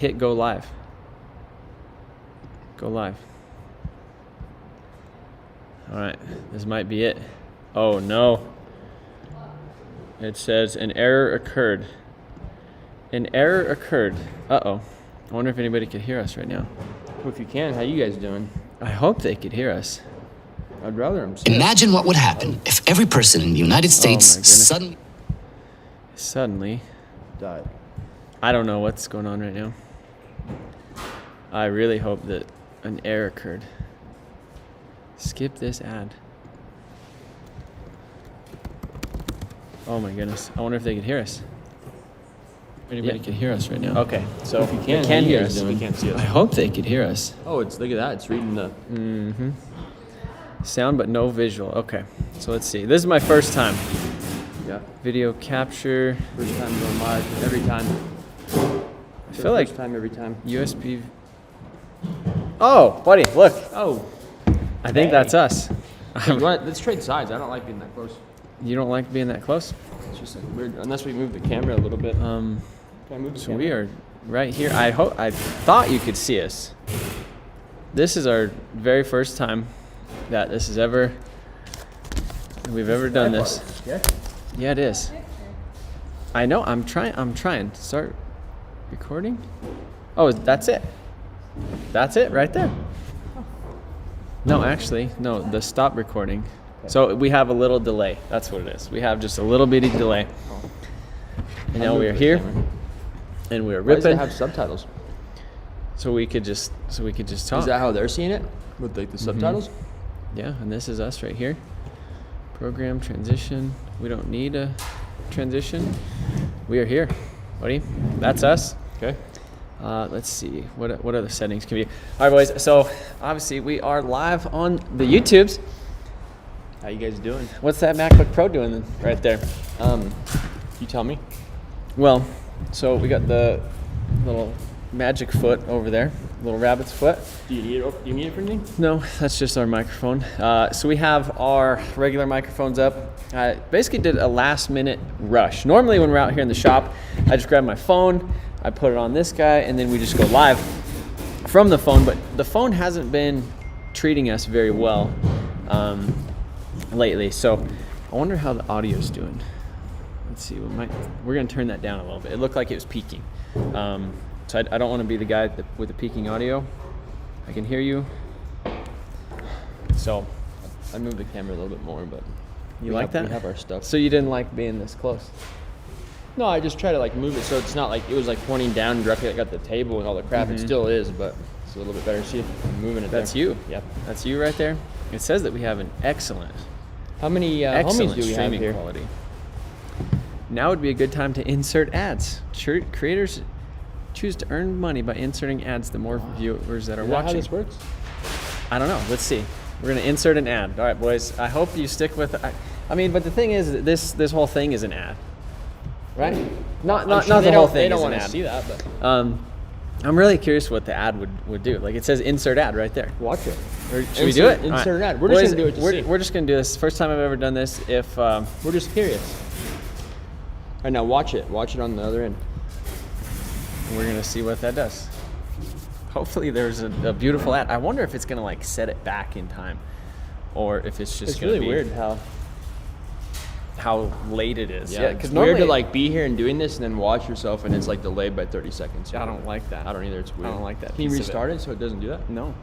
hit go live. Go live. All right, this might be it. Oh no. It says an error occurred. An error occurred. Uh-oh. I wonder if anybody could hear us right now. Well, if you can, how you guys doing? I hope they could hear us. I'd rather them. Imagine what would happen if every person in the United States my goodness. suddenly died. I don't know what's going on right now. I really hope that an error occurred. Skip this ad. Oh my goodness. I wonder if they could hear us. Anybody could hear us right now. Okay, so If you can, they can how you hear guys us. doing? We can't see us. I hope they could hear us. Oh, look at that. It's reading the. Sound but no visual. Okay, so let's see. This is my first time. Yeah. Video capture. First time going live. Every time. I feel like First time every time. USB. Oh, buddy, look. Oh. I think that's us. Let's trade sides. I don't like being that close. You don't like being that close? It's just like weird. Unless we move the camera a little bit. Can I move the So camera? we are right here. I thought you could see us. This is our very first time that we've ever done this. Yeah. Yeah, it is. I know. I'm trying to start recording. Oh, that's it. That's it right there. No, actually, no. The stop recording. So we have a little delay. That's what it is. We have just a little bitty delay. And now we are here, and we're Why does it ripping. have subtitles? So we could just talk. Is that how they're seeing it? With like the subtitles? Yeah, and this is us right here. Program transition. We don't need a transition. We are here, buddy. That's us. Okay. Let's see. What other settings can we? All right, boys. So obviously we are live on the YouTubes. How you guys doing? What's that MacBook Pro doing right there? You tell me. Well, so we got the little magic foot over there, little rabbit's foot. Do you need it for anything? No, that's just our microphone. So we have our regular microphones up. I basically did a last minute rush. Normally when we're out here in the shop, I just grab my phone, I put it on this guy, and then we just go live from the phone. But the phone hasn't been treating us very well lately. So I wonder how the audio's doing. Let's see, we're gonna turn that down a little bit. It looked like it was peaking. So I don't want to be the guy with the peaking audio. I can hear you. So I moved the camera a little bit more, but you like that? We have our stuff. So you didn't like being this close? No, I just try to like move it so it's not like it was like pointing down directly at the table and all the crap. It still is, but it's a little bit better. See, I'm moving it. That's there. you. Yep. That's you right there. It says that we have an excellent How many homies excellent do we have streaming here? quality. Now would be a good time to insert ads. Creators choose to earn money by inserting ads. The more viewers that are Is that watching. how this works? I don't know. Let's see. We're gonna insert an ad. All right, boys. I hope you stick with. I mean, but the thing is, this whole thing is an ad, right? Not the whole thing. They don't is want an to ad. see that, but I'm really curious what the ad would do. Like it says insert ad right there. watch it. Or should we do it? Insert All right. an ad. We're just Boys, gonna do it to see. We're just gonna do this. First time I've ever done this. If We're just curious. All right, now watch it. Watch it on the other end. we're gonna see what that does. Hopefully there's a beautiful ad. I wonder if it's gonna like set it back in time, or if it's just It's gonna really be weird how late it is. Yeah, because it's weird to like be here and doing this and then watch yourself and it's like delayed by 30 seconds. I don't like that. I don't either. It's weird. I don't like that Can you piece of it. restart it so it doesn't do that? No.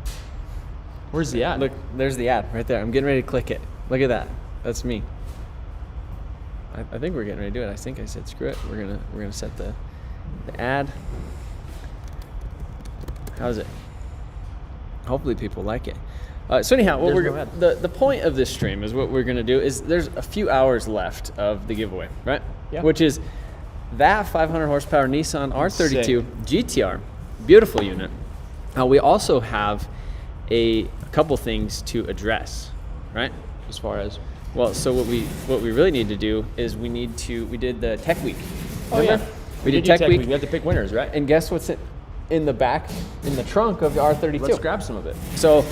Where's the ad? Look, there's the ad right there. I'm getting ready to click it. Look at that. That's me. I think we're getting ready to do it. I think I said screw it. We're gonna set the ad. How's it? Hopefully people like it. So anyhow, what There's the point of this stream is what we're gonna do is there's a few hours left of the giveaway, right? Yeah. Which is that 500 horsepower Nissan R32 GTR, beautiful unit. We also have a couple things to address, right? As far as Well, so what we really need to do is we did the tech week. Oh Remember? yeah, We did tech week. We have to pick winners, right? And guess what's in the back, in the trunk of the R32? Let's grab some of it. So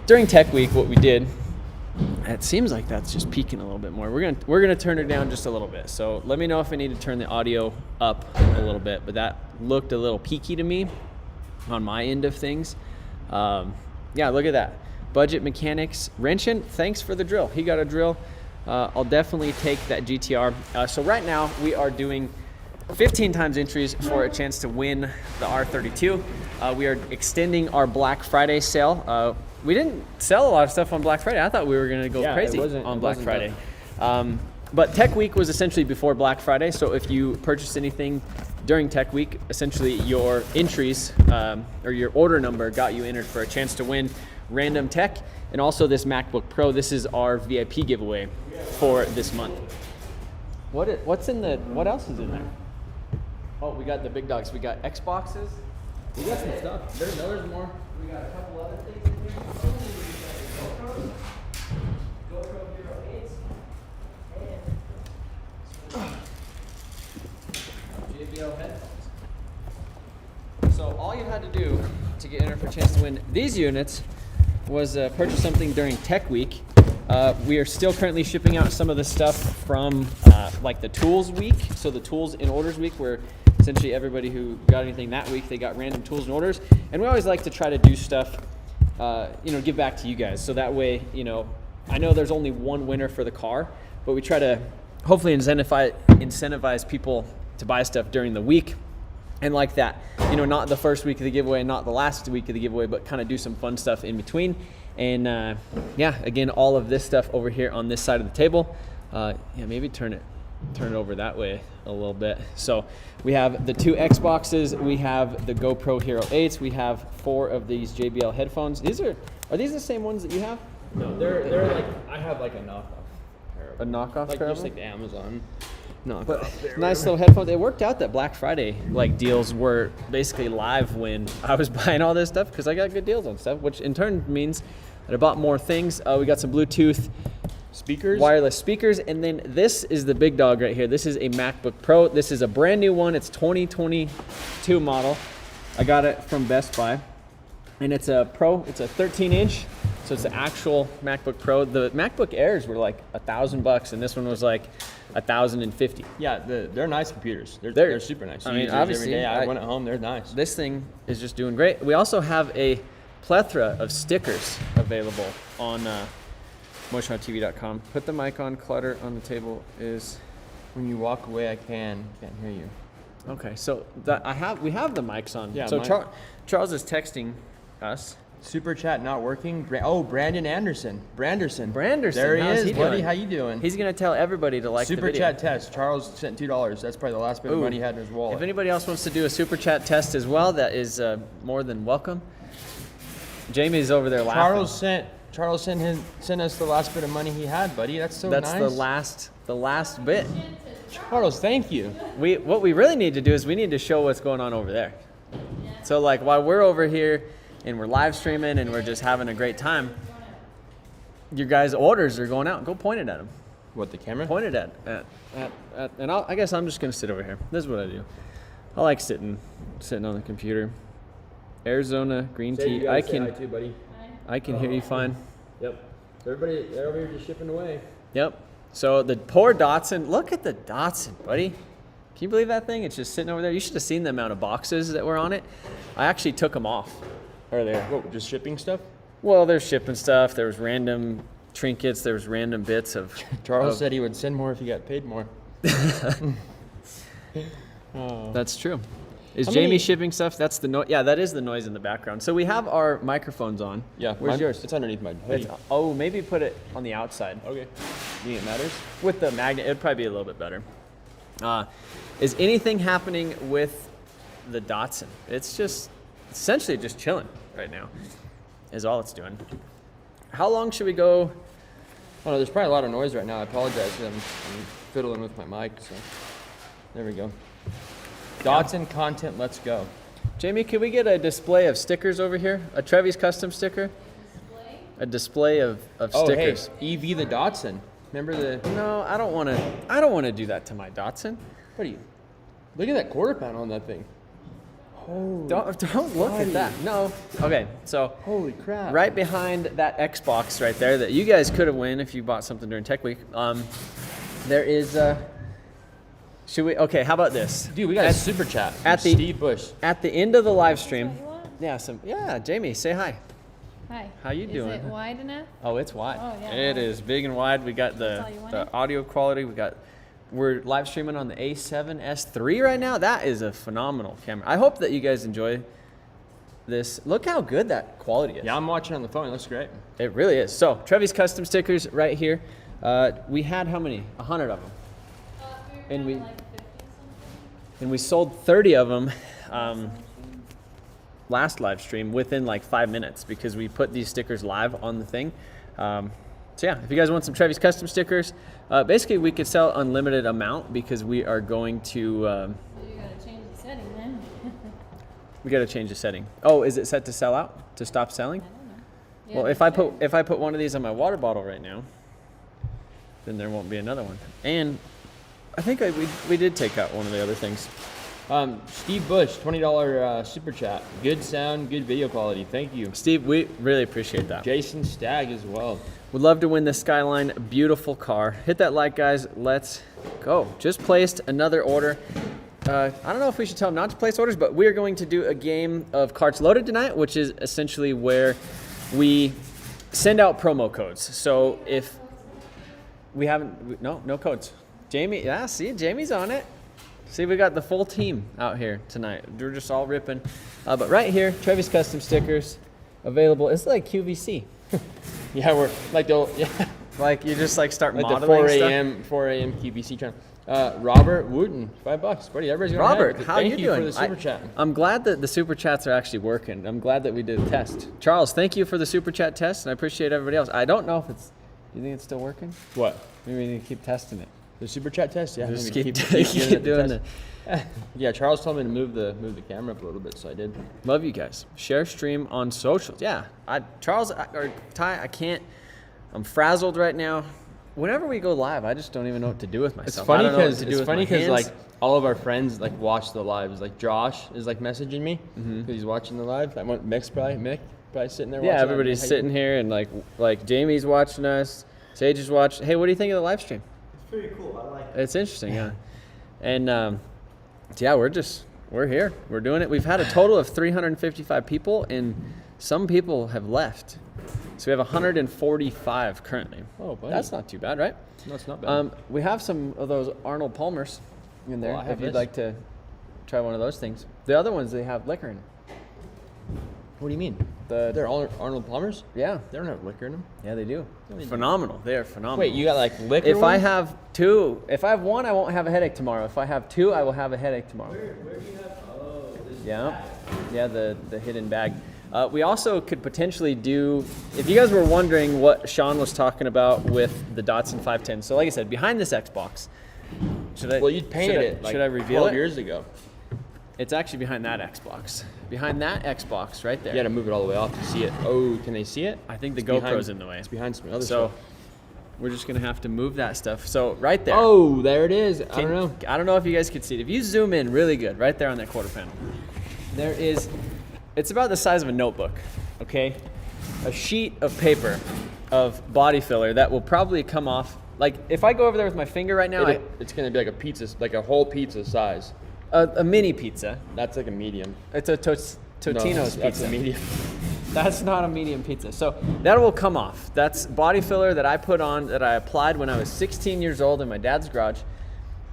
during tech week, what we did, it seems like that's just peaking a little bit more. We're gonna turn it down just a little bit. So let me know if I need to turn the audio up a little bit, but that looked a little peaky to me. on my end of things. Yeah, look at that. Budget Mechanics, Wrenchin, thanks for the drill. He got a drill. I'll definitely take that GTR. So right now we are doing 15 times entries for a chance to win the R32. We are extending our Black Friday sale. We didn't sell a lot of stuff on Black Friday. I thought we were gonna go crazy on Black Friday. But Tech Week was essentially before Black Friday. So if you purchased anything during Tech Week, essentially your entries or your order number got you entered for a chance to win random tech and also this MacBook Pro. This is our VIP giveaway for this month. What else is in there? Oh, we got the big dogs. We got Xboxes. We got some stuff. There's more. We got a couple other things in here. GoPro Hero 8s and JBL headphones. So all you had to do to get entered for a chance to win these units was purchase something during Tech Week. We are still currently shipping out some of the stuff from like the tools week. So the tools and orders week, where essentially everybody who got anything that week, they got random tools and orders. And we always like to try to do stuff, give back to you guys. So that way, I know there's only one winner for the car, but we try to hopefully incentivize people to buy stuff during the week. And like that, not the first week of the giveaway, not the last week of the giveaway, but kind of do some fun stuff in between. And yeah, again, all of this stuff over here on this side of the table. Yeah, maybe turn it over that way a little bit. So we have the 2 Xboxes, we have the GoPro Hero 8s, we have 4 of these JBL headphones. Are these the same ones that you have? No, they're like, I have like a knockoff. A knockoff like pair of just them? like the Amazon. No, but nice little headphones. It worked out that Black Friday deals were basically live when I was buying all this stuff because I got good deals on stuff, which in turn means that I bought more things. We got some Bluetooth speakers, wireless speakers, and then this is the big dog right here. This is a MacBook Pro. This is a brand new one. It's 2022 model. I got it from Best Buy, and it's a Pro. It's a 13-inch. So it's the actual MacBook Pro. The MacBook Airs were like $1,000, and this one was like $1,050. Yeah, they're nice computers. They're super nice. I mean, obviously, every day I went at home. They're nice. This thing is just doing great. We also have a plethora of stickers available on motiontv.com. Put the mic on. Clutter on the table is. When you walk away, I can't hear you. Okay, so we have the mics on. Yeah. So Charles is texting us. Super chat not working. Brandon Anderson. Branderson. How's There he is, he buddy. doing? How you doing? He's gonna tell everybody to like the Super video. chat test. Charles sent $2. That's probably the last bit of money he had in his wallet. If anybody else wants to do a super chat test as well, that is more than welcome. Jamie's over there laughing. Charles sent us the last bit of money he had, buddy. That's so nice. That's the last bit. Charles, thank you. What we really need to do is we need to show what's going on over there. So like while we're over here and we're live streaming and we're just having a great time, your guys' orders are going out. Go point it at them. What, the camera? Point it at and I guess I'm just gonna sit over here. This is what I do. I like sitting on the computer. Arizona green tea. I can hear you fine. Yep. So everybody, they're over here just shipping away. Yep. So the poor Datsun. Look at the Datsun, buddy. Can you believe that thing? It's just sitting over there. You should have seen the amount of boxes that were on it. I actually took them off earlier. What, just shipping stuff? Well, there's shipping stuff. There was random trinkets. There was random bits of. Charles said he would send more if he got paid more. That's true. Is Jamie shipping stuff? That's the noise. Yeah, that is the noise in the background. So we have our microphones on. Yeah. Where's yours? It's underneath my hoodie. Oh, maybe put it on the outside. Okay. You think it matters? With the magnet, it'd probably be a little bit better. Is anything happening with the Datsun? It's just essentially just chilling right now is all it's doing. How long should we go? Oh no, there's probably a lot of noise right now. I apologize. I'm fiddling with my mic. So there we go. Datsun content, let's go. Jamie, can we get a display of stickers over here? A Trevi's custom sticker? A display of stickers. Hey, EV the Datsun. Remember the? No, I don't want to do that to my Datsun. What are you? Look at that quarter panel on that thing. Don't look at that. No. Okay, so holy crap! Right behind that Xbox right there that you guys could have won if you bought something during Tech Week. There is. Should we? Okay, how about this? Dude, we got a super chat. At the Steve Bush. At the end of the live stream, Yeah, Jamie, say hi. Hi. How you doing? Is it wide enough? Oh, it's wide. Oh, yeah, It wide. is big and wide. We got That's all you the wanted? audio quality. We're live streaming on the A7S3 right now. That is a phenomenal camera. I hope that you guys enjoy this. Look how good that quality is. Yeah, I'm watching on the phone. It looks great. It really is. So, Trevi's custom stickers right here. We had how many? 100 of them. And we sold 30 of them last live stream within like 5 minutes because we put these stickers live on the thing. So yeah, if you guys want some Trevi's custom stickers, basically we could sell unlimited amount because we are going to. You gotta change the setting then. We got to change the setting. Oh, is it set to sell out? To stop selling? I don't know. Well, Yeah, if I put one of these on my water bottle right now, then there won't be another one. And I think we did take out one of the other things. Steve Bush, $20 super chat. Good sound, good video quality. Thank you. Steve, we really appreciate that. Jason Stagg as well. Would love to win the Skyline. Beautiful car. Hit that like, guys. Let's go. Just placed another order. I don't know if we should tell them not to place orders, but we're going to do a game of Carts Loaded tonight, which is essentially where we send out promo codes. So if we haven't, no codes. Jamie, yeah, see, Jamie's on it. See, we got the full team out here tonight. We're just all ripping. But right here, Trevi's custom stickers available. It's like QVC. Yeah, we're like Like you just like start like the modeling 4 a.m. QVC channel. Robert Wooten, $5, buddy. Everybody's going Robert, ahead. how Thank you you doing? for the super chat. I'm glad that the super chats are actually working. I'm glad that we did a test. Charles, thank you for the super chat test, and I appreciate everybody else. I don't know if it's. Do you think it's still working? What? Maybe we need to keep testing it. The super chat test? Yeah. Just maybe keep doing it. Yeah, Charles told me to move the camera up a little bit, so I did. Love you guys. Share stream on socials. Yeah, Charles or Ty, I can't. I'm frazzled right now. Whenever we go live, I just don't even know what to do with myself. It's funny I don't know what to do because with my hands. like all of our friends like watch the lives. Like Josh is like messaging me because he's watching the live. I want Mick probably sitting there. Yeah, watching. everybody's sitting here and like Jamie's watching us. Sage is watching. Hey, what do you think of the live stream? It's pretty cool. I like it. It's interesting, yeah. And yeah, we're here. We're doing it. We've had a total of 355 people, and some people have left. So we have 145 currently. Oh, buddy. That's not too bad, right? No, it's not bad. We have some of those Arnold Palmers in there Well, I have if you'd this. like to try one of those things. The other ones, they have liquor in them. What do you mean? The- They're all Arnold Palmers? Yeah. They don't have liquor in them. Yeah, they do. they do. Phenomenal. They are phenomenal. Wait, you got like liquor? If I ones? have two, if I have one, I won't have a headache tomorrow. If I have two, I will have a headache tomorrow. Where do you have? Oh, this Yeah, the hidden bag. We also could potentially do, if you guys were wondering what Sean was talking about with the Datsun 510. So like I said, behind this Xbox, should I? Well, you painted should I- it like should I reveal 12 it? years ago. It's actually behind that Xbox. Behind that Xbox right there. You got to move it all the way off to see it. Oh, can they see it? I think the It's GoPro's behind- in the way. It's behind some other So stuff. we're just gonna have to move that stuff. So right there. Oh, there it is. I don't know. I don't know if you guys can see it. If you zoom in really good, right there on that quarter panel, there is, it's about the size of a notebook, okay? A sheet of paper of body filler that will probably come off. Like if I go over there with my finger right now, It's gonna be like a pizza, like a whole pizza size. a mini pizza. That's like a medium. It's a Totino's No, that's pizza. a medium. That's not a medium pizza. So that will come off. That's body filler that I put on, that I applied when I was 16 years old in my dad's garage.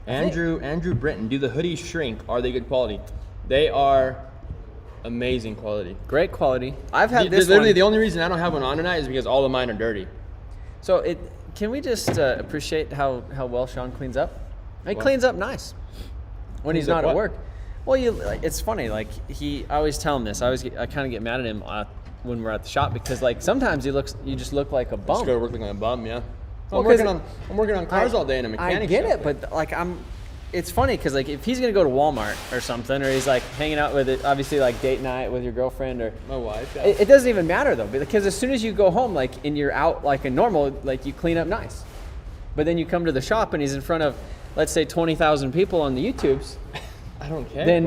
Andrew Britton, do the hoodies shrink? Are they good quality? They are amazing quality. Great quality. I've had this Literally, one. the only reason I don't have one on tonight is because all of mine are dirty. So can we just appreciate how well Sean cleans up? He What? cleans up nice when he's Cleans up not at what? work. Well, it's funny. Like I always tell him this. I kind of get mad at him when we're at the shop because like sometimes you just look like a Just bum. go to work looking like a bum, yeah. Well, I'm 'cause working on cars all day in a mechanic I get shop. it, but like it's funny because like if he's gonna go to Walmart or something, or he's like hanging out with it, obviously like date night with your girlfriend, or My wife, yeah. it doesn't even matter though, because as soon as you go home, like and you're out like a normal, like you clean up nice, but then you come to the shop and he's in front of, let's say 20,000 people on the YouTubes. I don't care. Then,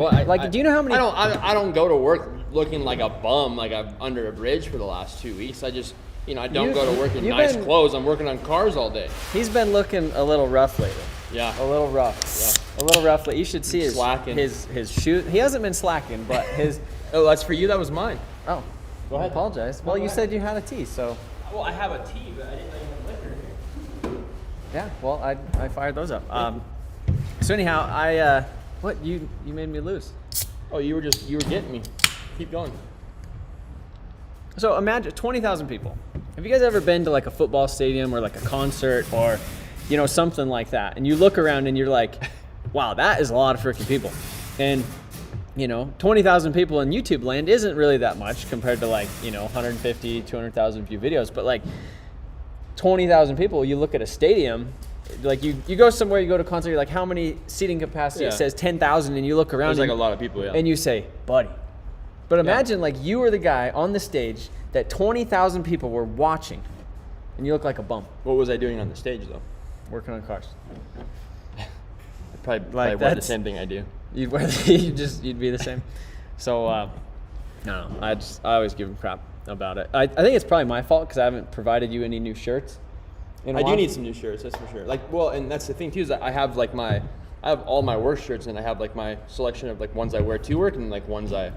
do you know how many? I don't go to work looking like a bum, like I'm under a bridge for the last 2 weeks. I just, I don't go to work in you've nice been- clothes. I'm working on cars all day. He's been looking a little rough lately. Yeah. A little rough. Yeah. A little rough. You should see Slacking. his shoes. He hasn't been slacking, but Oh, that's for you. That was mine. Oh, Go ahead. I apologize. Well, go you ahead. said you had a tea, so Well, I have a tea, but I didn't know you had liquor here. yeah. Well, I fired those up. So anyhow, what you made me lose. Oh, you were getting me. Keep going. So imagine 20,000 people. Have you guys ever been to like a football stadium or like a concert or, you know, something like that? And you look around and you're like, wow, that is a lot of freaking people. And, you know, 20,000 people in YouTube land isn't really that much compared to like, you know, 150, 200,000 view videos. But like 20,000 people, you look at a stadium, like you go somewhere, you go to a concert, you're like, how many seating capacity? Yeah. It says 10,000 and you look around. There's like and, a lot of people, yeah. And you say, buddy. But imagine like you were the guy on the stage that 20,000 people were watching and you look like a bum What was I doing on the stage, though? working on cars. I probably wear the that's- same thing I do. You'd wear you'd be the same. So no, I always give him crap about it. I think it's probably my fault because I haven't provided you any new shirts. in a I do while. need some new shirts, that's for sure. Like, well, and that's the thing too, is that I have like I have all my work shirts, and I have like my selection of like ones I wear to work and like ones I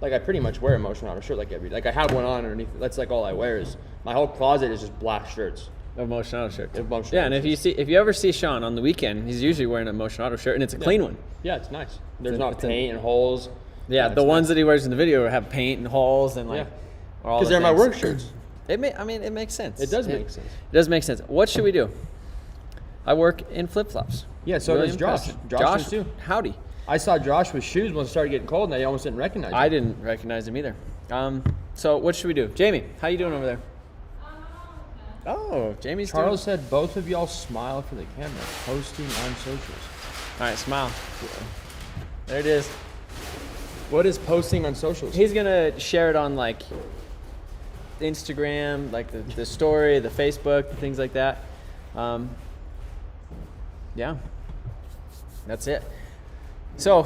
pretty much wear a motion auto shirt like I have one on underneath. That's like all I wear is my whole closet is just black shirts. A Motion Auto shirt. Of Motion Yeah, Auto and if you ever see Sean on the weekend, he's usually wearing a Motion Auto shirt, and it's a clean one. Yeah, it's nice. There's It's not it's a- paint and holes. Yeah, it's the ones nice. that he wears in the video have paint and holes and like. Yeah. all Because the they're my things. work shirts. It makes sense. It does make sense. It does make sense. What should we do? I work in flip flops. Yeah, so does Josh. Josh does too. Howdy. I saw Josh with shoes once it started getting cold, and I almost didn't recognize him. I didn't recognize him either. So what should we do? Jamie, how you doing over there? Oh, Jamie's Charles doing. said both of y'all smile for the camera, posting on socials. All right, smile. There it is. What is posting on socials? He's gonna share it on like Instagram, like the story, the Facebook, things like that. Yeah, that's it. So,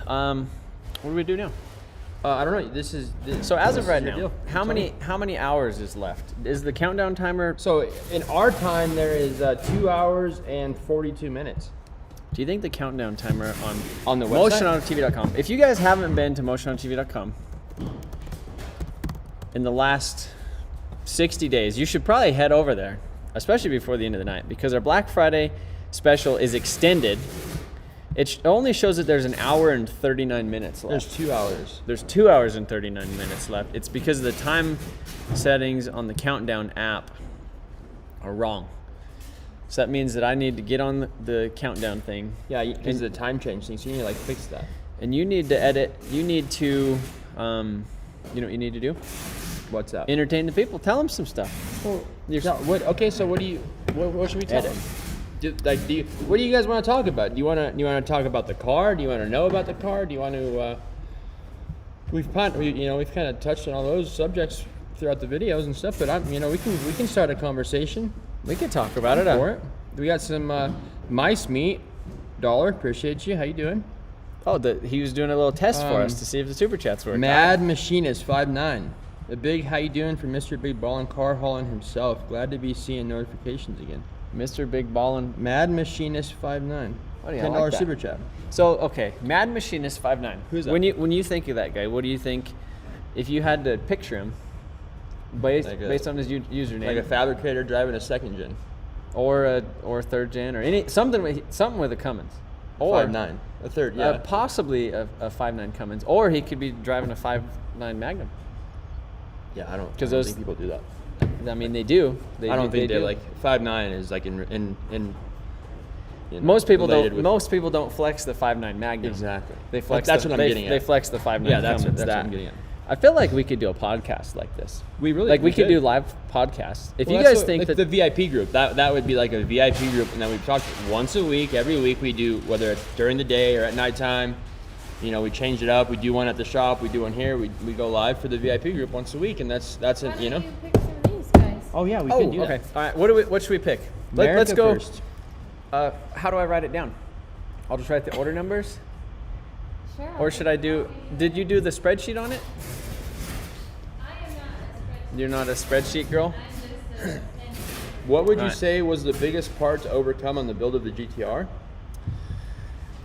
what do we do now? I don't know. This is So as of this right is your now, deal. how Tell me. many hours is left? Is the countdown timer? So in our time, there is 2 hours and 42 minutes. Do you think the countdown timer On the website? motionautotv.com? If you guys haven't been to motionautotv.com in the last 60 days, you should probably head over there, especially before the end of the night, because our Black Friday special is extended. It only shows that there's an hour and 39 minutes left. There's 2 hours. There's 2 hours and 39 minutes left. It's because the time settings on the countdown app are wrong. So that means that I need to get on the countdown thing, Yeah, because of the time change thing. So you need to like fix that. and you need to edit. You need to, you know what you need to do? What's that? Entertain the people. Tell them some stuff. Okay, so what should we tell Edit. them? What do you guys want to talk about? Do you want to talk about the car? Do you want to know about the car? Do you want to? We've kind of touched on all those subjects throughout the videos and stuff. But we can start a conversation. We can talk about it. For it. We got some mice meat. Dollar, appreciate you. How you doing? Oh, he was doing a little test for us to see if the super chats work. Mad Machinist 59. A big how you doing from Mr. Big Ballin' Car Hauling himself. Glad to be seeing notifications again. Mr. Big Ballin'. Mad Machinist 59. Buddy, I $10 like that. super chat. So okay, Mad Machinist 59. Who's that? When you think of that guy, what do you think? If you had to picture him, based on his username, Like a fabricator driving a second gen. or third gen, or something with a Cummins, or 5.9. A third, yeah. possibly a 5.9 Cummins, or he could be driving a 5.9 Magnum. Yeah, I don't 'Cause think those- people do that. I mean, they do. I don't think they they're do. like 5.9 is like in Most people related don't. with- Most people don't flex the 5.9 Magnum. Exactly. They flex. That's the, what I'm they, getting They at. flex the 5.9. Yeah, that's Cummins. what I'm getting at. I feel like we could do a podcast like this. We really we could could. do live podcasts. If Well, you that's guys what- think like that the VIP group, that would be like a VIP group, and then we talk once a week. Every week we do, whether it's during the day or at nighttime. We change it up. We do one at the shop. We do one here. We go live for the VIP group once a week, and that's Why it. don't you pick some of these guys? Oh yeah, we oh, could do okay. that. All right. What should we pick? Let's America go. first. How do I write it down? I'll just write the order numbers, Sure. or should I do? Did you do the spreadsheet on it? I am not a spreadsheet. You're not a spreadsheet girl. I'm just a pen. What would you Right. say was the biggest part to overcome on the build of the GTR?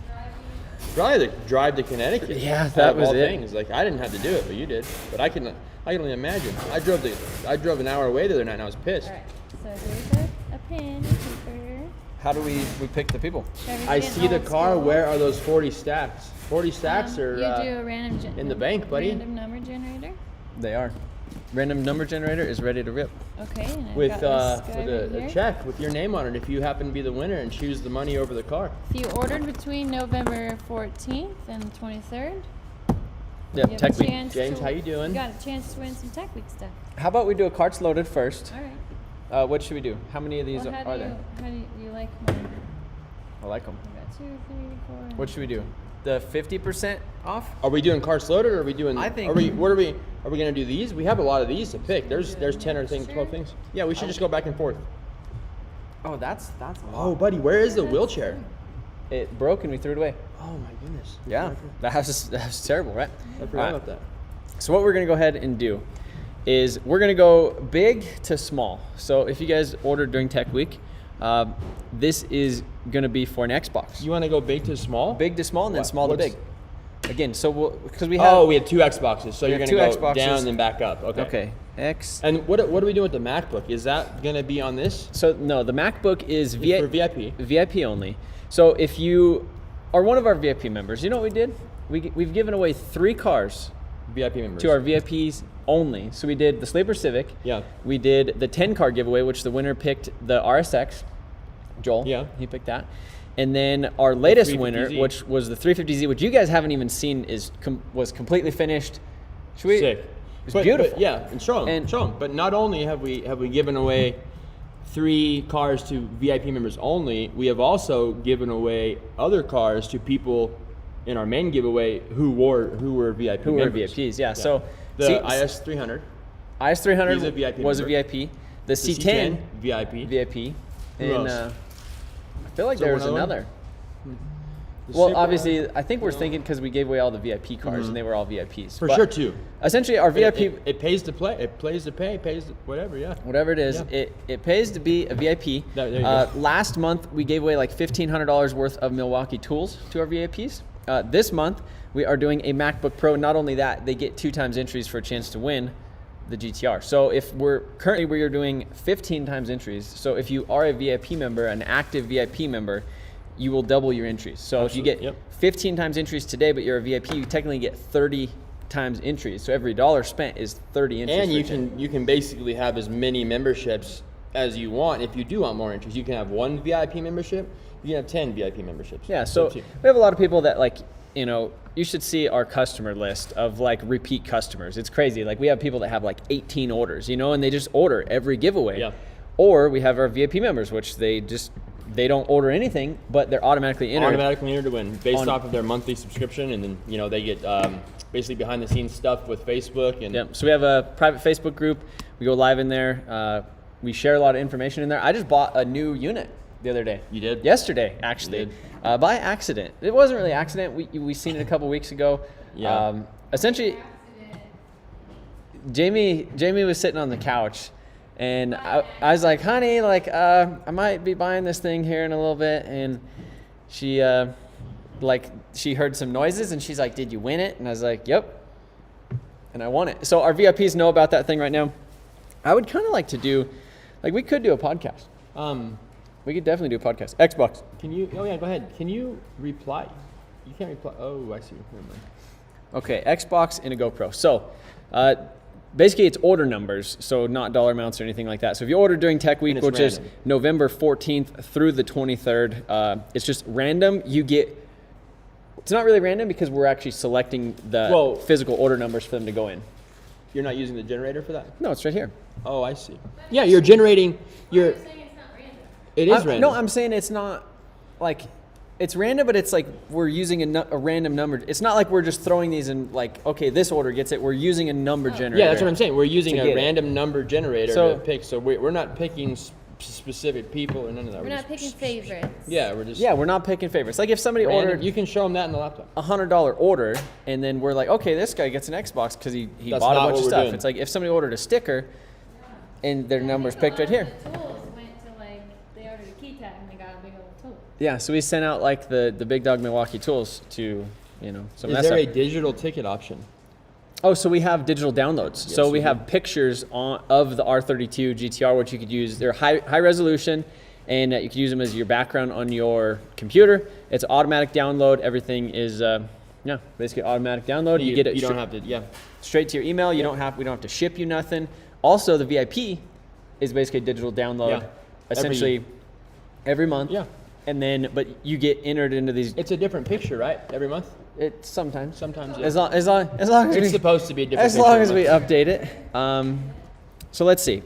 Driving. Probably the drive to Connecticut. Yeah, out that of was all it. Things. Like I didn't have to do it, but you did. But I can only imagine. I drove an hour away the other night and I was pissed. All right. So here's a pen and paper. How do we pick the people? Trevor's I getting see the old car. school. Where are those 40 stacks? 40 stacks You or do a random in the bank, buddy? Random number generator. They are. Random number generator is ready to rip. Okay. And I've with got this guy with right a here. check with your name on it if you happen to be the winner and choose the money over the car. If you ordered between November 14th and 23rd, Yep, you have Tech a Week. chance James, to, how you doing? You got a chance to win some Tech Week stuff. How about we do a carts loaded first? All right. What should we do? How many of these Well, are there? How do you like mine? I like them. I got 2, 3, 4. What should we do? The 50% off? Are we doing carts loaded or are we doing I think- are we gonna do these? We have a lot of these to pick. There's 10 or 12 things. Yeah, we should just go back and forth. Oh, that's a lot. Oh buddy, where is the wheelchair? It broke and we threw it away. Oh my goodness. Yeah, that was terrible, right? I forgot Alright. about that. So what we're gonna go ahead and do is we're gonna go big to small. So if you guys ordered during Tech Week, this is gonna be for an Xbox. You wanna go big to small? Big to small and then What- small to what's- big. Again, so because we have Oh, we had 2 Xboxes, so We you're have gonna 2 go Xboxes. down and then back up. Okay. okay X. And what are we doing with the MacBook? Is that gonna be on this? So no, the MacBook is For VIP. VIP only. So if you are one of our VIP members, you know what we did? We've given away 3 cars VIP members. to our VIPs only. So we did the Sleeper Civic. Yeah. We did the 10 car giveaway, which the winner picked the RSX. Joel. Yeah. He picked that. And then our latest 350Z. winner, which was the 350Z, which you guys haven't even seen, was completely finished. Should we? Sick. It's beautiful. yeah, and show them. And- Show them. But not only have we given away 3 cars to VIP members only, we have also given away other cars to people in our main giveaway who were VIP Who were members. VIPs? Yeah. So The see, IS300, IS300 He's a VIP was member. a VIP. The the C10 VIP. VIP. Who And else? I feel like Is there there was one other another. The Well, Super- obviously, I think we're thinking because we gave away all the VIP cars and they were all VIPs. For But sure too. Essentially, our VIP, It pays to play. It plays to pay. Pays to, whatever. Yeah. whatever it is, Yeah. it pays to be a VIP. There you go. Last month, we gave away like $1,500 worth of Milwaukee tools to our VIPs. This month, we are doing a MacBook Pro. Not only that, they get 2 times entries for a chance to win the GTR. So if we are doing 15 times entries. So if you are a VIP member, an active VIP member, you will double your entries. So if you Absolutely, get yep. 15 times entries today, but you're a VIP, you technically get 30 times entries. So every dollar spent is 30 entries. And for you a chance. can basically have as many memberships as you want if you do want more entries. You can have 1 VIP membership. You can have 10 VIP memberships. Yeah, so we have a lot of people that you should see our customer list of like repeat customers. It's crazy. Like we have people that have like 18 orders, and they just order every giveaway. Yeah. Or we have our VIP members, which they don't order anything, but they're automatically entered. automatically entered to win based on- off of their monthly subscription, and then they get basically behind the scenes stuff with Facebook and Yep. So we have a private Facebook group. We go live in there. We share a lot of information in there. I just bought a new unit the other day. You did? Yesterday, actually. You By accident. It wasn't really accident. We seen it a couple weeks ago. Yeah. Essentially, Jamie was sitting on the couch, and I was like, honey, I might be buying this thing here in a little bit, and she she heard some noises, and she's like, did you win it? And I was like, yep. And I won it. So our VIPs know about that thing right now. I would kind of like to do, we could do a podcast. We could definitely do a podcast. Xbox. Can you? Oh yeah, go ahead. Can you reply? You can't reply. Oh, I see. Never mind. Okay, Xbox and a GoPro. So, basically it's order numbers, so not dollar amounts or anything like that. So if you order during Tech Week, it's which is random. November 14th through the 23rd, it's just random. It's not really random because we're actually selecting the physical order numbers for them to go in. You're not using the generator for that? No, it's right here. Oh, I see. Yeah, you're generating. You're saying it's not random. It is random. No, I'm saying it's not it's random, but it's like we're using a random number. It's not like we're just throwing these in okay, this order gets it. We're using a number generator. Yeah, that's what I'm saying. We're using to a get it. random number generator So- to pick. So we're not picking specific people or none of that. We're not just- picking favorites. Yeah, we're just. Yeah, we're not picking favorites. Like if somebody Random. ordered You can show them that in the laptop. $100 order, and then we're like, okay, this guy gets an Xbox because he That's bought a not bunch what of we're stuff. doing. It's like if somebody ordered a sticker, and their number's picked right here. The tools went to they ordered a key tag and they got a big old tool. Yeah, so we sent out like the big dog Milwaukee tools to, you know, some Is of that there a stuff. digital ticket option? Oh, so we have digital downloads. So Yes, we we have pictures of the R32 GTR, which you could use. They're high resolution, and you can use them as your background on your computer. It's automatic download. Everything is, basically automatic download. You get it. You don't have to. Yeah. Straight to your email. We don't have to ship you nothing. Also, the VIP is basically a digital download, Yeah. essentially every month. Yeah. And then, but you get entered into these. It's a different picture, right? Every month. It sometimes. Sometimes. Yeah. As long as It's we, supposed to be a different. as long as picture we every month. update it. So let's see.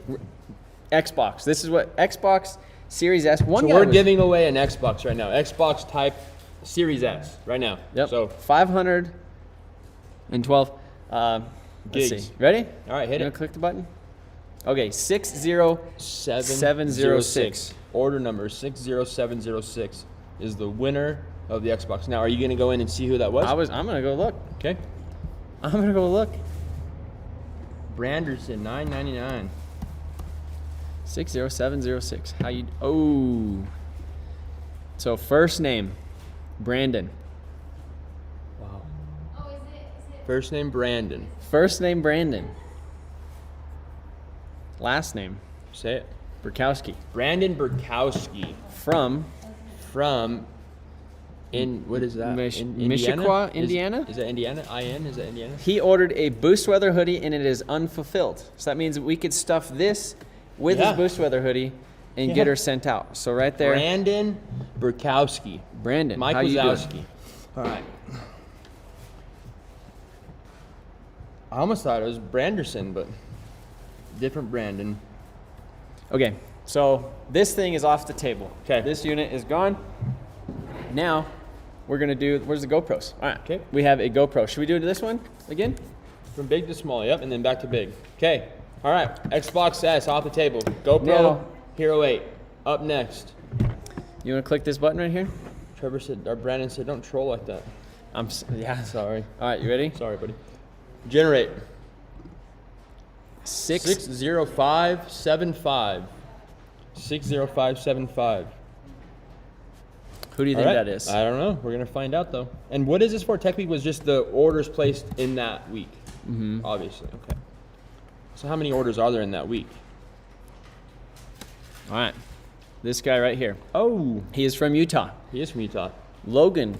Xbox. This is what Xbox Series S. One So guy we're was- giving away an Xbox right now. Xbox Type Series S right now. Yep. So 512 let's Gigs. see. Ready? all right, hit You it. gonna click the button? Okay, 60706. Order number 60706 is the winner of the Xbox. Now, are you gonna go in and see who that was? I'm gonna go look. Okay. I'm gonna go look. Branderson, $9.99. 60706. How you? Oh. So first name, Brandon. Wow. Oh, is it? First name Brandon. First name Brandon. Last name Say it. Burkowski. Brandon Burkowski From from what is that? Missaquah, Indiana? Is that Indiana? Is that Indiana? He ordered a Boost Weather hoodie and it is unfulfilled. So that means we could stuff this with Yeah. his Boost Weather hoodie and get her sent out. So right there, Brandon Burkowski. Brandon. Mike how you doing? Wazowski. All right. I almost thought it was Branderson, but different Brandon. Okay, so this thing is off the table. 'Kay. This unit is gone. Now we're gonna do. Where's the GoPros? All right. 'Kay. We have a GoPro. Should we do this one again? From big to small, yep, and then back to big. Okay. All right. Xbox S off the table. GoPro Now- Hero 8 up next. You wanna click this button right here? Trevor said, or Brandon said, don't troll like that. Yeah. Sorry. All right. You ready? Sorry, buddy. Generate. 605. 60575. Who do you All think right. that is? I don't know. We're gonna find out though. And what is this for? Tech Week was just the orders placed in that week. Mm-hmm. Obviously. Okay. So how many orders are there in that week? All right. This guy right here. Oh, He is from Utah, he is from Utah. Logan,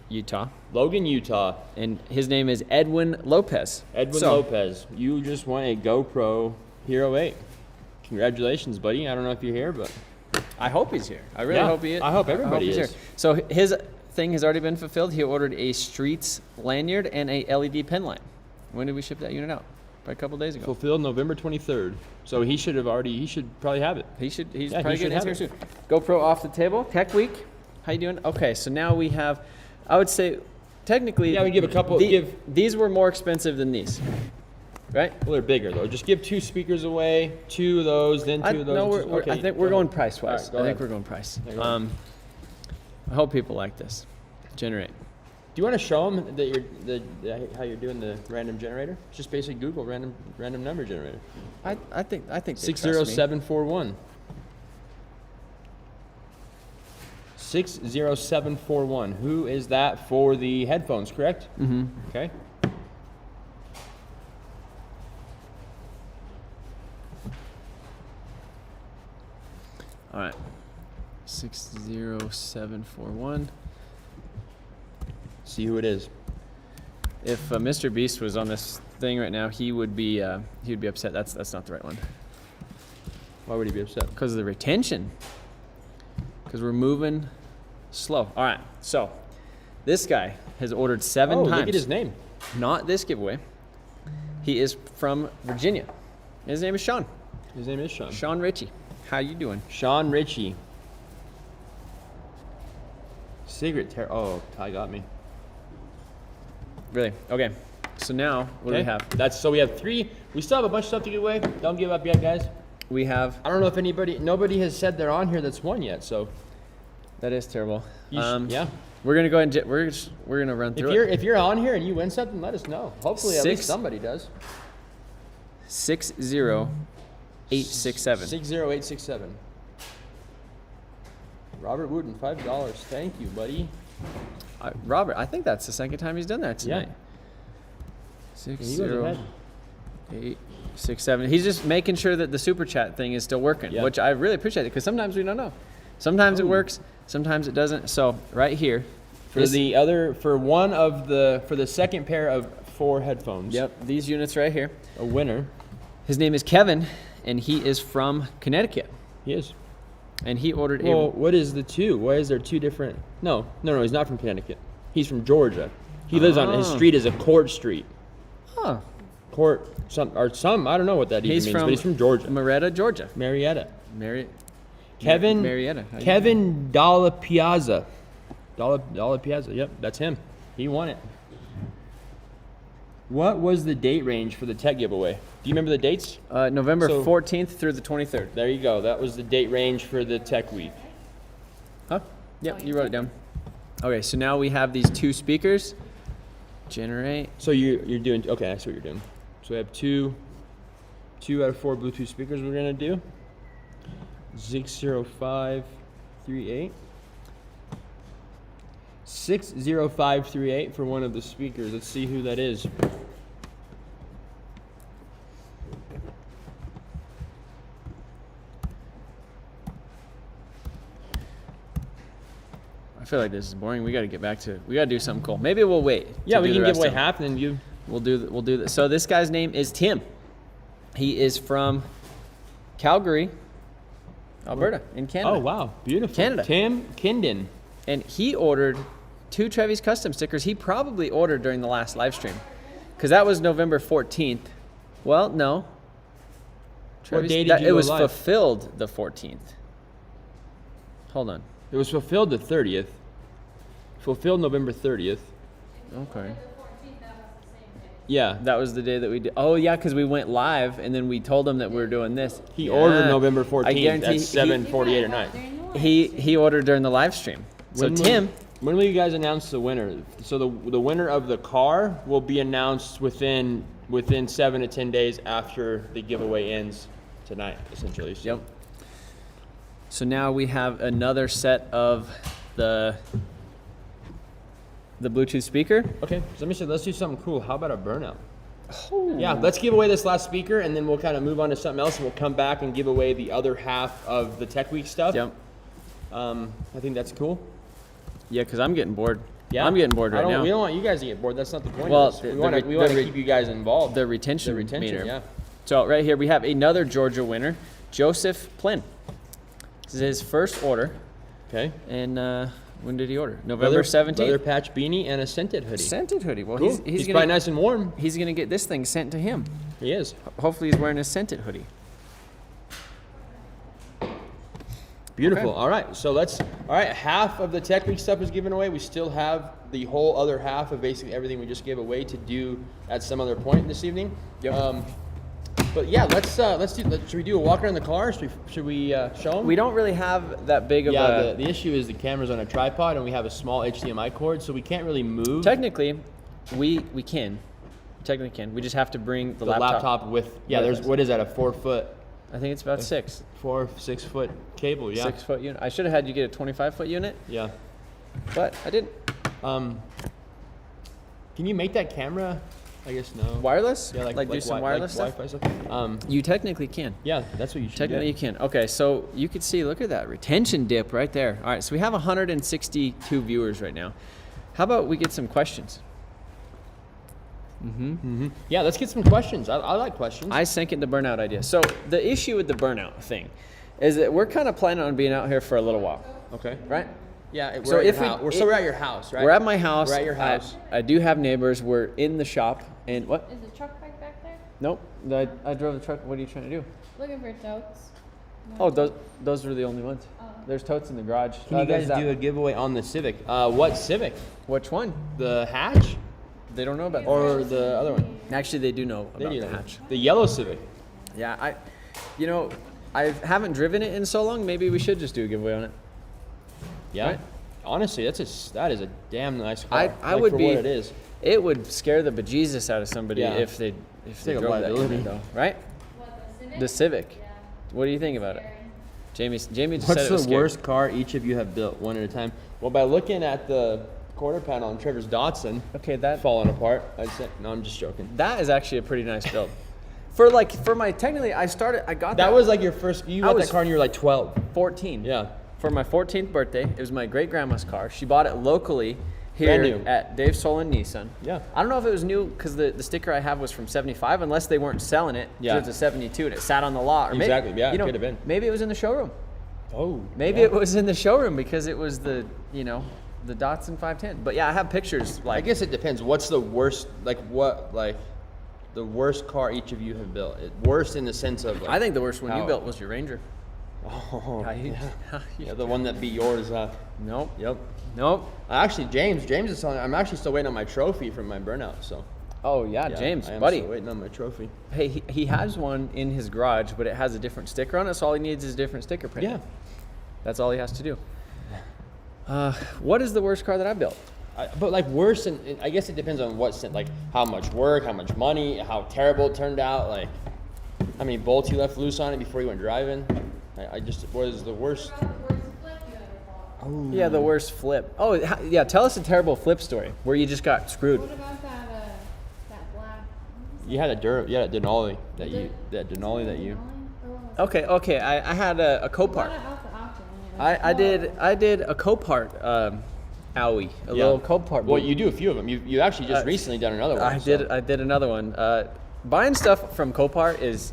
Utah, Logan, Utah. and his name is Edwin Lopez. Edwin So, Lopez. You just won a GoPro Hero 8. Congratulations, buddy. I don't know if you're here, but I hope he's here. I really Yeah, hope he is. I hope everybody he's is. here. So his thing has already been fulfilled. He ordered a Streets lanyard and a LED pen light. When did we ship that unit out? Probably a couple days ago. fulfilled November 23rd. So he should probably have it. He's Yeah, he probably should getting his have here soon. GoPro off the table. Tech Week. How you doing? Okay, so now we have, I would say, technically, Yeah, we give a couple- these were more expensive than these, right? Well, they're bigger though. Just give 2 speakers away, 2 of those, then 2 of those. No, Just- I okay, think go we're going ahead. price All wise. right, go I think ahead. we're going price. Yeah, go ahead. I hope people like this. Generate. Do you want to show them that how you're doing the random generator? It's just basically Google random number generator. I think they trust me. 60741. 60741. Who is that for the headphones, correct? Mm-hmm. Okay. All right. 60741. See who it is. If Mr. Beast was on this thing right now, he would be upset. That's not the right one. Why would he be upset? Because of the retention. Because we're moving slow. All right. So this guy has ordered 7 times. Look at his name. Not this giveaway. He is from Virginia. His name is Sean. His name is Sean. Sean Ritchie. How you doing? Sean Ritchie. Secret Terror. Oh, Ty got me. Really? Okay. So now, what do we have? So we have 3. We still have a bunch of stuff to give away. Don't give up yet, guys. We have. I don't know if nobody has said they're on here that's won yet. So That is terrible. yeah. We're gonna go ahead and we're gonna run through it. If you're on here and you win something, let us know. Hopefully, at least somebody does. 60867. 60867. Robert Wooten, $5. Thank you, buddy. Robert, I think that's the second time he's done that tonight. Yeah. 60867. He's just making sure that the super chat thing is still working, Yeah. which I really appreciate it because sometimes we don't know. Sometimes it works, sometimes it doesn't. So right here, For the second pair of 4 headphones. Yep, these units right here. A winner. His name is Kevin, and he is from Connecticut. He is. And he ordered Well, what is the 2? Why is there 2 different? No, he's not from Connecticut. He's from Georgia. He lives on his street is a Court Street. Huh. Court, I don't know what that even means, but he's from Georgia. Marietta, Georgia. Marietta. Marietta. Kevin Dalla Piazza. Dalla Piazza, yep, that's him. He won it. What was the date range for the tech giveaway? Do you remember the dates? November 14th through the 23rd. There you go. That was the date range for the tech week. Huh? Yep, you wrote it down. Okay, so now we have these 2 speakers. Generate. So you're doing, okay, I see what you're doing. So we have 2 out of 4 Bluetooth speakers we're gonna do. 60538. 60538 for one of the speakers. Let's see who that is. I feel like this is boring. We got to get back to. We got to do something cool. Maybe we'll wait. Yeah, we do can the give rest away of them. half, and then you. We'll do this. So this guy's name is Tim. He is from Calgary, Alberta, in Canada. Oh wow, beautiful. Canada. Tim Kindon. And he ordered 2 Trevi's custom stickers. He probably ordered during the last live stream, because that was November 14th. Well, no. What day did you It go was live? fulfilled the 14th. Hold on. It was fulfilled the 30th. Fulfilled November 30th. Okay. Yeah. That was the day that we did. Oh yeah, because we went live and then we told him that we were doing this. He ordered Yeah. November I 14th guarantee at 7:48 at night. He ordered during the live stream. So Tim, when will you guys announce the winner? So the winner of the car will be announced within 7 to 10 days after the giveaway ends tonight, essentially. So. Yep. So now we have another set of the Bluetooth speaker. Okay, so let's do something cool. How about a burnout? Oh. Yeah, let's give away this last speaker, and then we'll kind of move on to something else, and we'll come back and give away the other half of the Tech Week stuff. Yep. I think that's cool. Yeah, because I'm getting bored. Yeah, I'm getting bored right now. We don't want you guys to get bored. That's not the point. Well, of this. the- we want the to re- keep you guys involved. The retention meter. Yeah. So right here we have another Georgia winner, Joseph Plin. This is his first order. Okay. And when did he order? November 17th. Leather patch beanie and a scented hoodie. Scented hoodie. Well, Cool. he's probably nice and warm. He's gonna get this thing sent to him. He is. Hopefully he's wearing a scented hoodie. Beautiful. Okay. All right. So all right. Half of the Tech Week stuff is given away. We still have the whole other half of basically everything we just gave away to do at some other point this evening. Yep. But yeah, should we do a walk around the car? Should we show them? We don't really have that big of a... The issue is the camera's on a tripod and we have a small HDMI cord, so we can't really move. Technically, we can. Technically can. We just have to bring the laptop with with there's us. what is that, a 6 I think it's about 6 foot cable, yeah. 6 foot unit. I should have had you get a 25-foot unit, Yeah. but I didn't. Can you make that camera? I guess no. Wireless? Yeah, like do some wireless like stuff? Wi-Fi stuff. You technically can. Yeah, that's what you should Technically get. you can. Okay, so you could see, look at that retention dip right there. All right, so we have 162 viewers right now. How about we get some questions? Yeah, let's get some questions. I like questions. I second the burnout idea. So the issue with the burnout thing is that we're kind of planning on being out here for a little while, Okay. right? Yeah, So if we- we're at your house, right? We're at my house. We're at your house. I do have neighbors. We're in the shop. And what? Is the truck back there? Nope. I drove the truck. What are you trying to do? Looking for totes. Oh, those were the only ones. There's totes in the garage. Can you guys there's do a that. giveaway on the Civic? What Civic? Which one? The hatch They don't know about or the other one? that. Actually, they do know They about do the know. hatch. The yellow Civic. Yeah, I haven't driven it in so long. Maybe we should just do a giveaway on it. Yeah. Right. Honestly, that is a damn nice car. I would for be. what it is. It would scare the bejesus out of somebody Yeah. if they Take a drove that liability. unit, though, right? What, the Civic? The Civic. Yeah. What do you think about it? Jamie just said What's it was the scary. worst car each of you have built, one at a time? Well, by looking at the quarter panel on Trevor's Datsun, Okay, that falling apart, I'd say. No, I'm just joking. that is actually a pretty nice build. For my technically, I got That was like your first. You I got was that car when you were like 12. 14. Yeah. For my 14th birthday, it was my great grandma's car. She bought it locally here Brand new. at Dave Solon Nissan. Yeah. I don't know if it was new because the sticker I have was from 75, unless they weren't selling it. Yeah. It's a 72 and it sat on the lot. Or Exactly, yeah, you it know, could have been. Maybe it was in the showroom. Oh. Maybe it was in the showroom because it was the Datsun 510. But yeah, I have pictures. I Like, guess it depends. What's the worst? The worst car each of you have built? Worst in the sense of. Like, I think the worst one you how- built was your Ranger. Oh. Yeah. Yeah, the one that beat yours. Nope. Yep. Nope. Actually, James is telling. I'm actually still waiting on my trophy from my burnout. So. Oh yeah, Yeah, James, I am buddy. still waiting on my trophy. Hey, he has one in his garage, but it has a different sticker on it. So all he needs is a different sticker print. Yeah. That's all he has to do. What is the worst car that I built? But like worse, and I guess it depends on what like how much work, how much money, how terrible it turned out, like how many bolts you left loose on it before you went driving. I just was the worst. Yeah, the worst flip. Oh, yeah. Tell us a terrible flip story where you just got screwed. What about that black? You had a Denali that you. Okay. I had a Copart. I did a Copart owie, a little Copart. Well, boot. you do a few of them. You actually just recently done another one. I did another one. Buying stuff from Copart is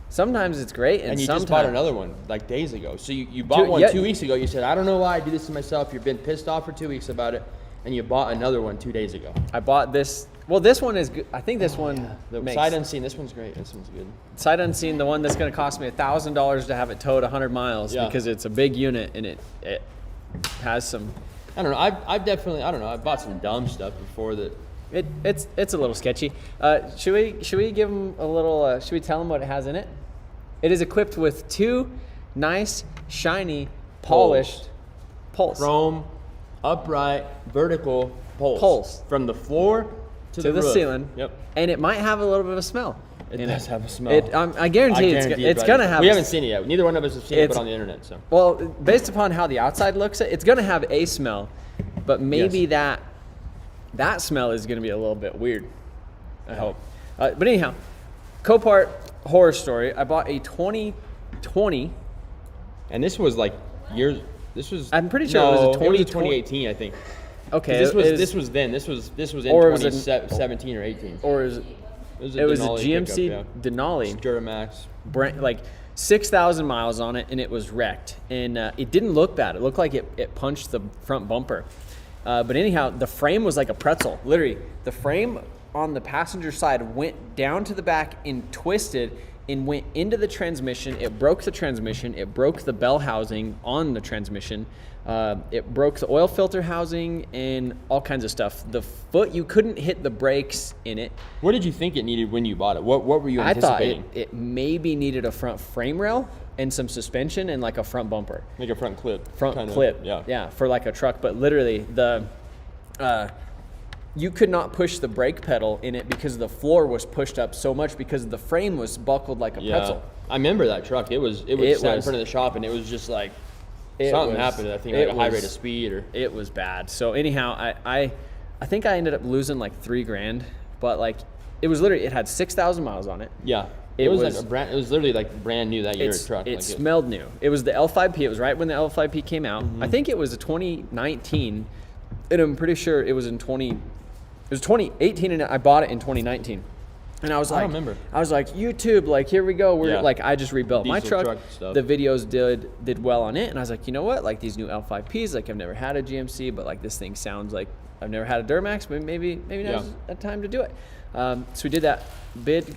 sometimes it's great, And you sometimes just bought another one like days ago. So you bought Dude, one yeah. 2 weeks ago. You said, I don't know why I do this to myself. You've been pissed off for 2 weeks about it. And you bought another one 2 days ago. I bought this. Well, this one is good. I think this one The makes sight unseen, this one's great. This one's good. sight unseen. The one that's going to cost me $1,000 to have it towed 100 miles Yeah. because it's a big unit and it has some. I don't know. I've definitely, I don't know. I bought some dumb stuff before that. It's a little sketchy. Should we give them a little? Should we tell them what it has in it? It is equipped with two nice, shiny, polished poles. Chrome, upright, vertical poles. Poles. From the floor to the roof. ceiling. Yep. And it might have a little bit of a smell. It in does have a smell. I guarantee it's buddy. gonna have. We a haven't seen it yet. Neither one of us have seen it, but It's- on the internet. So. Well, based upon how the outside looks, it's gonna have a smell, but maybe Yes. that smell is gonna be a little bit weird. I hope. But anyhow, Copart horror story. I bought a 2020. And this was like years. This was. I'm pretty sure it was a 2018, I think. Okay, This was it is- this was then. This was in Or it was 2017 or 18. or is it was a Denali GMC pickup, Denali. Duramax. Brand, like 6,000 miles on it, and it was wrecked. And it didn't look bad. It looked like it punched the front bumper. But anyhow, the frame was like a pretzel. Literally, the frame on the passenger side went down to the back and twisted and went into the transmission. It broke the transmission. It broke the bell housing on the transmission. It broke the oil filter housing and all kinds of stuff. The foot, you couldn't hit the brakes in it. What did you think it needed when you bought it? What were you I thought anticipating? it maybe needed a front frame rail and some suspension and like a front bumper. Like a front clip. Front kinda, clip. Yeah. Yeah, for like a truck. But literally you could not push the brake pedal in it because the floor was pushed up so much because the frame was buckled like a Yeah. pretzel. I remember that truck. It was sat in was- front of the shop, and it was just like It something was- happened. I think it like a high rate was- of speed or. It was bad. So anyhow, I think I ended up losing like $3,000, but like it was literally, it had 6,000 miles on it. Yeah. It It was was- like a brand. It was literally like brand new that year truck. It like smelled new. It was the L5P. It was right when the L5P came out. Mm-hmm. I think it was a 2019, and I'm pretty sure it was 2018, and I bought it in 2019. And I was I like, remember. I was like, YouTube, like here we go. We're Yeah. like, I just rebuilt my Diesel truck. truck stuff. The videos did well on it, and I was like, you know what? Like these new L5Ps, like I've never had a GMC, but like this thing sounds like I've never had a Duramax, but maybe now's a time to do it. So we did that big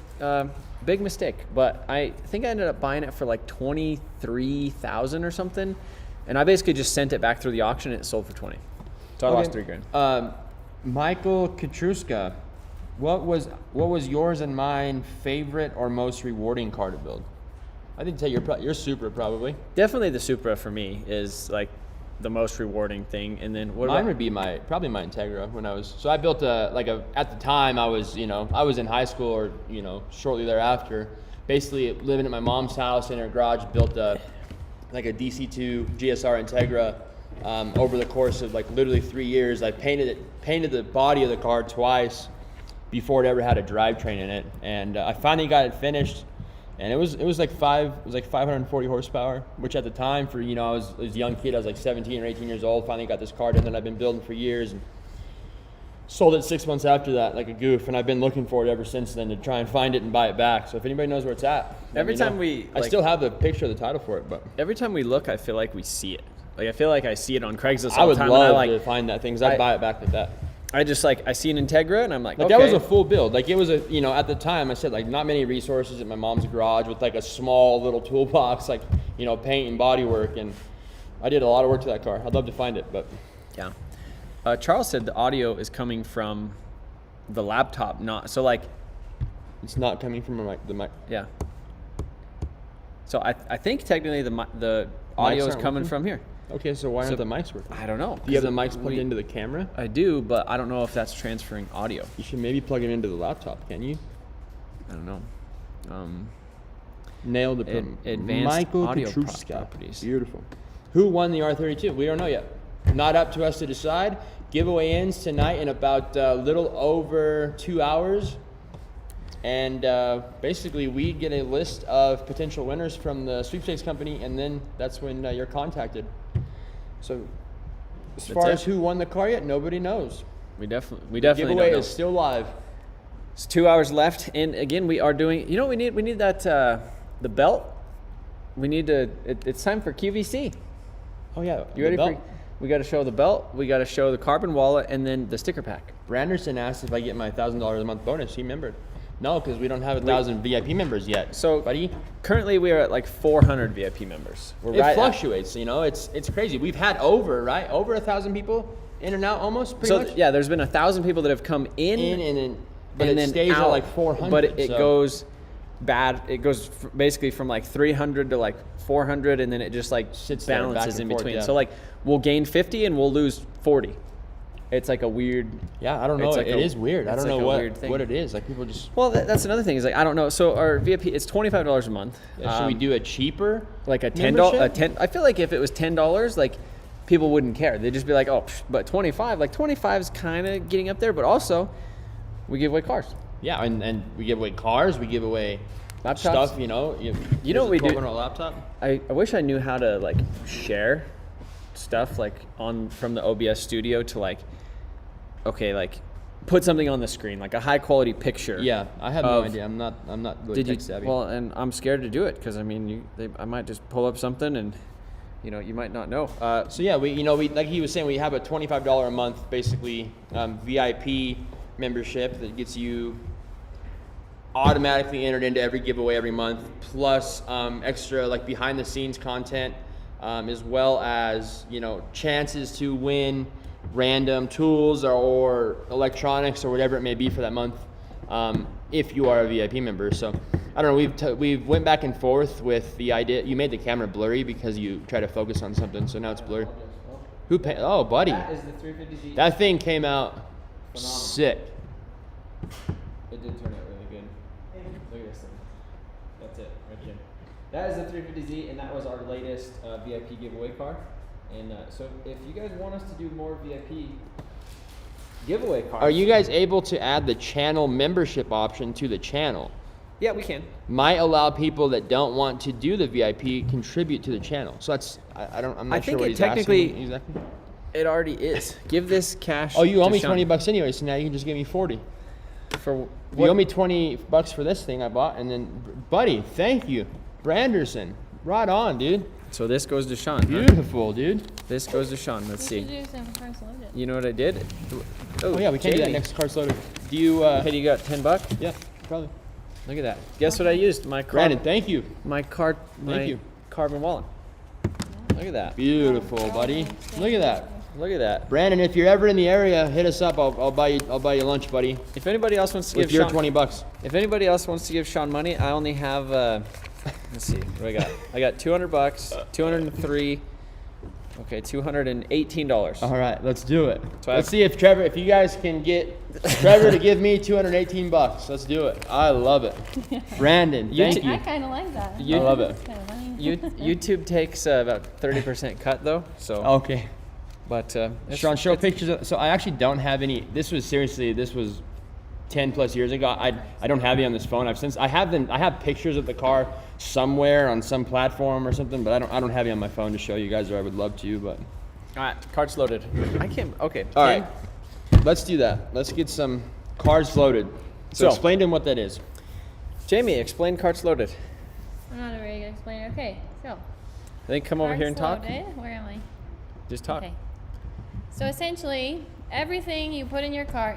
mistake, but I think I ended up buying it for like 23,000 or something, and I basically just sent it back through the auction and it sold for 20. So I lost $3,000. Michael Katruska, what was yours and mine favorite or most rewarding car to build? I think say your Supra probably. Definitely the Supra for me is like the most rewarding thing, and then what Mine about would be probably my Integra when I was. So I built at the time I was in high school or shortly thereafter, basically living at my mom's house in her garage, built a like a DC2 GSR Integra over the course of like literally 3 years. I painted the body of the car twice before it ever had a drivetrain in it, and I finally got it finished. And it was like 540 horsepower, which at the time for, you know, I was a young kid, I was like 17 or 18 years old, finally got this car done that I've been building for years, and sold it 6 months after that like a goof, and I've been looking for it ever since then to try and find it and buy it back. So if anybody knows where it's at, Every time know. we, I like- still have the picture of the title for it, but Every time we look, I feel like we see it. Like I feel like I see it on Craigslist I all the would time. love and I to find that thing because I'd buy it back like that. I just like, I see an Integra and I'm like, Like okay. that was a full build. Like it was a, you know, at the time I said like not many resources at my mom's garage with like a small little toolbox, like, you know, paint and body work, and I did a lot of work to that car. I'd love to find it, but Yeah. Charles said the audio is coming from the laptop, not, so like, it's not coming from the mic. yeah. So I think technically the audio is aren't coming working? from here. Okay, so why aren't the mics working? I don't know. Do you have the mics plugged into the camera? I do, but I don't know if that's transferring audio. You should maybe plug it into the laptop, can you? I don't know. Nailed it. Advanced Michael audio Petrushka. properties. Beautiful. Who won the R32? We don't know yet. Not up to us to decide. Giveaway ends tonight in about a little over 2 hours. And basically, we get a list of potential winners from the sweepstakes company, and then that's when you're contacted. So, as far as who won the car yet, nobody knows. We definitely Giveaway don't know. is still live. It's 2 hours left, and again, we are doing. You know, what we need that the belt. We need to. It's time for QVC. Oh yeah, You ready for? We got to show the belt. We got to show the carbon wallet, and then the sticker pack. Branderson asked if I get my $1,000 a month bonus. He remembered. No, because we don't have 1,000 VIP members yet. So, buddy, currently we are at like 400 VIP members. We're it right fluctuates. You know, it's crazy. We've had over 1,000 people in and out almost. Pretty much. Yeah, there's been 1,000 people that have come in but and it then stays out, at like 400. But it so. goes bad. It goes basically from like 300 to like 400, and then it just like Sits there, back balances and in forth, between. yeah. So like we'll gain 50 and we'll lose 40. It's like a weird. Yeah, I don't know. It's like It is weird. I it's don't like know a weird thing. what it is. Like people just. Well, that's another thing. Is like I don't know. So our VIP, it's $25 a month. Should we do a cheaper? Like a $10? membership? I feel like if it was $10, like people wouldn't care. They'd just be like, oh, but 25. Like 25 is kind of getting up there, but also we give away cars. Yeah, and we give away cars. We give away Laptops. stuff. You know. You know what we do? On a laptop. I wish I knew how to like share stuff like from the OBS studio to like, okay, like put something on the screen, like a high quality picture. Yeah, I have no idea. I'm not really Did you? tech savvy. Well, and I'm scared to do it because I mean, I might just pull up something and, you know, you might not know. So yeah, we like he was saying, we have a $25 a month basically VIP membership that gets you automatically entered into every giveaway every month, plus extra like behind the scenes content, as well as, you know, chances to win random tools or electronics or whatever it may be for that month, if you are a VIP member. So I don't know, we've went back and forth with the idea. You made the camera blurry because you try to focus on something, so now it's blurry. Who paid? Oh, buddy, That is the 350Z. that thing came out sick. It did turn out really good. Look at this thing. That's it, right there. That is the 350Z, and that was our latest VIP giveaway car. And so if you guys want us to do more VIP giveaway cars. Are you guys able to add the channel membership option to the channel? Yeah, we can. Might allow people that don't want to do the VIP contribute to the channel. So that's I'm not I sure think what it he's technically- asking exactly. It already is. Give this cash. Oh, you owe to me Sean. $20 anyway, so now you can just give me 40. For You what? owe me $20 for this thing I bought, and then, buddy, thank you, Branderson. Right on, dude. So this goes to Sean. Huh? Beautiful, dude. This goes to Sean. Let's We should see. do some cars loaded. You know what I did? Oh yeah, we can do that Jamie. next card's loaded. Do you? Hey, you got $10? Yeah, probably. Look at that. Guess what I used? My Brandon, thank you. my you. carbon wallet. Look at that. Beautiful, buddy. Look at that. Look at that. Brandon, if you're ever in the area, hit us up. I'll buy you lunch, buddy. If anybody else wants to With give your Sean, $20. if anybody else wants to give Sean money, I only have let's see, what do I got? I got $200, 203. Okay, $218. All right, let's do it. So Let's see if you guys can get Trevor to give me $218. Let's do it. I love it. Brandon, thank you. I kind of like that. I love it. Kind of funny. YouTube takes about 30% cut though. So Okay. but Sean, show pictures. So I actually don't have any. This was 10 plus years ago. I don't have it on this phone. I have pictures of the car somewhere on some platform or something, but I don't have it on my phone to show you guys, or I would love to. But all right, cart's loaded. I can't. Okay. all right, let's do that. Let's get some cards loaded. So explain to him what that is. Jamie, explain cart's loaded. I'm not a very good explainer. Okay, so. I think come over here and talk. Loaded. Where am I? Just talk. Okay. So essentially, everything you put in your cart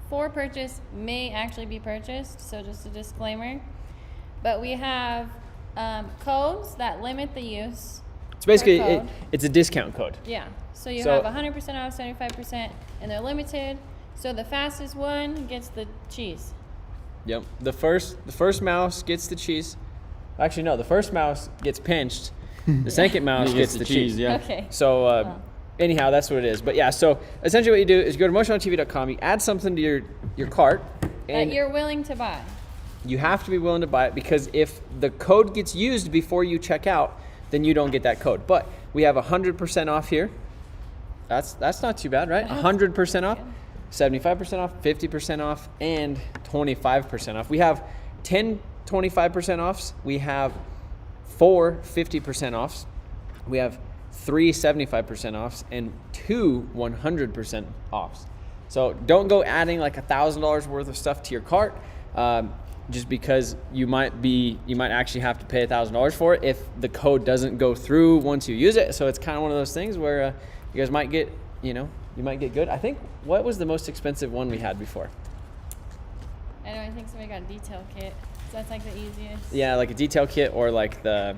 for purchase may actually be purchased. So just a disclaimer. But we have codes that limit the use. So basically, per code. it's a discount code. Yeah. So you have 100% off, 75%, and they're limited. So the fastest one gets the cheese. Yep. The first mouse gets the cheese. Actually, no. The first mouse gets pinched. The second mouse gets the cheese. Yeah. Okay. So anyhow, that's what it is. But yeah. So essentially, what you do is you go to motionontv.com. You add something to your cart, and That you're willing to buy. you have to be willing to buy it, because if the code gets used before you check out, then you don't get that code. But we have 100% off here. That's not too bad, right? 100% off, 75% off, 50% off, and 25% off. We have 10 25% offs. We have 4 50% offs. We have 3 75% offs and 2 100% offs. So don't go adding like $1,000 worth of stuff to your cart, just because you might actually have to pay $1,000 for it if the code doesn't go through once you use it. So it's kind of one of those things where you guys might get, you might get good. I think, what was the most expensive one we had before? I think somebody got a detail kit. So that's like the easiest. Yeah, like a detail kit, or like the,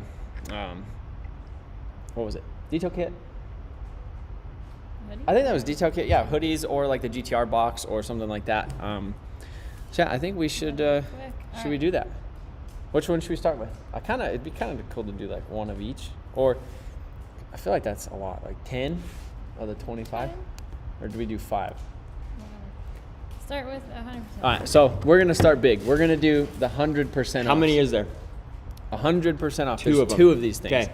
what was it? Detail kit? Hoodie? I think that was detail kit. Yeah, hoodies, or like the GTR box or something like that. So yeah, I think we should should we do that? Which one should we start with? It'd be kind of cool to do like one of each, or I feel like that's a lot, like 10 of the 25, or do we do 5? Start with 100%. All right, so we're gonna start big. We're gonna do the 100% off. How many is there? 100% off. Two There's of them. 2 of these things. Okay.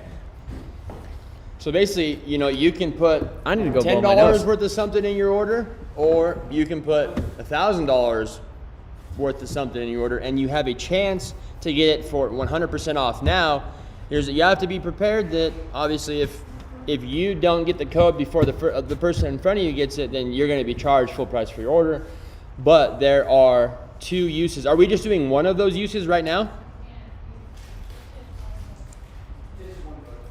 So basically, you can put I need to go blow my nose. $10 worth of something in your order, or you can put $1,000 worth of something in your order, and you have a chance to get it for 100% off. Now, you have to be prepared that obviously if you don't get the code before the person in front of you gets it, then you're going to be charged full price for your order. But there are 2 uses. Are we just doing one of those uses right now?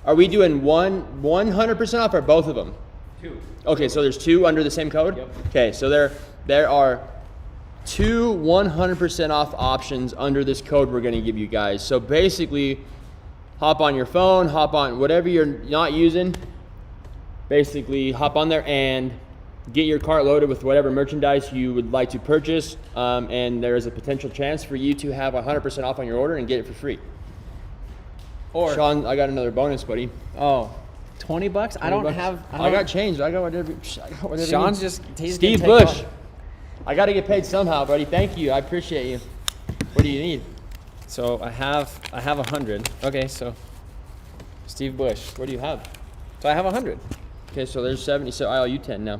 Are we doing 100% off, or both of them? 2. Okay, so there's 2 under the same code? Yep. Okay, so there are 2 100% off options under this code we're gonna give you guys. So basically, hop on your phone, hop on whatever you're not using, basically hop on there and get your cart loaded with whatever merchandise you would like to purchase, and there is a potential chance for you to have 100% off on your order and get it for free. Or Sean, I got another bonus, buddy. $20? I don't $20. have. I got change. I got whatever. Sean's you just. He's Steve gonna take Bush. off. I got to get paid somehow, buddy. Thank you. I appreciate you. What do you need? So I have 100. Okay, so Steve Bush. What do you have? So I have 100. Okay, so there's 70. So I owe you 10 now.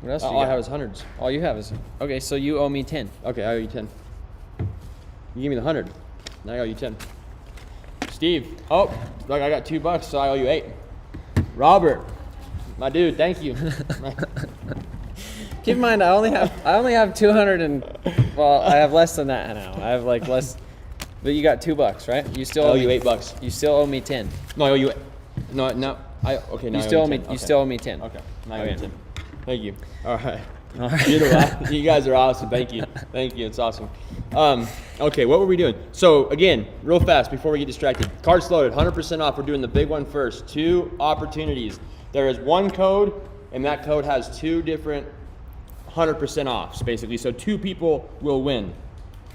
What else do you All I got? have is hundreds. All you have is. Okay, so you owe me 10. Okay, I owe you 10. You give me the 100. Now I owe you 10. Steve. Oh, look, I got $2, so I owe you 8. Robert, my dude, thank you. Keep in mind, I only have 200 and, well, I have less than that now. I have like less, but you got $2, right? You still I owe me, you $8. You still owe me 10. No, I owe you. No. Okay, now You I still owe owe me. 10. You Okay. still owe me 10. Okay, now I owe Okay. you 10. Thank you. All right. All right. Beautiful. You guys are awesome. Thank you. Thank you. It's awesome. Okay, what were we doing? So again, real fast before we get distracted. Carts loaded, 100% off. We're doing the big one first. 2 opportunities. There is 1 code, and that code has 2 different 100% offs, basically. So 2 people will win.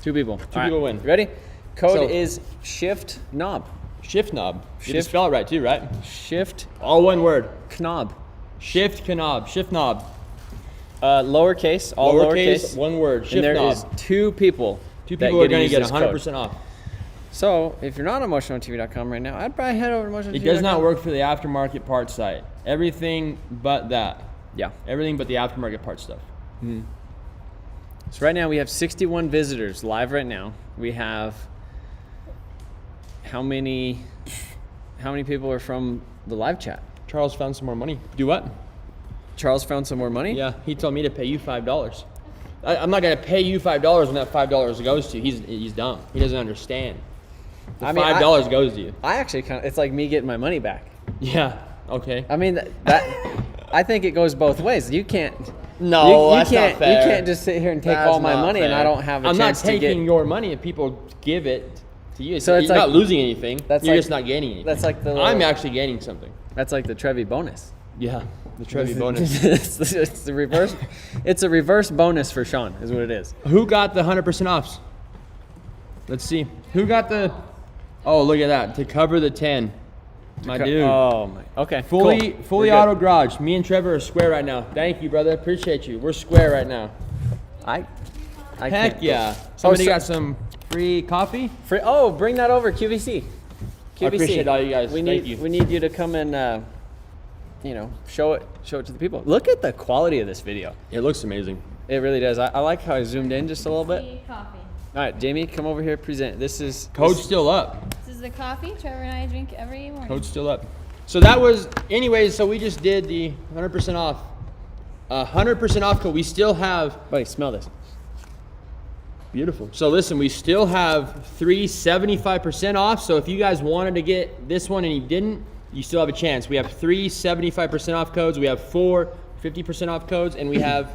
2 people. 2 people win. You ready? Code So- is shift knob. Shift knob. You Shift- just spell it right too, right? Shift All one word. knob. Shift knob. Shift knob. Lowercase. All lowercase. One word. And Shift there knob. is 2 people 2 that people are get to going to use get this code. 100% off. So if you're not on motionontv.com right now, I'd probably head over to motionontv.com. It does not work for the aftermarket parts site. Everything but that. Yeah. Everything but the aftermarket parts stuff. So right now we have 61 visitors live right now. We have how many people are from the live chat? Charles found some more money. Do what? Charles found some more money? Yeah, he told me to pay you $5. I'm not going to pay you $5 when that $5 goes to you. He's dumb. He doesn't understand. The $5 goes to you. I actually kind of, it's like me getting my money back. Yeah, okay. I mean, that I think it goes both ways. You can't. No, you that's can't, not fair. You can't just sit here and take That's all my not money and fair. I don't have a I'm chance not to get. taking your money if people give it to you. So it's you're like- not losing anything. that's You're like- just not gaining anything. that's like the little- I'm actually gaining something. That's like the Trevi bonus. Yeah, the Trevi bonus. it's the reverse. It's a reverse bonus for Sean, is what it is. Who got the 100% offs? Let's see. Who got the? Oh, look at that. To cover the 10. My dude. Oh my. Okay. Fully cool. fully We're good. auto garage. Me and Trevor are square right now. Thank you, brother. Appreciate you. We're square right now. I Heck can't- yeah. Somebody so- got some free coffee? Free, oh, bring that over, QVC. QVC. I appreciate all you guys. We Thank need you. we need you to come and show it to the people. Look at the quality of this video. It looks amazing. It really does. I like how I zoomed in just a little bit. Tea, coffee. All right, Jamie, come over here. Present. This is Code's still up. This is the coffee Trevor and I drink every morning. Code's still up. So that was, anyways, so we just did the 100% off. 100% off code. We still have, Buddy, smell this. beautiful. So listen, we still have 3 75% off. So if you guys wanted to get this one and you didn't, you still have a chance. We have 3 75% off codes. We have 4 50% off codes, and we have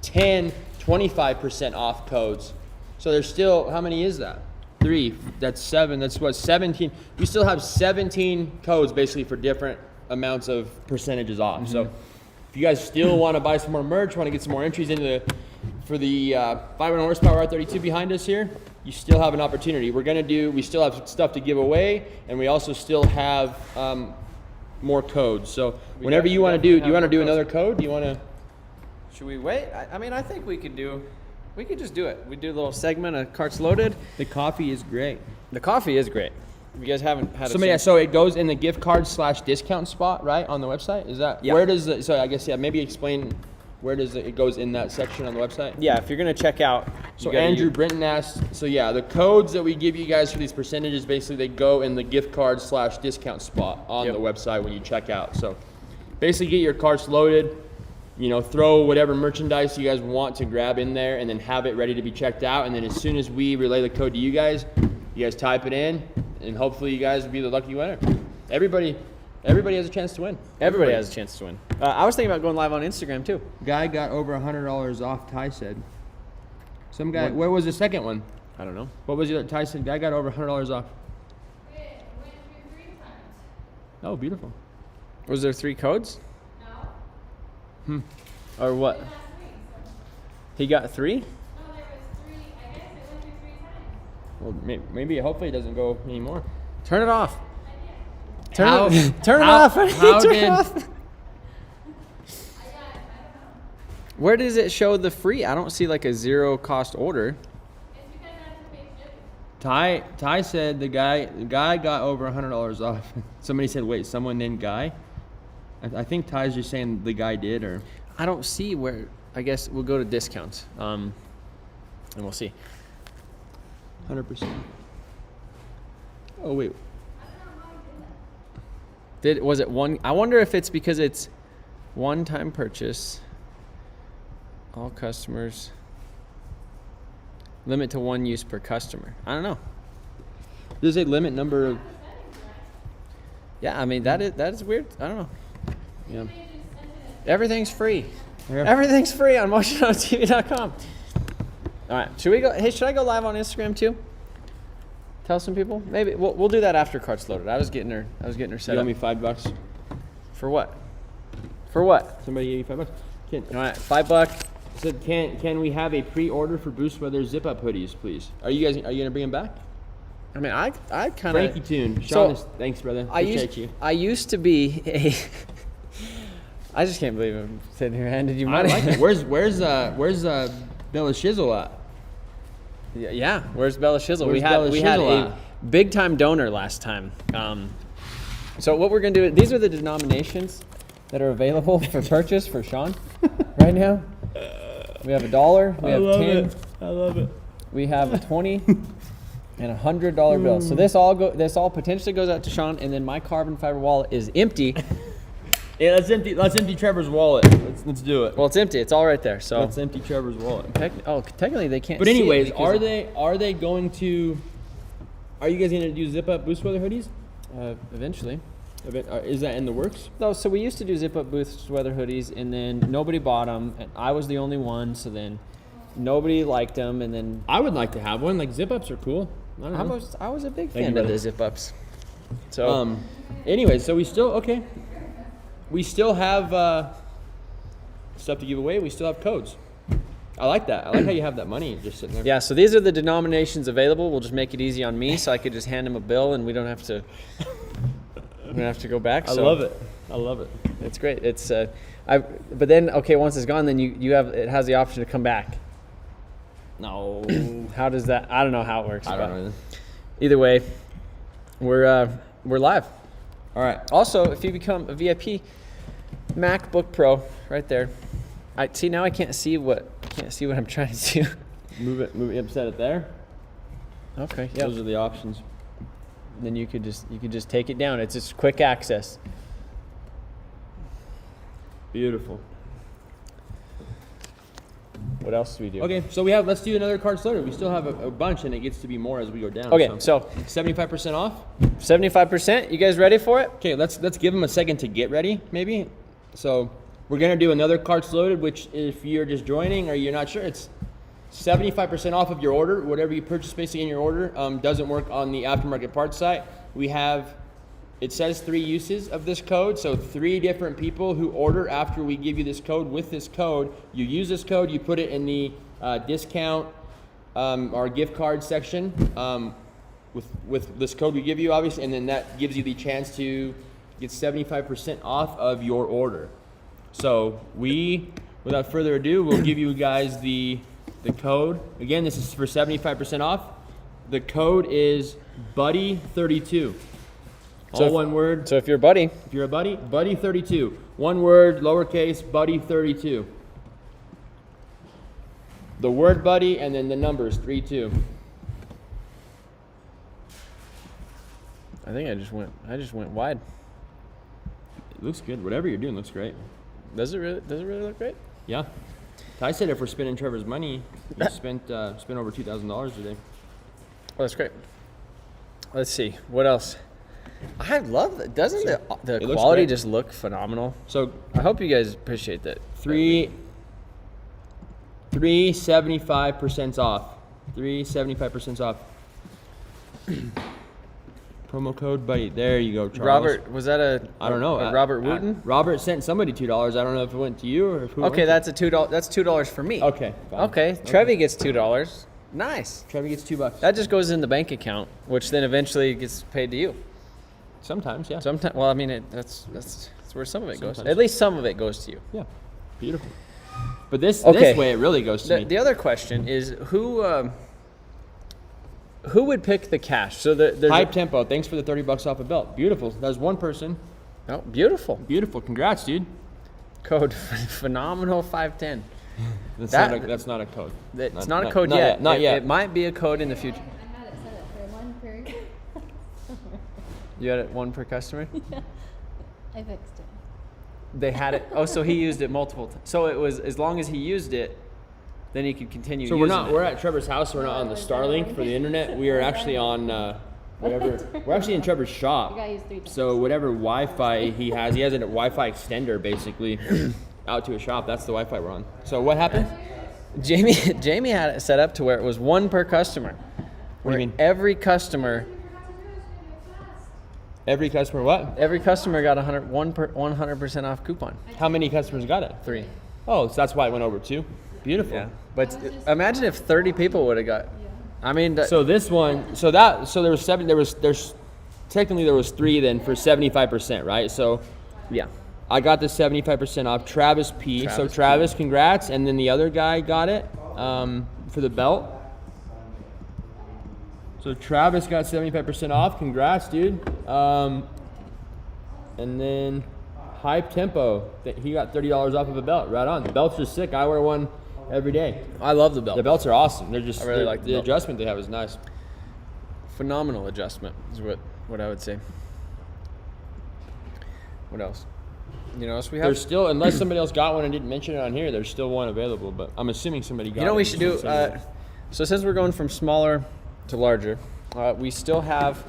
10 25% off codes. So there's still, how many is that? 3, that's 7, that's what, 17. We still have 17 codes basically for different amounts of percentages off. So if you guys still want to buy some more merch, want to get some more entries into for the 500 horsepower R32 behind us here, you still have an opportunity. We still have stuff to give away, and we also still have more codes. So whenever you want to do you want to do another code? Do you want to? Should we wait? I mean, I think we could just do it. We do a little segment of carts loaded. The coffee is great. The coffee is great. If you guys haven't had Somebody, a so it goes in the gift card / discount spot, right, on the website? Is that, Yeah. where does it, so I guess, yeah, maybe explain where does it goes in that section on the website? yeah, if you're gonna check out, So you gotta Andrew use- Brenton asked, so yeah, the codes that we give you guys for these percentages, basically they go in the gift card / discount spot on Yep. the website when you check out. So basically get your carts loaded, throw whatever merchandise you guys want to grab in there and then have it ready to be checked out. And then as soon as we relay the code to you guys type it in and hopefully you guys will be the lucky winner. Everybody has a chance to win. Everybody has a chance to win. I was thinking about going live on Instagram too. Guy got over $100 off, Ty said. Some guy, where was the second one? I don't know. What was the other? Ty said, guy got over $100 off. It went through 3 times. Oh, beautiful. Was there 3 codes? No. Or what? Last week. So. He got 3? No, there was 3. I guess it went through 3 times. Well, maybe, hopefully it doesn't go anymore. Turn it off. How- Turn it, turn it how- off. how Turn did- it off. I don't know. Where does it show the free? I don't see like a 0 cost order. It's because I have to pay shipping. Ty said the guy got over $100 off. Somebody said, wait, someone named Guy? I think Ty's just saying the guy did, or I don't see where. I guess we'll go to discounts. And we'll see. 100%. Oh wait, Was it one? I wonder if it's because it's one-time purchase. All customers. Limit to 1 use per customer. I don't know. there's a limit number of. Yeah, I mean that is weird. I don't know. Yeah. Everything's free. Yeah. Everything's free on motionontv.com. All right, should we go? Hey, should I go live on Instagram too? Tell some people. Maybe we'll do that after carts loaded. I was getting her set You up. owe me $5. For what? For what? Somebody gave you $5. All right, $5. Said, can we have a pre-order for Boost Weather zip-up hoodies, please? Are you gonna bring them back? I mean, I kind Frankie of. Tune. So, Sean, thanks, brother. I Appreciate you. used to be a. I just can't believe I'm sitting here handing you I money. like it. Where's Bill Shizzle at? Yeah. Where's Bella Shizzle? Where's we had Bella we had Shizzle a at? big time donor last time. So what we're gonna do? These are the denominations that are available for purchase for Sean right now. We have $1. We have 10. I love it. We have a 20 and $100 bill. So this all potentially goes out to Sean, and then my carbon fiber wallet is empty. Yeah, let's empty Trevor's wallet. Let's do it. Well, it's empty. It's all right there. So Let's empty Trevor's wallet. technically they can't. But see it anyways, because are they going to? Are you guys going to do zip up boost weather hoodies? eventually. Is that in the works? No, so we used to do zip up boost weather hoodies, and then nobody bought them, and I was the only one. So then nobody liked them, and then I would like to have one. Like zip ups are cool. I don't know. I was a big Thank fan you, of buddy. the zip ups. So Anyways, so we still have stuff to give away. We still have codes. I like that. I like how you have that money just sitting there. yeah, so these are the denominations available. We'll just make it easy on me, so I could just hand him a bill, and we don't have to. We don't have to go back. I So love it. I love it. It's great. It's but then once it's gone, then you have it has the option to come back. No. How does that? I don't know how it works. I don't but know. Either way, we're live. All right. Also, if you become a VIP, MacBook Pro, right there. I see now. I can't see what I'm trying to do. Move it. Set it there. Okay. Yeah. Those are the options. Then you could just take it down. It's just quick access. Beautiful. What else do we do? Okay, so let's do another card loaded. We still have a bunch, and it gets to be more as we go down. Okay, so 75% off. 75%. You guys ready for it? Okay, let's give them a second to get ready, maybe. So we're gonna do another carts loaded, which if you're just joining or you're not sure, it's 75% off of your order. Whatever you purchase basically in your order doesn't work on the aftermarket parts site. It says 3 uses of this code, so 3 different people who order after we give you this code. With this code, you use this code, you put it in the discount or gift card section with this code we give you, obviously, and then that gives you the chance to get 75% off of your order. So without further ado, we'll give you guys the code. Again, this is for 75% off. The code is Buddy32. All one word. So if you're a buddy, If you're a buddy, Buddy32. One word, lowercase, Buddy32. The word buddy and then the numbers 32. I think I just went wide. It looks good. Whatever you're doing looks great. Does it really look great? Yeah. Ty said if we're spending Trevor's money, we spent over $2,000 today. Oh, that's great. Let's see. What else? I love that. Doesn't the It looks quality great. just look phenomenal? So I hope you guys appreciate that. 375% off. 375% off. Promo code buddy. There you go, Charles. Robert, was that I don't know. a Robert Wooten? Robert sent somebody $2. I don't know if it went to you or if who. Okay, went that's $2. That's $2 for me. to. Okay. Fine. Okay, Trevi gets $2. Nice. Trevor gets $2. That just goes in the bank account, which then eventually gets paid to you. Sometimes, yeah. Sometimes, well, I mean, that's where some of it goes. Sometimes. At least some of it goes to you. Yeah. Beautiful. But this Okay. way, it really goes to me. The other question is who would pick the cash? So there's Hype Tempo. Thanks for the $30 off a belt. Beautiful. That was one person. oh, beautiful Beautiful. Congrats, dude. code phenomenal 510. That's That- not a code. It's not a code yet. Not yet. It might be a code in the future. I had it set up for 1 per. You had it 1 per customer. I fixed it. They had it. Oh, so he used it multiple times. So it was as long as he used it, then he could continue. So using we're it. we're at Trevor's house. We're not on the Starlink for the internet. We are actually on whatever. We're actually in Trevor's shop. You gotta use 3 times. So whatever Wi-Fi he has a Wi-Fi extender basically out to a shop. That's the Wi-Fi we're on. So what happened? Jamie had it set up to where it was 1 per customer. What do you mean? Every customer what? Every customer got 100% off coupon. How many customers got it? 3. Oh, so that's why it went over 2. Beautiful. Yeah. But imagine if 30 people would have got. I mean, So this one, so there was 7. There's technically there was 3 then for 75%, right? So yeah. I got the 75% off. Travis P. So Travis Travis, congrats. And then the other guy got it for the belt. So Travis got 75% off. Congrats, dude. And then Hype Tempo, he got $30 off of a belt. Right on. The belts are sick. I wear one every day. I love the belt. The belts are awesome. They're just I really like the belt. adjustment they have is nice. Phenomenal adjustment is what I would say. What else? You know, else we have. There's still, unless somebody else got one and didn't mention it on here, there's still one available. But I'm assuming somebody got it. You know what we should do? So since we're going from smaller to larger, we still have.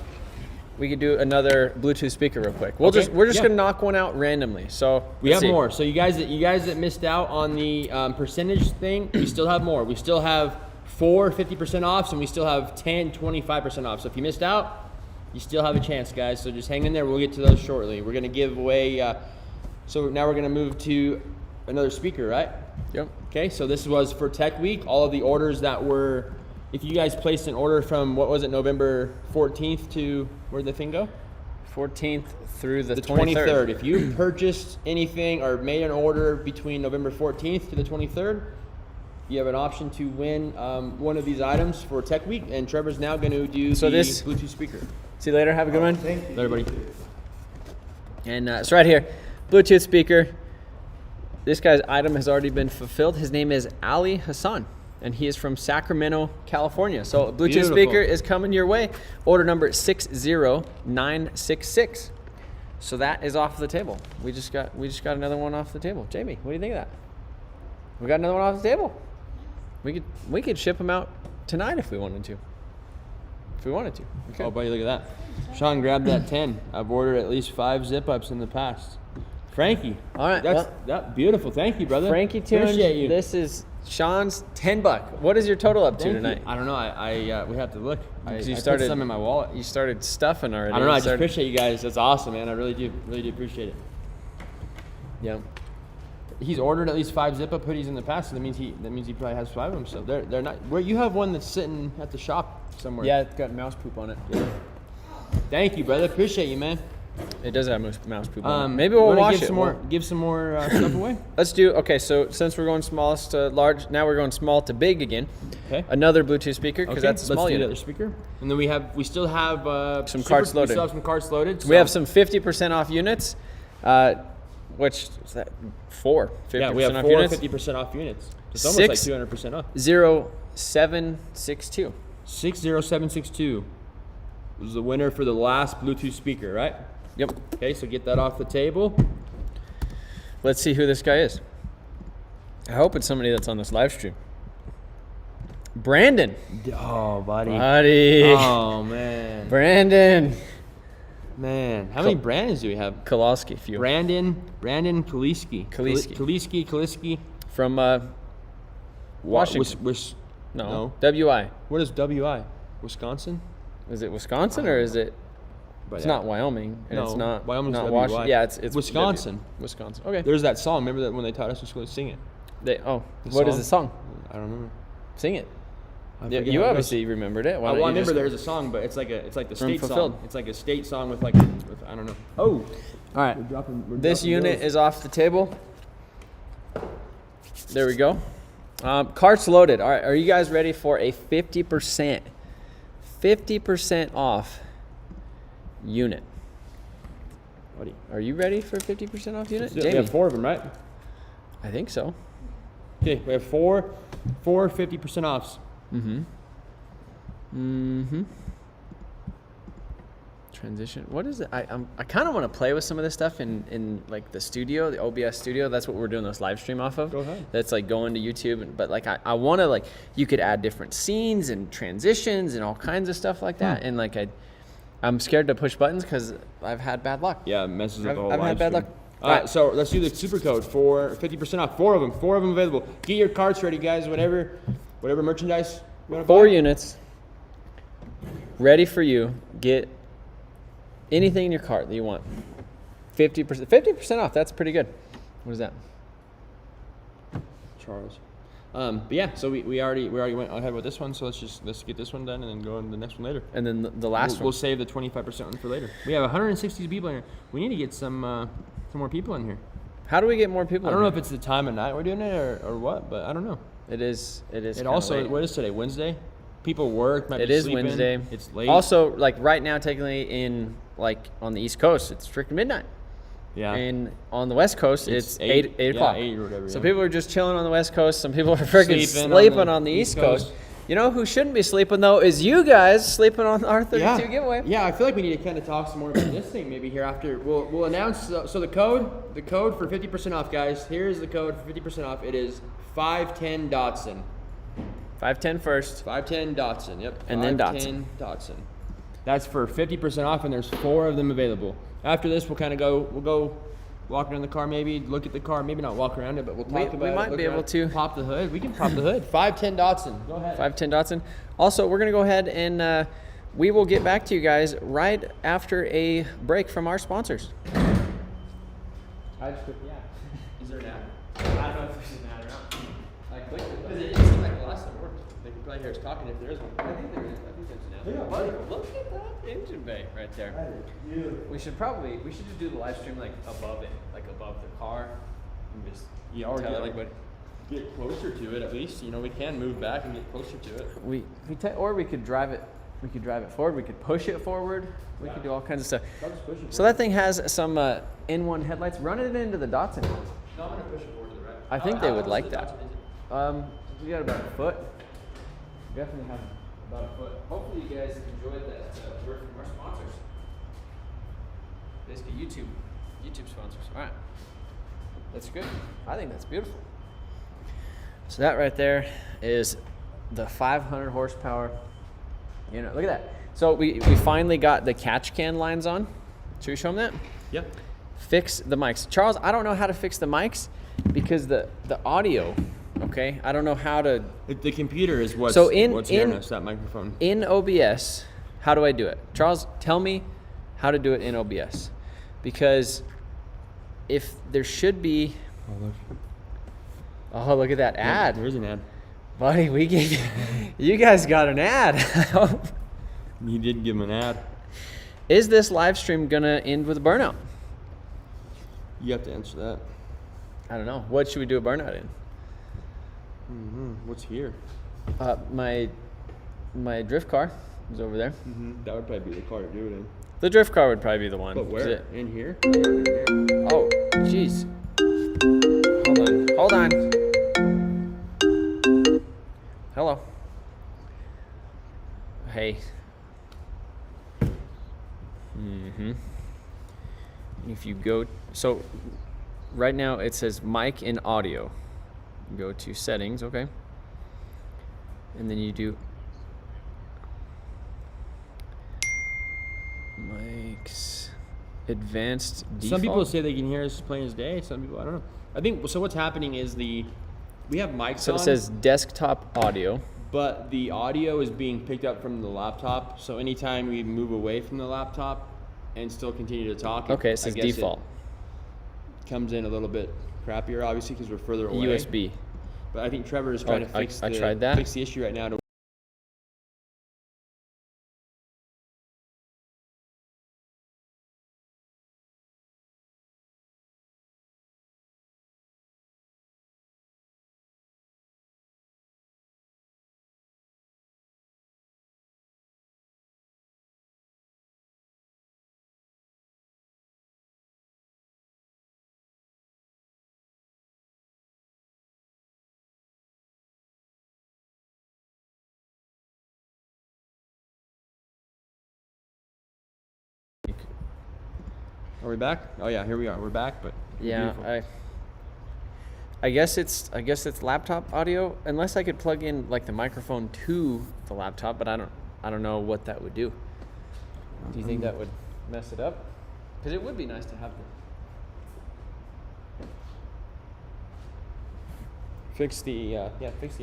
We could do another Bluetooth speaker real quick. We're just gonna knock one out randomly. So we have more. So you guys that missed out on the percentage thing, we still have more. We still have 4 50% offs, and we still have 10 25% off. So if you missed out, you still have a chance, guys. So just hang in there. We'll get to those shortly. We're gonna give away. So now we're gonna move to another speaker, right? Yep. Okay. So this was for Tech Week. All of the orders that were. If you guys placed an order from, what was it, November 14th to, where'd the thing go? 14th through the 23rd. If you purchased anything or made an order between November 14th to the 23rd, you have an option to win one of these items for Tech Week, and Trevor's now going to do the Bluetooth speaker. See you later. Have a good one. Thank you. Later, buddy. And it's right here. Bluetooth speaker. This guy's item has already been fulfilled. His name is Ali Hassan, and he is from Sacramento, California. So a Bluetooth speaker is coming your way. Order number 60966. So that is off the table. We just got another one off the table. Jamie, what do you think of that? We got another one off the table. We could ship them out tonight if we wanted to. Okay. Oh, buddy, look at that. Sean, grab that 10. I've ordered at least 5 zip-ups in the past. Frankie. All right. That's beautiful. Thank you, brother. Frankie tuned. Appreciate you. This is Sean's $10. What is your total up to Thank tonight? you. I don't know. We have to look. I You put started some in my wallet. You started stuffing already. I don't know. I just appreciate you guys. That's awesome, man. I really do appreciate it. Yeah. He's ordered at least 5 zip-up hoodies in the past, so that means he probably has 5 of them. So they're not. Where you have one that's sitting at the shop somewhere. Yeah, it's got mouse poop on it. Yeah. Thank you, brother. Appreciate you, man. It does have mouse poop on it. Maybe we'll wash it. Give some more stuff away. Let's do. Okay, so since we're going smallest to large, now we're going small to big again. Okay. Another Bluetooth speaker because that's a small let's do unit. the other speaker. And then we still have some carts loaded. We still have some carts loaded. We have some 50% off units. Which is that? 4 50% yeah, we have off 4 units. 50% off units. It's almost like 200% off. 0762. 60762 was the winner for the last Bluetooth speaker, right? Yep. Okay, so get that off the table. Let's see who this guy is. I hope it's somebody that's on this live stream. Brandon. Oh, buddy. Oh, man. Brandon. Man, how many Brandons do we have? Kowalski. Few. Brandon Kaliski. Kaliski. From Washington. No. WI. What is WI? Wisconsin? Is it Wisconsin or is it? It's not Wyoming. And it's not. Wyoming's not WI. Washington. Yeah, it's Wisconsin. Wisconsin. Okay. There's that song. Remember that when they taught us in school to sing it? What is the song? I don't remember. Sing it. Yeah, you obviously remembered it. Well, I remember there's a song, but it's like the state fulfilled. song. It's like a state song with I don't know. Oh, all right. This unit is off the table. There we go. Carts loaded. All right. Are you guys ready for a 50% off unit? Buddy, are you ready for a 50% off unit? We have 4 of them, right? I think so. Okay, we have 4 50% offs. Transition. What is it? I kind of want to play with some of this stuff in like the studio, the OBS studio. That's what we're doing this live stream off of. Go ahead. That's like going to YouTube. But like I want to like you could add different scenes and transitions and all kinds of stuff like that. And like I'm scared to push buttons because I've had bad luck. Yeah, it messes up the whole I've had bad luck. All right, so let's do the super code for 50% off. 4 of them available. Get your carts ready, guys. Whatever merchandise you want to buy. 4 units ready for you. Get anything in your cart that you want. 50% off. That's pretty good. What is that? Charles. But yeah, so we already went ahead with this one. So let's get this one done and then go on to the next one later. And then the last one. We'll save the 25% one for later. We have 160 people in here. We need to get some more people in here. How do we get more people? I don't know if it's the time of night we're doing it or what, but I don't know. It is. It also. late. What is today? Wednesday. people work. Might It be is sleeping. Wednesday. It's late. Also, like right now, technically in like on the East Coast, it's freaking midnight. yeah. And on the West Coast, it's eight yeah, o'clock. 8 or whatever, So yeah. people are just chilling on the West Coast. Some people are freaking Sleeping sleeping on the East Coast. You know who shouldn't be sleeping though is you guys sleeping on the R32 giveaway. Yeah, I feel like we need to kind of talk some more about this thing maybe here after. We'll announce. So the code for 50% off, guys. Here's the code for 50% off. It is 510 Dotson. 510 first. 510 Dotson. Yep. And then 510 Dotson. That's for 50% off, and there's 4 of them available. After this, we'll kind of go. We'll go walk around the car, maybe look at the car, maybe not walk around it, but we'll talk about it. We might look be able around, to pop the hood. We can pop the hood. 510 Dotson. Go ahead. 510 Dotson. Also, we're gonna go ahead and we will get back to you guys right after a break from our sponsors. I just clicked the app. Is there an app? I don't know if there's an ad or not. I clicked it. Because it didn't seem like the last time it worked. They could probably hear us talking if there is one. I think there is. I think there's an ad. Yeah, Buddy, look at that engine bay right there. We should just do the live stream like above it, like above the car, and just Or tell get, everybody. get closer to it at least. You know, we can move back and get closer to it. Or we could drive it. We could drive it forward. We could push it forward. We could do all kinds of stuff. I'll just push it So that thing has some N1 headlights. Run it into the Datsun. No, I'm going to push it forward to the right. I think they would How like close that. to the Dotson is it? We got about a foot. Definitely have about a foot. Hopefully you guys enjoyed that word from our sponsors. Basically YouTube sponsors. All right, that's good. I think that's beautiful. So that right there is the 500 horsepower unit. Look at that. So we finally got the catch can lines on. Should we show them that? Yeah. Fix the mics. Charles, I don't know how to fix the mics because the audio, okay? I don't know how to. The computer is what's, So in- what's hearing in- us, that microphone. In OBS, how do I do it? Charles, tell me how to do it in OBS. Because if there should be. Oh, look at that ad. There is an ad. Buddy, we gave you guys got an ad. You did give him an ad. Is this live stream gonna end with a burnout? You have to answer that. I don't know. What should we do a burnout in? What's here? My drift car is over there. That would probably be the car to do it in. The drift car would probably be the one. But Is where? it- In here? Oh, jeez. Hold on. Hello. Hey. If you go, so right now it says mic and audio. Go to settings, okay? And then you do mics, advanced default. Some people say they can hear us plain as day. Some people, I don't know. I think, so what's happening is we have mics So on. it says desktop audio. But the audio is being picked up from the laptop. So anytime we move away from the laptop and still continue to talk, Okay, it I says guess default. It comes in a little bit crappier, obviously, because we're further away. USB. But I think Trevor is trying to I fix tried that. fix the issue right now. Are we back? Oh yeah, here we are. We're back, but Yeah, beautiful. I guess it's laptop audio, unless I could plug in like the microphone to the laptop, but I don't know what that would do. Do you think that would mess it up? Because it would be nice to have fix the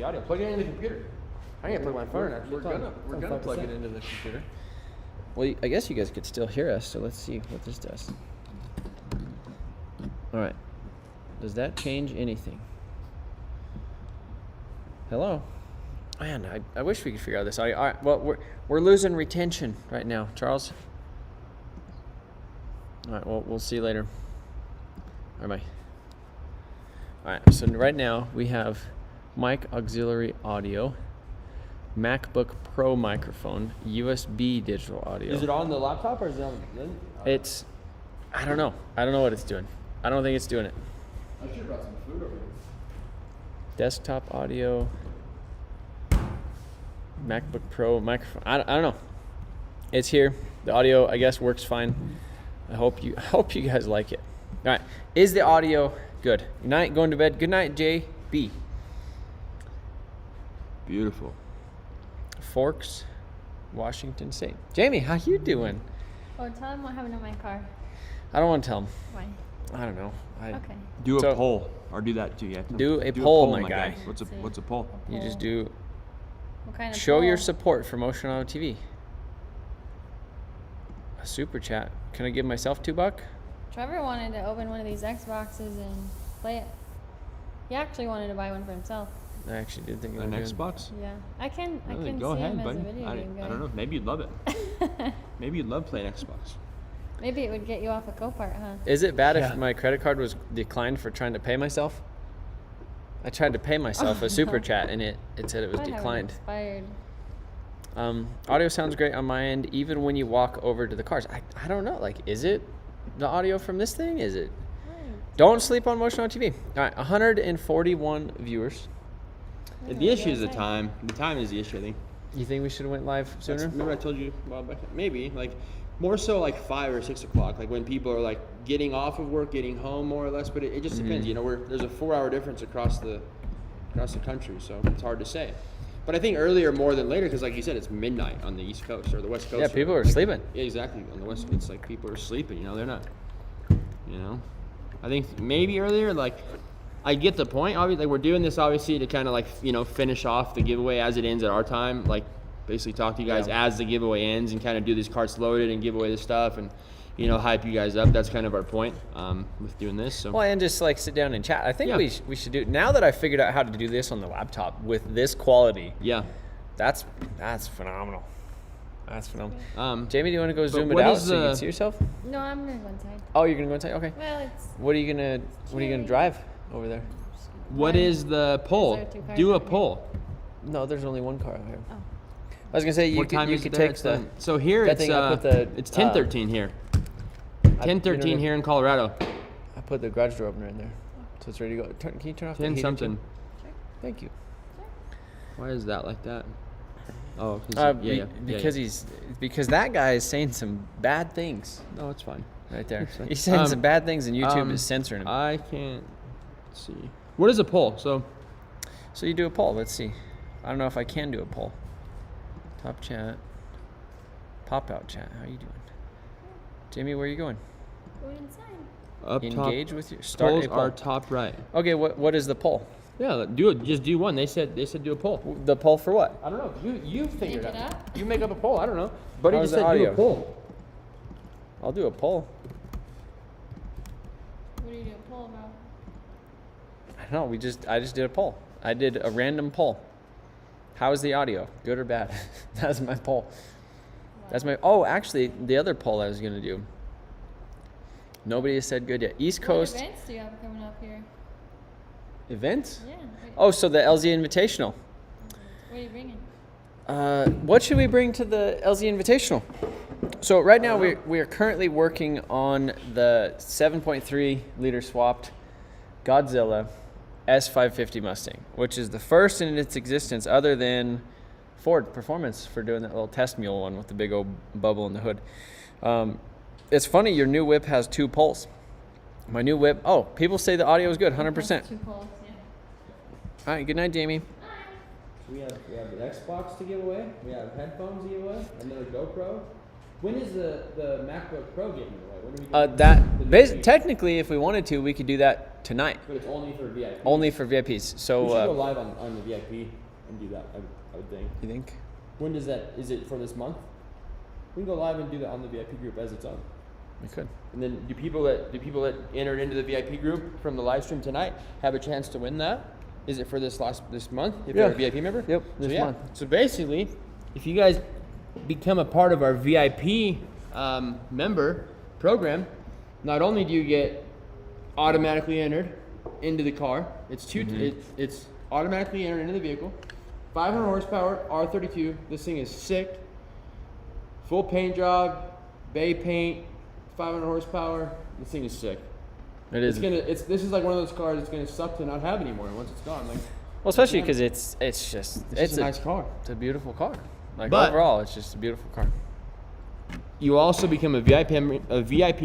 audio. Plug it into the computer. I can't plug my phone. Actually, we're gonna plug it into the computer. Well, I guess you guys could still hear us, so let's see what this does. All right. Does that change anything? Hello? Man, I wish we could figure out this audio. All right, well, we're losing retention right now, Charles. All right, well, we'll see you later. All right, bye. All right, so right now we have mic auxiliary audio. MacBook Pro microphone, USB digital audio. Is it on the laptop or is it on the? It's, I don't know. I don't know what it's doing. I don't think it's doing it. I should have brought some food over here. Desktop audio, MacBook Pro microphone. I don't know. It's here. The audio, I guess, works fine. I hope you guys like it. All right. Is the audio good? Good night. Going to bed. Good night, JB. Beautiful. Forks, Washington State. Jamie, how you doing? Oh, tell him what happened to my car. I don't want to tell him. Why? I don't know. Okay. Do a So- poll or do that too. Yeah. Do a poll, my guy. What's a poll? You just do What kind of show your poll? support for Motion Auto TV. A super chat. Can I give myself $2? Trevor wanted to open one of these Xboxes and play it. He actually wanted to buy one for himself. I actually did think of An doing- Xbox? Yeah, I can Really? see Go ahead, him buddy. as a video game guy. I don't know. Maybe you'd love it. Maybe you'd love playing Xbox. Maybe it would get you off a Copart, huh? Is it bad Yeah. if my credit card was declined for trying to pay myself? I tried to pay myself a super chat and it said it was Might have declined. expired. Audio sounds great on my end, even when you walk over to the cars. I don't know. Like, is it the audio from this thing? Is it? Don't sleep on Motion on TV. All right, 141 viewers. The issue is the time. The time is the issue, I think. You think we should have went live sooner? Remember I told you a while back? Maybe, like, more so like 5 or 6 o'clock, like when people are like getting off of work, getting home more or less, but it just depends, you know, there's a 4-hour difference across the country, so it's hard to say. But I think earlier more than later, because like you said, it's midnight on the East Coast or the West Coast. Yeah, people are sleeping. Yeah, exactly. On the West, it's like people are sleeping, you know, they're not, you know. I think maybe earlier, like, I get the point. Obviously, like, we're doing this obviously to kind of like, you know, finish off the giveaway as it ends at our time. Like, basically talk to you guys as the giveaway ends and kind of do these carts loaded and give away this stuff and, you know, hype you guys up. That's kind of our point with doing this. So. Well, and just like sit down and chat. I think we should do. Now that I figured out how to do this on the laptop with this quality, Yeah. that's phenomenal. That's phenomenal. Jamie, do you want to go zoom it what out is so you the- can see yourself? No, I'm gonna go inside. Oh, you're gonna go inside. Okay. Well, it's What are you gonna drive over there? What is the poll? there 2 cars Do a over here? poll. No, there's only one car out here. Oh. I was gonna say you What time could is it there? take It's the. done. So here that it's thing I put the, it's 10:13 here. 10:13 here in Colorado. I put the garage door opener in there, so it's ready to go. Can you turn off the 10 heater, something. too? Thank you. Why is that like that? Oh, Because that guy is saying some bad things No, it's fine. right there. fine. He's saying some bad things, and YouTube is censoring him. I can't see. What is a poll? So So you do a poll. Let's see. I don't know if I can do a poll. Top chat. Pop out chat. How you doing? Jamie, where are you going? Go inside. up Engage top. with your start Polls a poll. are top right. Okay, what is the poll? Yeah, do it. Just do one. They said do a poll. The poll for what? I don't know. You figure Make it it out. up? You make up a poll. I don't know. Buddy How's just the said do audio? a poll. I'll do a poll. What do you do? Pull about? I don't know. I just did a poll. I did a random poll. How is the audio? Good or bad? That's my poll. That's my. Oh, actually, the other poll I was gonna do. Nobody has said good yet. East Coast What events do you have coming up here? events. Yeah. Wait, Oh, so the LZ Invitational. what are you bringing? What should we bring to the LZ Invitational? So right now we are currently working on the 7.3 liter swapped Godzilla S550 Mustang, which is the first in its existence other than Ford Performance for doing that little test mule one with the big old bubble in the hood. It's funny, your new whip has 2 poles. My new whip, oh, people say the audio is good, 100%. 2 polls. Yeah. All right, good night, Jamie. We have the Xbox to give away. We have headphones to give away. Another GoPro. When is the MacBook Pro getting away? When are we doing Technically, if we wanted to, we could do that tonight, But it's only for VIP. only for VIPs. We should go So, live on the VIP and do that. I would think. you think? When does that? Is it for this month? We can go live and do that on the VIP group as it's on. We could. And then do people that entered into the VIP group from the live stream tonight have a chance to win that? Is it for this month if Yeah. you're a VIP member? Yep, So this yeah. month. So basically, if you guys become a part of our VIP member program, not only do you get automatically entered into the car, it's automatically entered into the vehicle. 500 horsepower, R32. This thing is sick. Full paint job, bay paint, 500 horsepower. This thing is sick. It is. This is like one of those cars it's gonna suck to not have anymore once it's gone. Like, well, especially because it's a nice car. It's a beautiful car. Like But- overall, it's just a beautiful car. You also become a VIP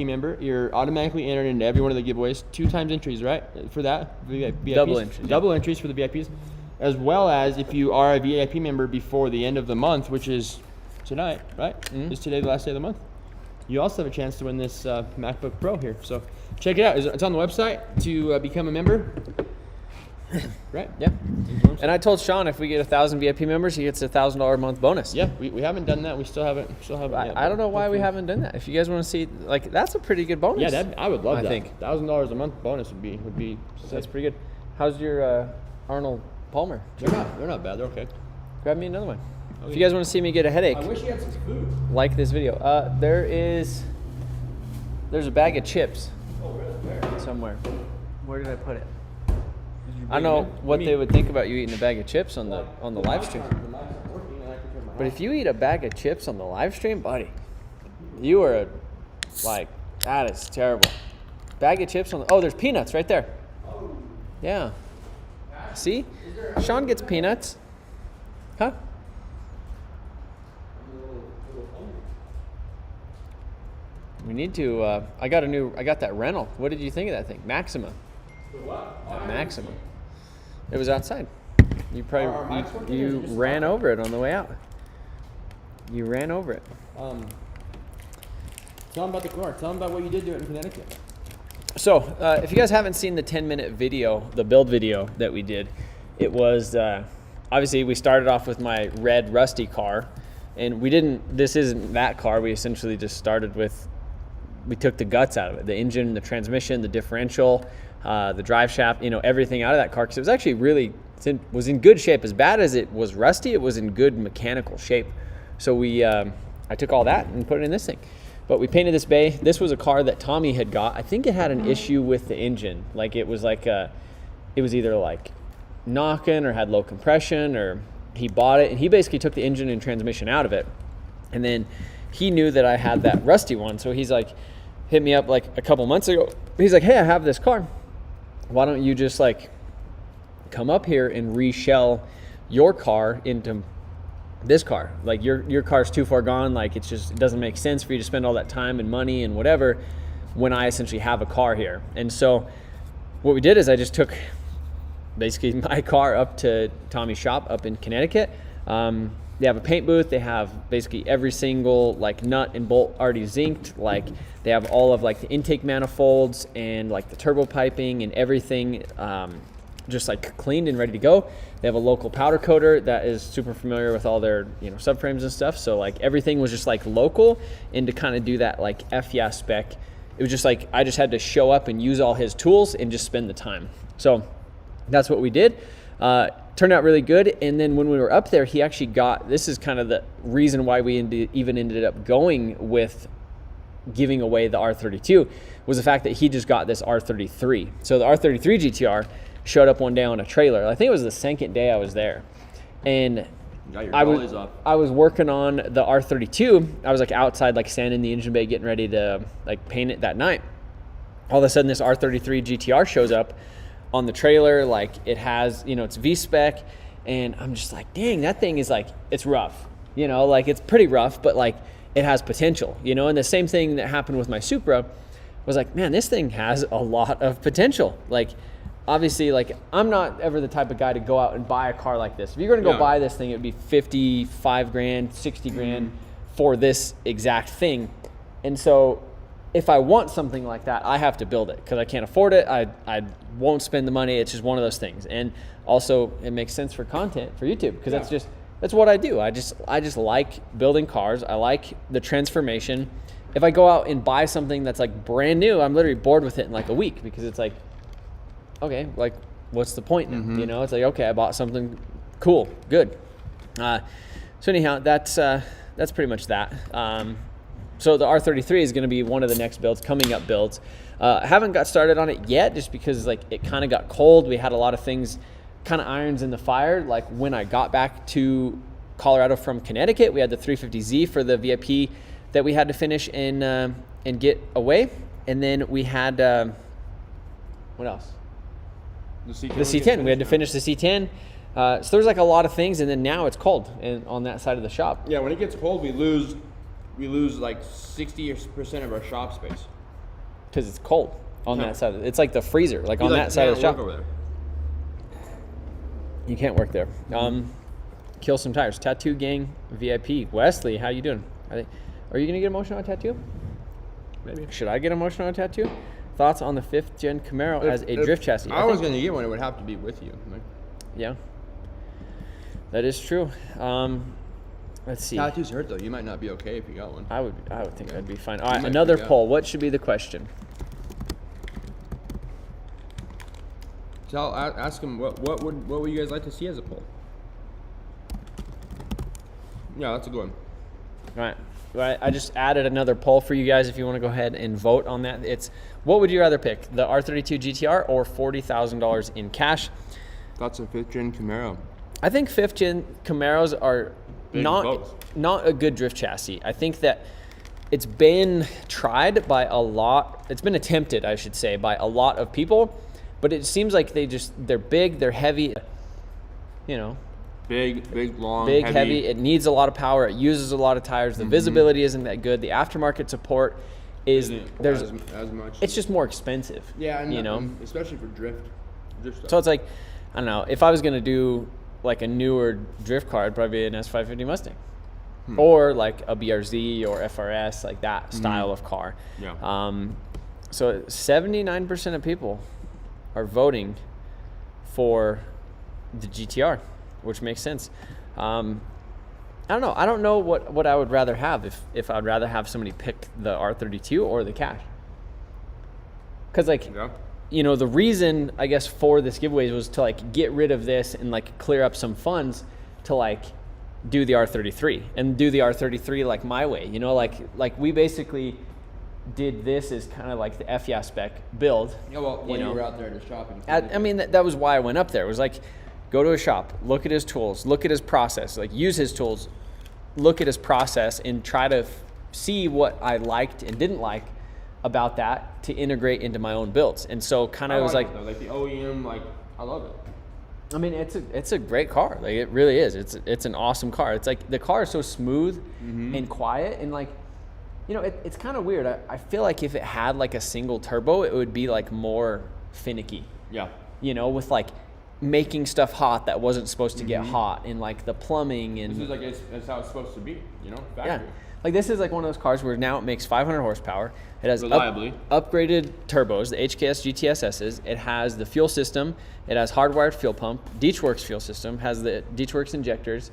member. You're automatically entered into every one of the giveaways. 2 times entries, right? For that, VIPs. Double entries, Double entries for the VIPs, as well as if you are a VIP member before the end of the month, which is tonight, right? Is today the last day of the month? You also have a chance to win this MacBook Pro here. So check it out. It's on the website to become a member. Right? Yeah. And I told Sean if we get 1,000 VIP members, he gets a $1,000 a month bonus. Yeah, we haven't done that. We still haven't. I don't know why we haven't done that. If you guys want to see, like, that's a pretty good bonus. Yeah, I would love I that. think $1,000 a month bonus would be. that's pretty good. How's your Arnold Palmer? They're not bad. They're okay. Grab me another one. If you guys want to see me get a headache, I wish you had some food. like this video. There's a bag of chips somewhere. Where did I put it? I don't know what they would think about you eating a bag of chips on the live stream. But if you eat a bag of chips on the live stream, buddy, you are that is terrible. Bag of chips on the, there's peanuts right there. Yeah. See? Sean gets peanuts. Huh? We need to, I got that rental. What did you think of that thing? Maxima. That Maxima. It was outside. You probably, you ran over it on the way out. You ran over it. Tell them about the car. Tell them about what you did to it in Connecticut. So, if you guys haven't seen the 10-minute video, the build video that we did, it was, obviously we started off with my red rusty car, and this isn't that car. We essentially just started with, we took the guts out of it, the engine, the transmission, the differential, the drive shaft, everything out of that car, because it was actually was in good shape. As bad as it was rusty, it was in good mechanical shape. So I took all that and put it in this thing. But we painted this bay. This was a car that Tommy had got. I think it had an issue with the engine. Like it was it was either like knocking or had low compression, or he bought it and he basically took the engine and transmission out of it. And then he knew that I had that rusty one. So he's like, hit me up like a couple months ago. He's like, hey, I have this car. Why don't you just like come up here and reshell your car into this car? Like your car's too far gone. Like it doesn't make sense for you to spend all that time and money and whatever when I essentially have a car here. And so what we did is I just took basically my car up to Tommy's shop up in Connecticut. They have a paint booth. They have basically every single like nut and bolt already zinced. Like they have all of like the intake manifolds and like the turbo piping and everything just like cleaned and ready to go. They have a local powder coater that is super familiar with all their subframes and stuff. So like everything was just like local, and to kind of do that like yeah spec, it was just like I just had to show up and use all his tools and just spend the time. So that's what we did. Turned out really good. And then when we were up there, he actually got, this is kind of the reason why we even ended up going with giving away the R32, was the fact that he just got this R33. So the R33 GTR showed up one day on a trailer. I think it was the second day I was there. And I was working on the R32. I was like outside, like sanding the engine bay, getting ready to like paint it that night. All of a sudden this R33 GTR shows up on the trailer. Like it has, it's V-spec, and I'm just like, dang, that thing is like, it's rough, like it's pretty rough, but like it has potential, and the same thing that happened with my Supra was like, man, this thing has a lot of potential. Like obviously, like I'm not ever the type of guy to go out and buy a car like this. If you're gonna go buy this thing, it would be 55 grand, 60 grand for this exact thing. And so if I want something like that, I have to build it because I can't afford it. I won't spend the money. It's just one of those things. And also it makes sense for content for YouTube because that's what I do. I just like building cars. I like the transformation. If I go out and buy something that's like brand new, I'm literally bored with it in like a week because it's like, okay, like what's the point now? It's like, okay, I bought something cool, good. So anyhow, that's pretty much that. So the R33 is going to be one of the next builds, coming up builds. I haven't got started on it yet just because like it kind of got cold. We had a lot of things kind of irons in the fire. Like when I got back to Colorado from Connecticut, we had the 350Z for the VIP that we had to finish and get away. And then we had, what else? The C10. The C10. We had to finish the C10. So there's like a lot of things, and then now it's cold on that side of the shop. Yeah, when it gets cold, we lose like 60% of our shop space. Because it's cold on that side. It's like the freezer, like You, on that side of the shop. work over there. You can't work there. Kill some tires. Tattoo Gang VIP. Wesley, how you doing? Are you gonna get emotional on a tattoo? Maybe. Should I get emotional on a tattoo? Thoughts on the 5th gen Camaro as a drift chassis? I was gonna get one. It would have to be with you. Like, Yeah, that is true. Let's see. tattoos hurt though. You might not be okay if you got one. I would think that'd be fine. All right, might another freak out. poll. What should be the question? So ask him what would you guys like to see as a poll? Yeah, that's a good one. All right. Right, I just added another poll for you guys if you want to go ahead and vote on that. It's what would you rather pick, the R32 GTR or $40,000 in cash? That's a 5th gen Camaro. I think 5th gen Camaros are Big boats. not a good drift chassis. I think that it's been tried by a lot. It's been attempted, I should say, by a lot of people, but it seems like they're big, they're heavy, you know. Big, long, Big, heavy. It needs a lot of power. It uses a lot of tires. The visibility isn't that good. The aftermarket support is there's as much. it's just more expensive. Yeah, and, you know. especially for drift stuff. So it's like, I don't know, if I was gonna do like a newer drift car, it'd probably be an S550 Mustang, or like a BRZ or FRS, like that style of car. Yeah. So 79% of people are voting for the GTR, which makes sense. I don't know. I don't know what I would rather have if I'd rather have somebody pick the R32 or the cash. Because like, Yeah. you know, the reason I guess for this giveaway was to like get rid of this and like clear up some funds to like do the R33 and do the R33 like my way. You know, like we basically did this as kind of like the FIA spec build. Yeah, well, when you know. you were out there in the shop. I mean, that was why I went up there. It was like, go to a shop, look at his tools, look at his process, like use his tools, look at his process and try to see what I liked and didn't like about that to integrate into my own builds. And so kind of was like the OEM, like I love it. I mean, it's a great car. Like it really is. It's an awesome car. It's like the car is so smooth and quiet and like, you know, it's kind of weird. I feel like if it had like a single turbo, it would be like more finicky. Yeah. You know, with like making stuff hot that wasn't supposed to get hot and like the plumbing and This is like it's how it's supposed to be, you know, yeah. factory. Like this is like one of those cars where now it makes 500 horsepower. It has Reliably. upgraded turbos, the HKS GTSSs. It has the fuel system. It has hardwired fuel pump. Ditchworks fuel system has the Ditchworks injectors.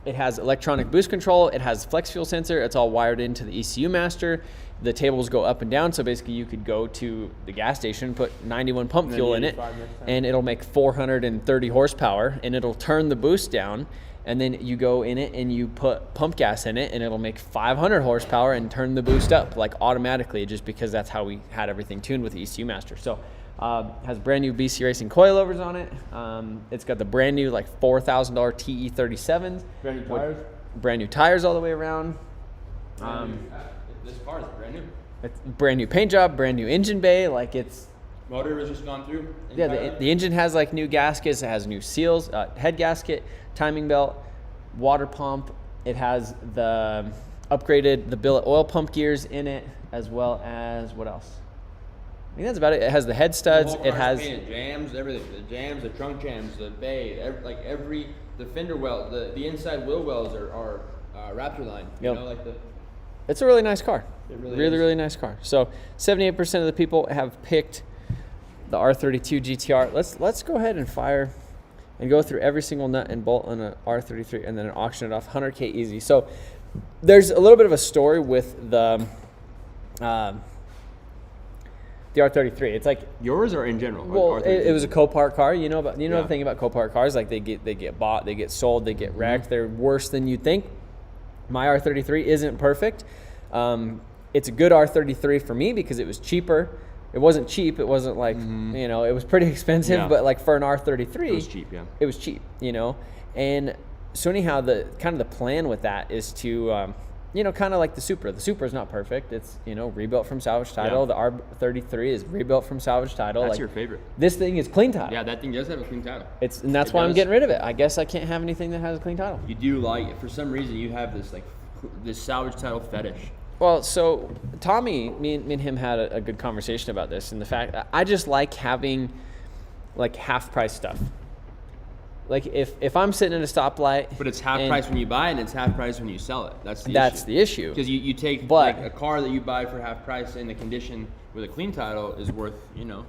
It has electronic boost control. It has flex fuel sensor. It's all wired into the ECU master. The tables go up and down. So basically you could go to the gas station, put 91 pump fuel in it, and it'll make 430 horsepower and it'll turn the boost down. And then you go in it and you put pump gas in it and it'll make 500 horsepower and turn the boost up like automatically, just because that's how we had everything tuned with the ECU master. So has brand new BC Racing coilovers on it. It's got the brand new like $4,000 TE37s. Brand new tires. Brand new tires all the way around. This car is brand new. It's brand new paint job, brand new engine bay. Like it's Motor has just gone through. yeah. The engine has like new gaskets. It has new seals, head gasket, timing belt, water pump. It has the upgraded the billet oil pump gears in it, as well as what else? I think that's about it. It has the head studs. It has painted, jams, everything. The jams, the trunk jams, the bay, the fender well, the inside wheel wells are Raptor line. You Yep. know, like the. It's a really nice car. It really really, is. really nice car. So 78% of the people have picked the R32 GTR. Let's go ahead and fire and go through every single nut and bolt on an R33 and then auction it off 100K easy. So there's a little bit of a story with the R33. It's like, Yours or in general? well, it was a Copart car. You know Yeah. the thing about Copart cars, like they get bought, they get sold, they get wrecked. They're worse than you'd think. My R33 isn't perfect. It's a good R33 for me because it was cheaper. It wasn't cheap. It wasn't like, you know, it was pretty expensive, Yeah. but like for an R33, It was cheap, yeah. It was cheap, you know? And so anyhow, the plan with that is to, you know, kind of like the Supra. The Supra is not perfect. It's, you know, rebuilt from salvage title. Yeah. The R33 is rebuilt from salvage title. That's like, your favorite. This thing is clean title. Yeah, that thing does have a clean title. And that's It why I'm does. getting rid of it. I guess I can't have anything that has a clean title. You do like, for some reason, you have this like this salvage title fetish. Well, so Tommy, me and him had a good conversation about this, and the fact that I just like having like half price stuff. Like if I'm sitting at a stoplight, But it's half and price when you buy it, and it's half price when you sell it. That's the issue. Because you take But- like a car that you buy for half price, and the condition with a clean title is worth, you know,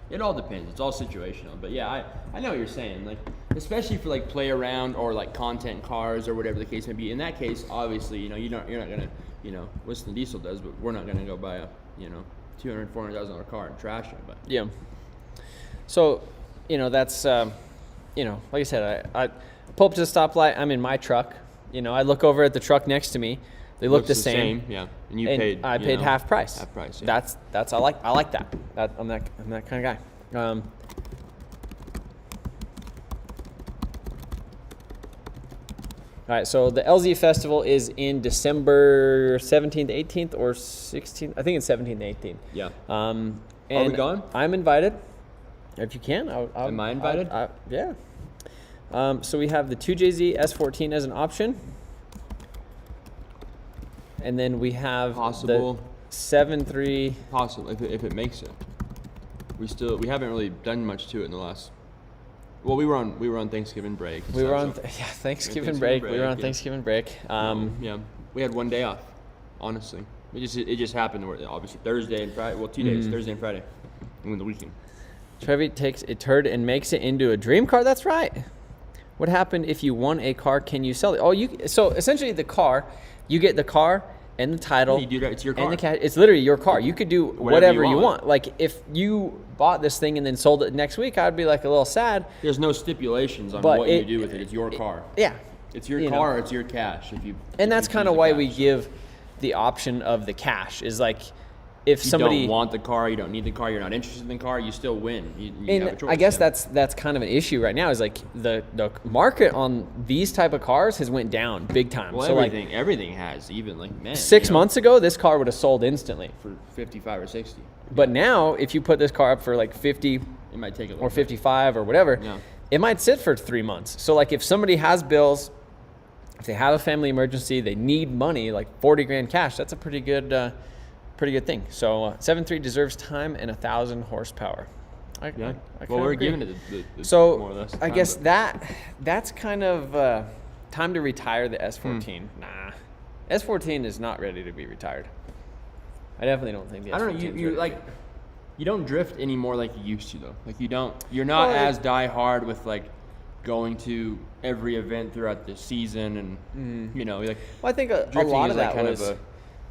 it all depends. It's all situational. But yeah, I know what you're saying. Like, especially for like play around or like content cars or whatever the case may be. In that case, obviously, you know, you're not gonna, you know, Winston Diesel does, but we're not gonna go buy a, you know, $200,000-$400,000 car and trash it. But Yeah. So, you know, that's, you know, like I said, I pull up to the stoplight. I'm in my truck. You know, I look over at the truck next to me. They look looks the same. Yeah, and you And paid. I you paid know, half price. Half price. Yeah. That's I like that. I'm that kind of guy. All right, so the LZ Festival is in December 17th, 18th, or 16th. I think it's 17th, 18th. Yeah. And Are we going? I'm invited. If you can, I'll Am I invited? Yeah. So we have the 2JZ S14 as an option. And then we have Possible. the 7.3. Possible if it makes it. We haven't really done much to it in the last. Well, we were on Thanksgiving break. We were on Thanksgiving Thanksgiving break. We were on yeah. Thanksgiving break. Yeah, we had one day off. Honestly, it just happened. Where obviously Thursday and Friday. Well, 2 days, Thursday and Friday, and then the weekend. Trevi takes a turd and makes it into a dream car. That's right. What happened if you won a car? Can you sell it? Oh, so essentially the car, you get the car and the title. You do that. It's your car. And the cash. It's literally your car. You could do whatever you want. want. Like if you bought this thing and then sold it next week, I'd be like a little sad. There's no stipulations on But what you do with it. It's your car. Yeah. It's your You know. car. It's your cash. And that's kind of choose the why cash. we give the option of the cash. Is like if You somebody don't want the car, you don't need the car, you're not interested in the car, you still win. You have a And choice, I guess yeah. that's kind of an issue right now. Is like the market on these type of cars has went down big time. Well, so everything has, even like man. 6 months ago, this car would have sold instantly. for 55 or 60. But now, if you put this car up for like 50 It might take a little or bit. 55 or whatever, Yeah. it might sit for 3 months. So like if somebody has bills, if they have a family emergency, they need money, like 40 grand cash, that's a pretty good thing. So 7.3 deserves time and 1,000 horsepower. Yeah. I Well, kinda we're agree. giving it the So more or less. I time, guess but- that's kind of time to retire the S14. Hmm. Nah, S14 is not ready to be retired. I definitely don't think the S14 I don't know. is You ready. like. You don't drift anymore like you used to though. Like you don't. You're not Well, as die hard with like going to every event throughout the season and you know like. Well, I think a drifting lot is of like that kind was of a-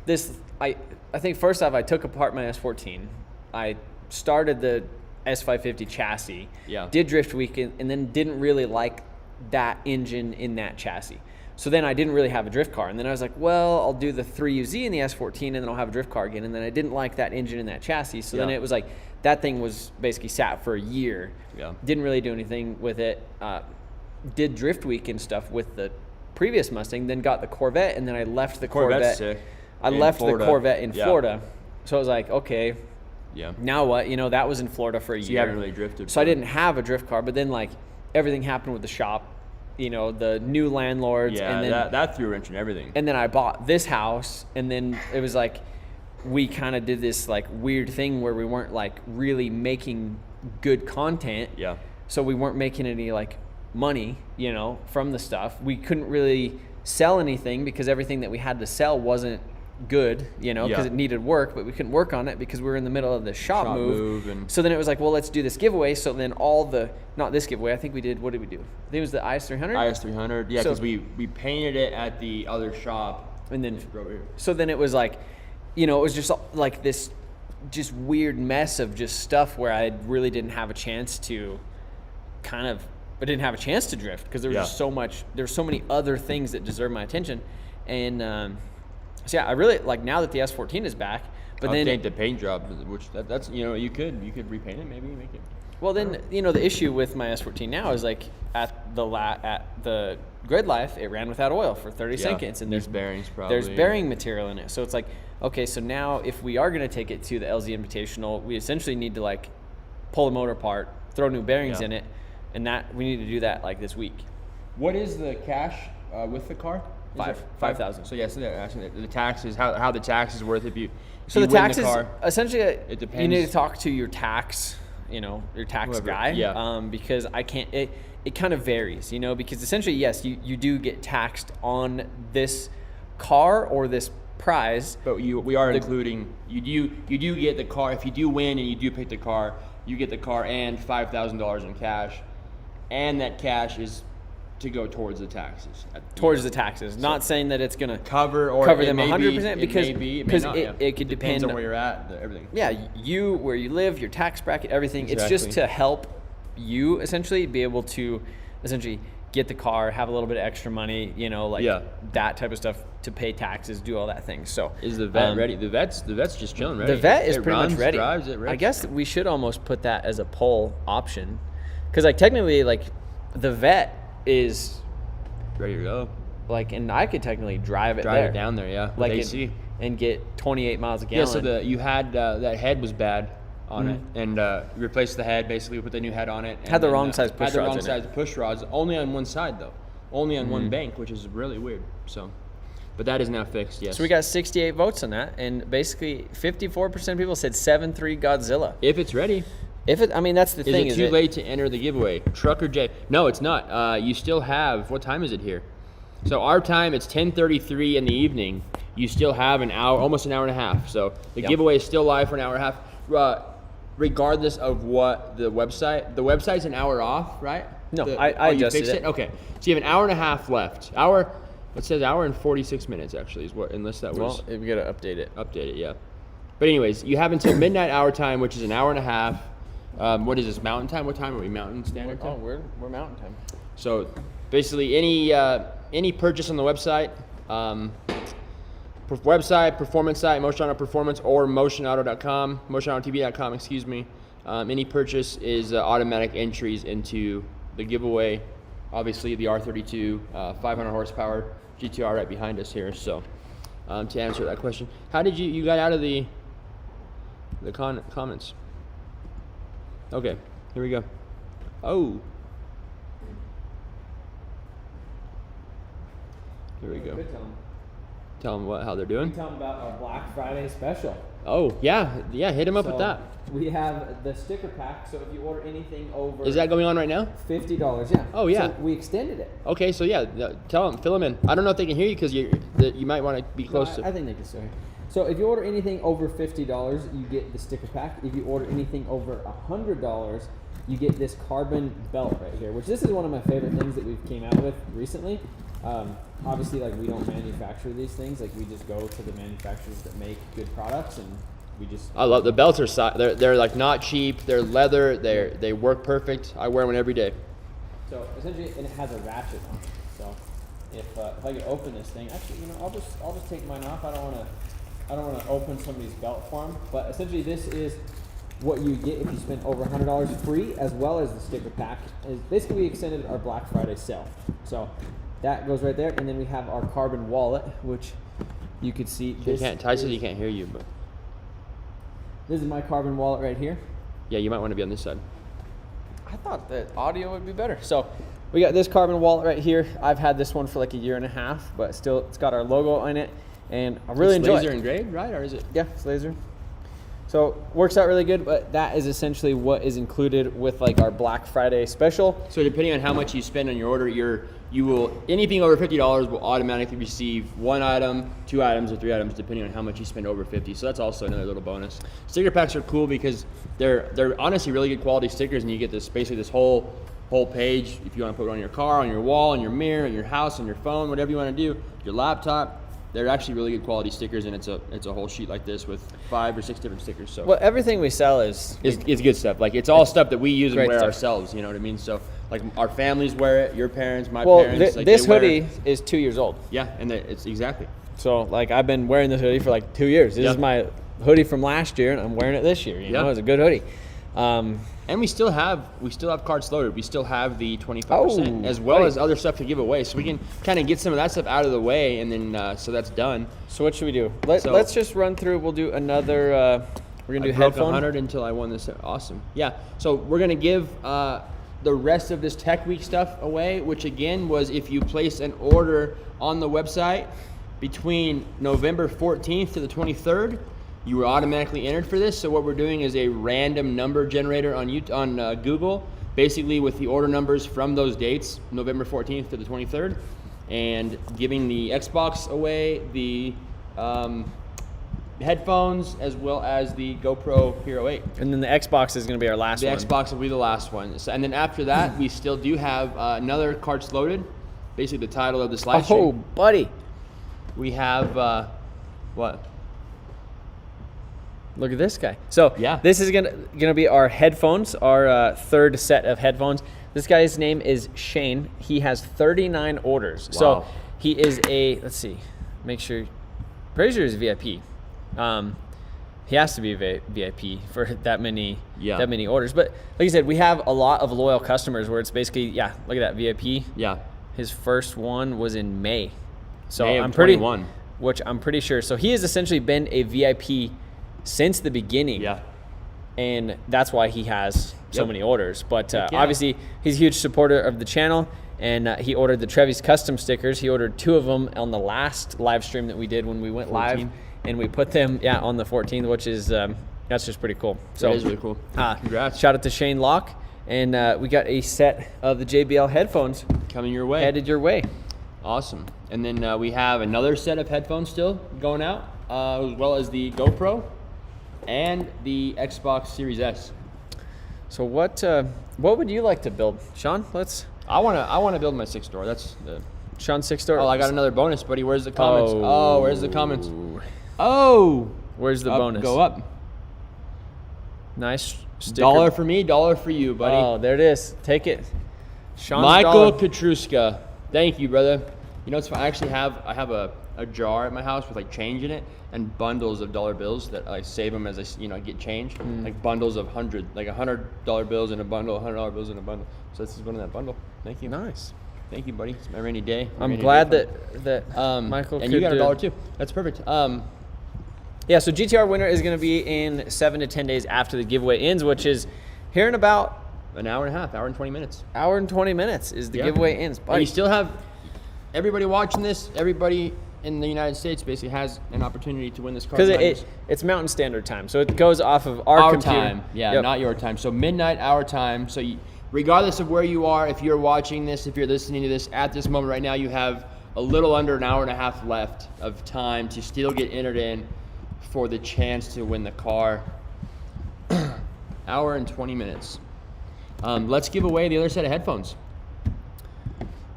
this. I think first off, I took apart my S14. I started the S550 chassis. Yeah. Did drift weekend and then didn't really like that engine in that chassis. So then I didn't really have a drift car. And then I was like, well, I'll do the 3UZ in the S14 and then I'll have a drift car again. And then I didn't like that engine in that chassis. So then Yeah. it was like that thing was basically sat for a year. Yeah. Didn't really do anything with it. Did drift weekend stuff with the previous Mustang, then got the Corvette, and then I left the Corvette's Corvette. sick. I In left Florida. the Corvette in Yeah. Florida. So I was like, okay, Yeah. now what? You know, that was in Florida for a So year. you haven't really drifted. So I for- didn't have a drift car, but then like everything happened with the shop, you know, the new landlords, Yeah, and then that threw a wrench in everything. and then I bought this house, and then it was like we kind of did this like weird thing where we weren't like really making good content. Yeah. So we weren't making any like money, you know, from the stuff. We couldn't really sell anything because everything that we had to sell wasn't good, you know, because Yeah. it needed work, but we couldn't work on it because we were in the middle of the shop move. and So then it was like, well, let's do this giveaway. So then not this giveaway, I think we did, what did we do? I think it was the IS300. IS300. Yeah, So- because we painted it at the other shop. And then, Over here. so then it was like, you know, it was just like this just weird mess of just stuff where I really didn't have a chance to I didn't have a chance to drift because there was just there's so many other things that deserve my attention. And so yeah, I really like now that the S14 is back, But then then the paint job, which that's you could repaint it, maybe make it. Well, then the issue with my S14 now is like at the grid life, it ran without oil for 30 seconds, and there's bearings probably. There's bearing material in it, so it's like, okay, so now if we are going to take it to the LZ Invitational, we essentially need to like pull the motor apart, throw new bearings in it, and that we need to do that like this week. What is the cash with the car? 5,000. So yes, they're asking the taxes, how the tax is worth if you. So you the win taxes, car. essentially, It depends. you need to talk to your tax, your tax Whoever, guy. yeah. Because I can't. It kind of varies, because essentially, yes, you do get taxed on this car or this prize. But we are including you do get the car if you do win and you do pick the car. You get the car and $5,000 in cash, and that cash is to go towards the taxes. Towards the taxes. Not saying that it's gonna cover them 100% because it could depends depend on where you're at, everything. Yeah, where you live, your tax bracket, everything. It's just Exactly. to help you essentially be able to essentially get the car, have a little bit of extra money, that type of stuff to pay taxes, do all that thing. So Is the vet ready? The vet's just chilling, ready. the vet is It pretty runs, much ready. Drives, it rips. I guess we should almost put that as a poll option, because like technically, like the vet is ready to go. like, and I could technically drive it Drive it down there, yeah. With like AC. and get 28 miles a gallon. Yeah, so you had that head was bad on it, and replaced the head. Basically, we put the new head on it. And Had the then, wrong size push Had the rods wrong in it. size push rods, only on one side though, only on one bank, which is really weird. So, but that is now fixed. Yes. So we got 68 votes on that, and basically 54% of people said 7.3 Godzilla. If it's ready. That's the Is thing. it too late to enter the giveaway? Trucker J. No, it's not. You still have. What time is it here? So our time, it's 10:33 in the evening. You still have an hour, almost an hour and a half. So the giveaway is still live for an hour and a half, regardless of what the website's an hour off, right? No, I you adjusted fixed it. Okay, so you have an hour and a half left. It says hour and 46 minutes actually is what, unless that was Well, we gotta update it. updated, yeah. But anyways, you have until midnight our time, which is an hour and a half. What is this, Mountain Time? What time are we, Mountain Standard Time? Oh, we're Mountain Time. So basically any purchase on the website, performance site, Motion Auto Performance, or motionauto.com, motionautotv.com, excuse me. Any purchase is automatic entries into the giveaway. Obviously the R32 500 horsepower GTR right behind us here. So to answer that question, how did you got out of the comments? Okay, here we go. Oh. Here we go. Tell them how they're doing. Tell them about our Black Friday special. Oh, yeah, hit them up with that. We have the sticker pack, so if you order anything over Is that going on right now? $50, yeah. Oh, yeah. So we extended it. Okay, so yeah, tell them, fill them in. I don't know if they can hear you because you might want to be close I to. think they can still hear. So if you order anything over $50, you get the sticker pack. If you order anything over $100, you get this carbon belt right here, which this is one of my favorite things that we've came out with recently. Obviously, like, we don't manufacture these things. Like, we just go to the manufacturers that make good products, and we just. I love the belts they're like not cheap. They're leather. They work perfect. I wear one every day. So essentially, and it has a ratchet on it. So if I could open this thing, actually, I'll just take mine off. I don't want to open somebody's belt for them. But essentially, this is what you get if you spend over $100 free, as well as the sticker pack. Is basically we extended our Black Friday sale. So that goes right there, and then we have our carbon wallet, which you could see. Ty says he can't hear you, but This is my carbon wallet right here. yeah, you might want to be on this side. I thought that audio would be better. So we got this carbon wallet right here. I've had this one for like a year and a half, but still it's got our logo on it, and I really enjoy laser it. engraved, right? Or is it? Yeah, it's laser. So works out really good, but that is essentially what is included with like our Black Friday special. So depending on how much you spend on your order, you will anything over $50 will automatically receive 1 item, 2 items, or 3 items, depending on how much you spend over $50. So that's also another little bonus. Sticker packs are cool because they're honestly really good quality stickers, and you get this whole page if you want to put it on your car, on your wall, on your mirror, on your house, on your phone, whatever you want to do, your laptop. They're actually really good quality stickers, and it's a whole sheet like this with 5 or 6 different stickers. So Well, everything we sell is it's good stuff. Like it's all stuff that we use and great wear stuff. ourselves. You know what I mean? So like our families wear it, your parents, my well. parents. Like This they wear hoodie it. is 2 years old. Yeah, and it's exactly. So like I've been wearing this hoodie for like 2 years. This is Yep. my hoodie from last year, and I'm wearing it this year. You know, it's a good hoodie. And we still have cards loaded. We still have the 25% as well as other stuff to give away. So we can kind of get some of that stuff out of the way, and then so that's done. So what should we do? Let's just run through. We'll do another. We're gonna do headphones. 100 until I won this. Awesome. Yeah. So we're gonna give the rest of this Tech Week stuff away, which again was if you place an order on the website between November 14th to the 23rd. You were automatically entered for this. So what we're doing is a random number generator on Google, basically with the order numbers from those dates, November 14th to the 23rd, and giving the Xbox away, the headphones, as well as the GoPro Hero 8. And then the Xbox is going to be our last one. The Xbox will be the last one. So, and then after that, we still do have another carts loaded, basically the title of the slide Oh, stream. buddy. We have, what? Look at this guy. So Yeah. this is gonna be our headphones, our third set of headphones. This guy's name is Shane. He has 39 orders. Wow. So he is let's see, make sure, pretty sure he's VIP. He has to be a VIP for that many orders. But like I said, we have a lot of loyal customers where it's basically, look at that VIP. Yeah. His first one was in May. So May of I'm pretty 21. Which I'm pretty sure. So he has essentially been a VIP since the beginning. Yeah. And that's why he has so many orders. But yeah. obviously, he's a huge supporter of the channel. And he ordered the Trevi's custom stickers. He ordered 2 of them on the last live stream that we did when we went 14th. live. And we put them, on the 14th, which is, that's just pretty cool. So That is really cool. Congrats. Shout out to Shane Locke. And we got a set of the JBL headphones Coming your way. headed your way. Awesome. And then we have another set of headphones still going out, as well as the GoPro and the Xbox Series S. So what would you like to build, Sean? I wanna build my 6-door. That's the Sean 6-door. Oh, I got another bonus, buddy. Where's the comments? Oh. Where's the comments? Oh, Where's the bonus? Go up. Nice sticker. Dollar for me, dollar for you, buddy. Oh, there it is. Take it. Sean's Michael dollar. Katruska. Thank you, brother. You know, it's fun. I have a jar at my house with like change in it and bundles of dollar bills that I save them as I get change. Like bundles of $100 bills in a bundle, $100 bills in a bundle. So this is one in that bundle. Thank you. Nice. Thank you, buddy. It's my rainy day. I'm glad that Michael and could you got a do- dollar too. That's perfect. Yeah, so GTR winner is going to be in 7 to 10 days after the giveaway ends, which is here in about an hour and a half, hour and 20 minutes. hour and 20 minutes is the giveaway ends. And Buddy. you still have everybody watching this, everybody in the United States basically has an opportunity to win this car. Because it's Mountain Standard Time, so it goes off of our computer. Time. Yeah, Yep. not your time. So midnight, our time. So regardless of where you are, if you're watching this, if you're listening to this at this moment right now, you have a little under an hour and a half left of time to still get entered in for the chance to win the car. Hour and 20 minutes. Let's give away the other set of headphones.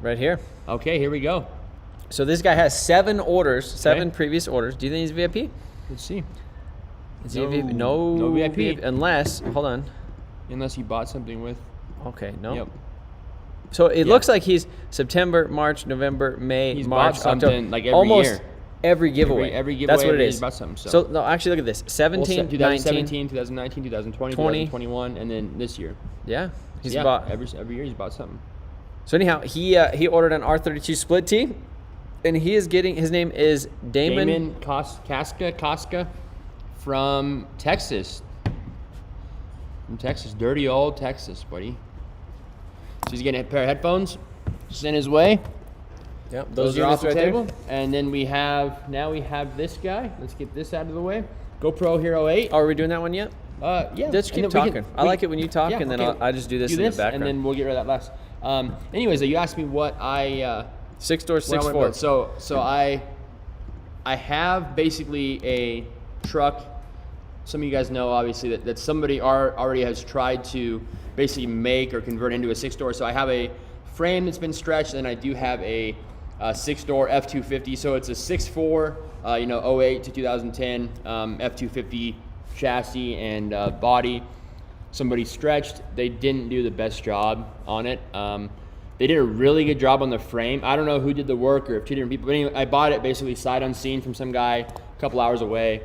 Right here. Okay, here we go. So this guy has 7 orders, 7 previous orders. Do you think he's VIP? Let's see. Is he a VIP? No VIP. Unless, hold on. Unless he bought something with. Okay, no. Yep. So it looks like he's September, March, November, May, He's March, bought something October. like every almost year. every giveaway. Every giveaway. That's what it he's is. bought something. So no, actually look at this. 17, 2017, 19. 2019, 2020, 20. 2021, and then this year. Yeah, he's Yeah, bought. every year he's bought something. So anyhow, he ordered an R32 split T, and he is getting, his name is Damon. Casca from Texas. From Texas, dirty old Texas, buddy. So he's getting a pair of headphones sent his way. Yep, Those are units off the right there. table. And then we have this guy. Let's get this out of the way. GoPro Hero 8. Oh, are we doing that one yet? Yeah. Just keep And then we talking. I like it when you talk, and then I just do this in the background. and then we'll get rid of that last. Anyways, you asked me what I 6-door, what I wanna 6-4. build. So I have basically a truck. Some of you guys know obviously that somebody already has tried to basically make or convert into a 6-door. So I have a frame that's been stretched, and I do have a 6-door F250. So it's a 6.4, 08 to 2010 F250 chassis and body. Somebody stretched. They didn't do the best job on it. They did a really good job on the frame. I don't know who did the work or if 2 different people. But anyway, I bought it basically sight unseen from some guy a couple hours away.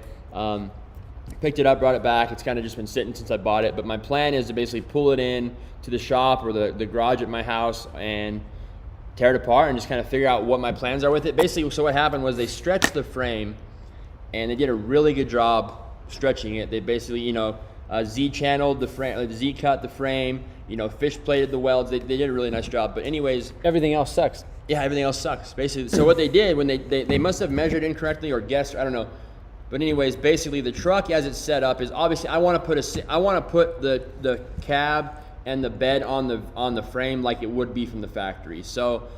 Picked it up, brought it back. It's kind of just been sitting since I bought it. But my plan is to basically pull it in to the shop or the garage at my house and tear it apart and just kind of figure out what my plans are with it. Basically, so what happened was they stretched the frame, and they did a really good job stretching it. They basically, you know, Z-channeled the frame, Z-cut the frame, you know, fish plated the welds. They did a really nice job. But anyways, Everything else sucks. yeah, everything else sucks, basically. So what they did when they must have measured incorrectly or guessed, I don't know. But anyways, basically the truck as it's set up is obviously I want to put the cab and the bed on the frame like it would be from the factory. So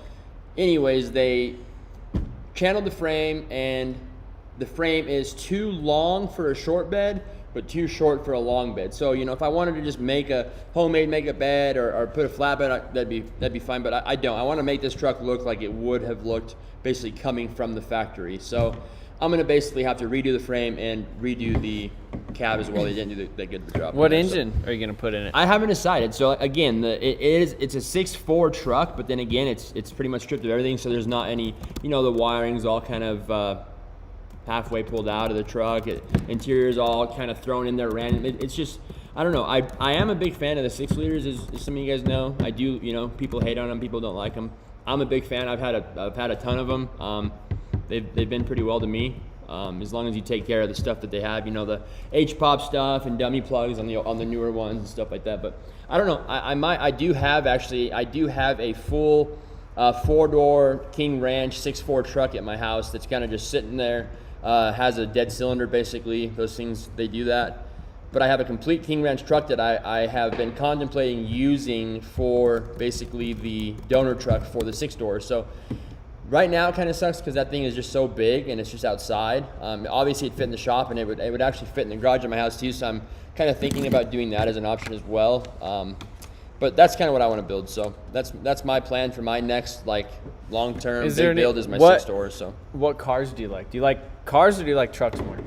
anyways, they channeled the frame, and the frame is too long for a short bed but too short for a long bed. So, you know, if I wanted to just make a bed or put a flat bed, that'd be fine, but I don't. I want to make this truck look like it would have looked basically coming from the factory. So I'm going to basically have to redo the frame and redo the cab as well. They didn't do that good of a job. What engine are you going to put in it? I haven't decided. So again, it's a 6.4 truck, but then again, it's pretty much stripped of everything. So there's not any, you know, the wiring's all kind of halfway pulled out of the truck. Interior's all kind of thrown in there random. It's just, I don't know. I am a big fan of the 6 liters, as some of you guys know. I do, you know, people hate on them, people don't like them. I'm a big fan. I've had a ton of them. They've been pretty well to me. As long as you take care of the stuff that they have, you know, the H-pop stuff and dummy plugs on the newer ones and stuff like that. But I don't know. I do have a full 4-door King Ranch 6.4 truck at my house that's kind of just sitting there. Has a dead cylinder, basically. Those things, they do that. But I have a complete King Ranch truck that I have been contemplating using for basically the donor truck for the 6-door. So right now it kind of sucks because that thing is just so big and it's just outside. Obviously it fit in the shop, and it would actually fit in the garage of my house too. So I'm kind of thinking about doing that as an option as well. But that's kind of what I want to build. So that's my plan for my next like long-term big build is my 6-door. So what cars do you like? Do you like cars or do you like trucks more?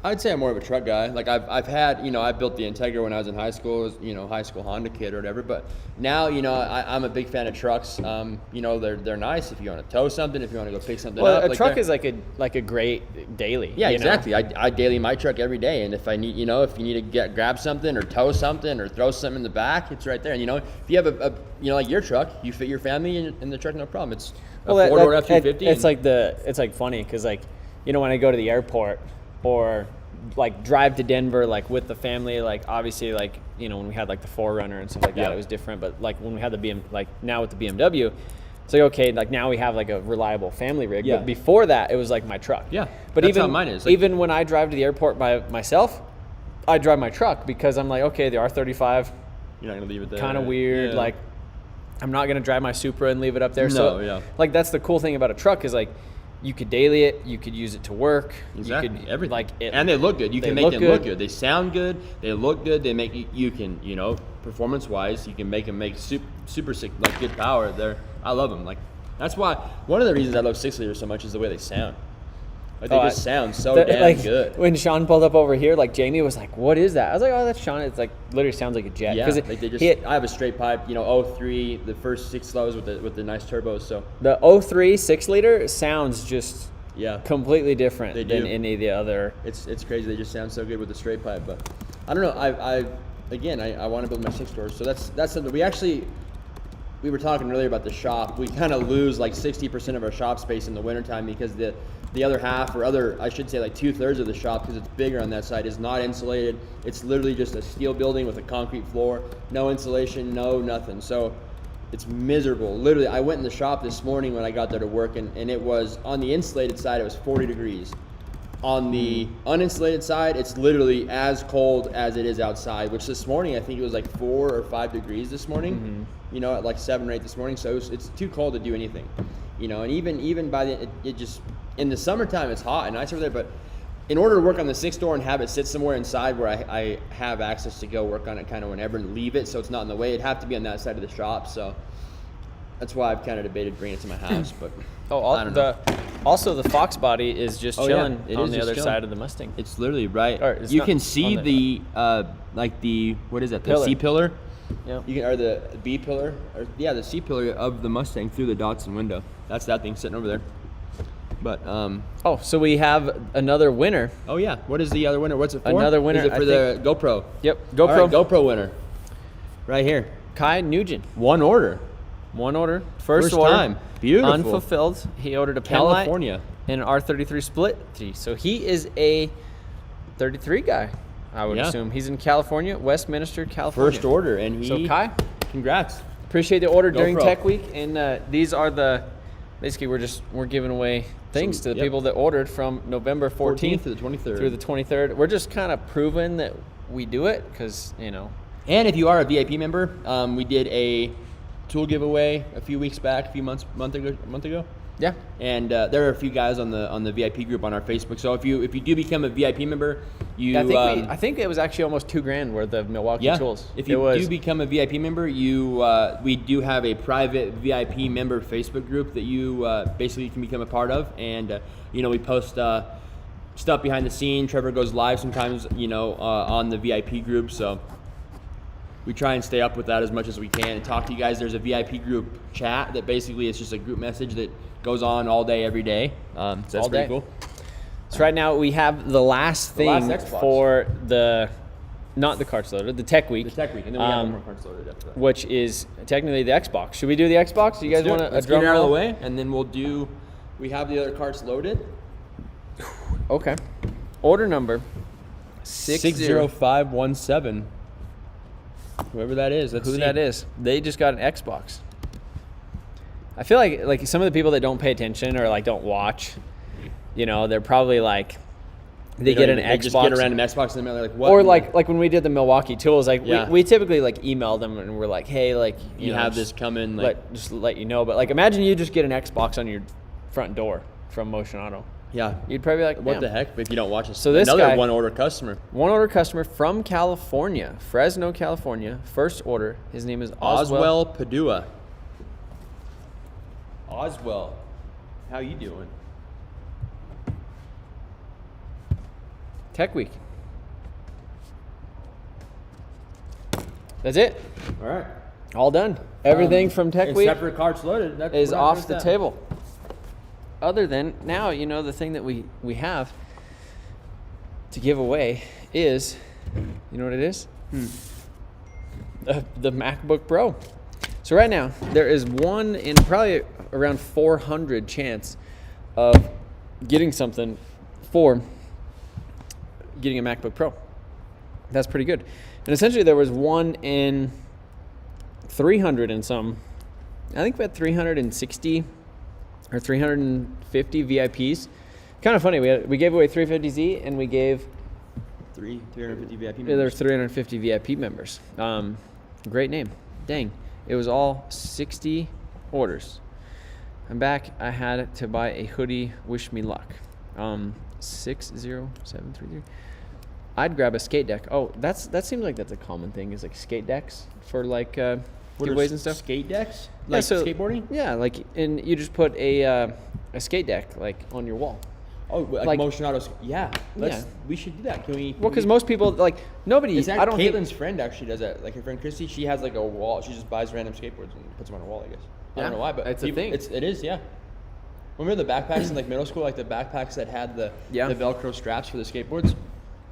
I'd say I'm more of a truck guy. Like I've had, you know, I built the Integra when I was in high school, as, you know, high school Honda kid or whatever. But now, you know, I'm a big fan of trucks. You know, they're nice if you want to tow something, if you want to go pick something up. A truck is like a great daily. Yeah, exactly. I daily my truck every day, and if I need, you know, if you need to grab something or tow something or throw something in the back, it's right there. And you know, if you have a you know, like your truck, you fit your family in the truck, no problem. It's a 4-door F-250. It's like funny because like, you know, when I go to the airport or like drive to Denver like with the family, like obviously like, you know, when we had like the 4Runner and stuff like that, it was different. But like when we had the like now with the BMW, it's like, okay, like now we have like a reliable family rig. But before that, it was like my truck. Yeah, but that's how mine is. Like, even when I drive to the airport by myself, I drive my truck because I'm like, okay, the R35, you're not gonna leave it there. Kind of weird. Yeah. Like I'm not gonna drive my Supra and leave it up there. No, so yeah. like that's the cool thing about a truck is like, you could daily it, you could use it to work. Exactly. You could, everything. Like it, and they look good. You can make look them good. look good. They sound good. They look good. They make you can, you know, performance wise, you can make them make super sick, like good power. I love them. Like that's why one of the reasons I love 6 liters so much is the way they sound. Like they just sound so damn good. When Sean pulled up over here, like Jamie was like, "What is that?" I was like, "Oh, that's Sean." It's like literally sounds like a jet. Yeah, like they just. I have a straight pipe, you know, 03, the first 6 slows with the nice turbos. So the 03 6-liter sounds just completely different than any of the other. It's crazy. They just sound so good with the straight pipe. But I don't know. I want to build my 6-door. So that's something we were talking earlier about the shop. We kind of lose like 60% of our shop space in the wintertime because the other half, or I should say like 2/3 of the shop, because it's bigger on that side, is not insulated. It's literally just a steel building with a concrete floor, no insulation, no nothing. So it's miserable. Literally, I went in the shop this morning when I got there to work, and it was, on the insulated side, it was 40 degrees. On the uninsulated side, it's literally as cold as it is outside, which this morning, I think it was like 4 or 5 degrees this morning, you know, at like 7 or 8 this morning. So it's too cold to do anything, you know, and even by it just, in the summertime, it's hot and nice over there, but in order to work on the 6-door and have it sit somewhere inside where I have access to go work on it kind of whenever and leave it so it's not in the way, it'd have to be on that side of the shop. So that's why I've kind of debated bringing it to my house. But I don't know. Also, the Fox body is just chilling on the other chilling. side of the Mustang. It's literally right. You can see the like the, what is that? The C-pillar. Yeah. Or the B-pillar. The C-pillar of the Mustang through the Datsun window. That's that thing sitting over there. But Oh, so we have another winner. oh yeah, what is the other winner? What's it for? Another winner, Is it for I the GoPro? Yep, All GoPro. right, GoPro winner. Right here. Kai Nugent. One order. One order. First First order. time. Beautiful. Unfulfilled. He ordered a California. and an R33 split. So he is a 33 guy, I would Yeah. assume. He's in California, Westminster, California. First order, and he. So Kai, Congrats. appreciate the order during GoPro. Tech Week, and these are basically we're giving away things to the yep. people that ordered from November 14th to the 23rd. through the 23rd. We're just kind of proving that we do it because And if you are a VIP member, we did a tool giveaway a few weeks back, month ago. yeah. And there are a few guys on the VIP group on our Facebook. So if you do become a VIP member, you I think it was actually almost $2,000 worth of Milwaukee yeah. tools. If you do become a VIP member, we do have a private VIP member Facebook group that you basically can become a part of, and we post stuff behind the scene. Trevor goes live sometimes, on the VIP group, so we try and stay up with that as much as we can and talk to you guys. There's a VIP group chat that basically is just a group message that goes on all day, every day. So that's All pretty day. cool. So right now we have the last The last thing Xbox. for not the carts loaded, the Tech Week. The Tech Week, and then we have one more cards loaded after that. Which is technically the Xbox. Should we do the Xbox? Do you guys want to Let's get it out of the way, and then we have the other carts loaded. Okay. Order number 60517. Whoever that is, let's Who see. that is? They just got an Xbox. I feel like some of the people that don't pay attention or don't watch, they're probably they get an They Xbox. just get a random Xbox and they're like, what? Or like when we did the Milwaukee tools, Yeah. we typically email them and we're like, hey, you have this coming, just let you know. But imagine you just get an Xbox on your front door from Motion Auto. yeah. You'd probably be like, What "Damn." the heck? If you don't watch this, So this another guy- one order customer, One order customer from California, Fresno, California. First order. His name is Oswell Padua. Oswell, how you doing? Tech Week. That's it. All right. All done. Everything from Tech Week Except for carts loaded. is off the table. Other than now, the thing that we have to give away is, you know what it is? The MacBook Pro. So right now, there is one in probably around 400 chance of getting something for getting a MacBook Pro. That's pretty good. And essentially there was one in 300 and some. I think we had 360 or 350 VIPs. Kind of funny. We gave away 350Z and we gave 350 VIP members. there's 350 VIP members. Great name. Dang. It was all 60 orders. I'm back. I had to buy a hoodie. Wish me luck. 60733. I'd grab a skate deck. Oh, that seems like that's a common thing. Is skate decks for What are giveaways and stuff. Skate decks? Yeah, Like so- skateboarding? Yeah, and you just put a skate deck on your wall. Oh, like like- motion auto. Yeah. Yeah. We should do that. Can we? Well, because most people nobody. Is that I don't think- Caitlin's friend actually does that? Like her friend Christy, she has a wall. She just buys random skateboards and puts them on a wall. I guess. I Yeah, don't know why, but it's a thing. It is. Yeah. Remember the backpacks in middle school, the backpacks that had the Velcro straps for the skateboards.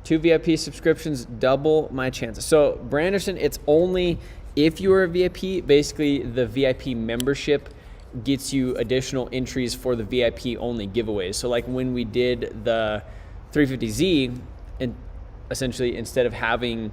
2 VIP subscriptions, double my chances. So, Branderson, it's only if you are a VIP. Basically, the VIP membership gets you additional entries for the VIP only giveaways. So, when we did the 350Z, and essentially instead of having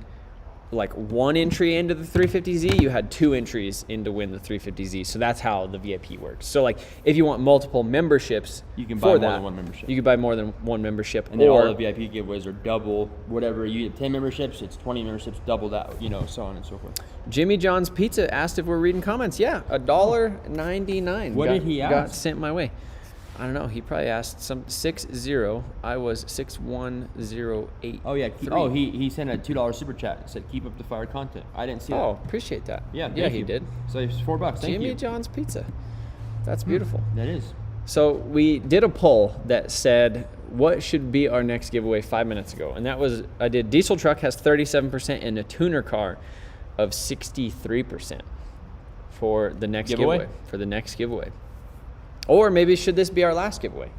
one entry into the 350Z, you had 2 entries in to win the 350Z. So that's how the VIP works. So if you want multiple memberships, You can for buy more that, than one membership. You can buy more than one membership. And then all or the VIP giveaways are double whatever. You have 10 memberships, it's 20 memberships, double that, so on and so forth. Jimmy John's Pizza asked if we're reading comments. Yeah, $1.99. What did he Got ask? sent my way. I don't know. He probably asked some 60. I was 6108. Oh, yeah. He sent a $2 super chat and said, keep up the fire content. I didn't see that. Oh, appreciate that. Yeah, yeah, thank he you. did. So it's $4. Thank Jimmy you. John's Pizza. That's beautiful. That is. So we did a poll that said, what should be our next giveaway 5 minutes ago? And that was, I did diesel truck has 37% and a tuner car of 63% for the next Giveaway? giveaway. For the next giveaway. Or maybe should this be our last giveaway?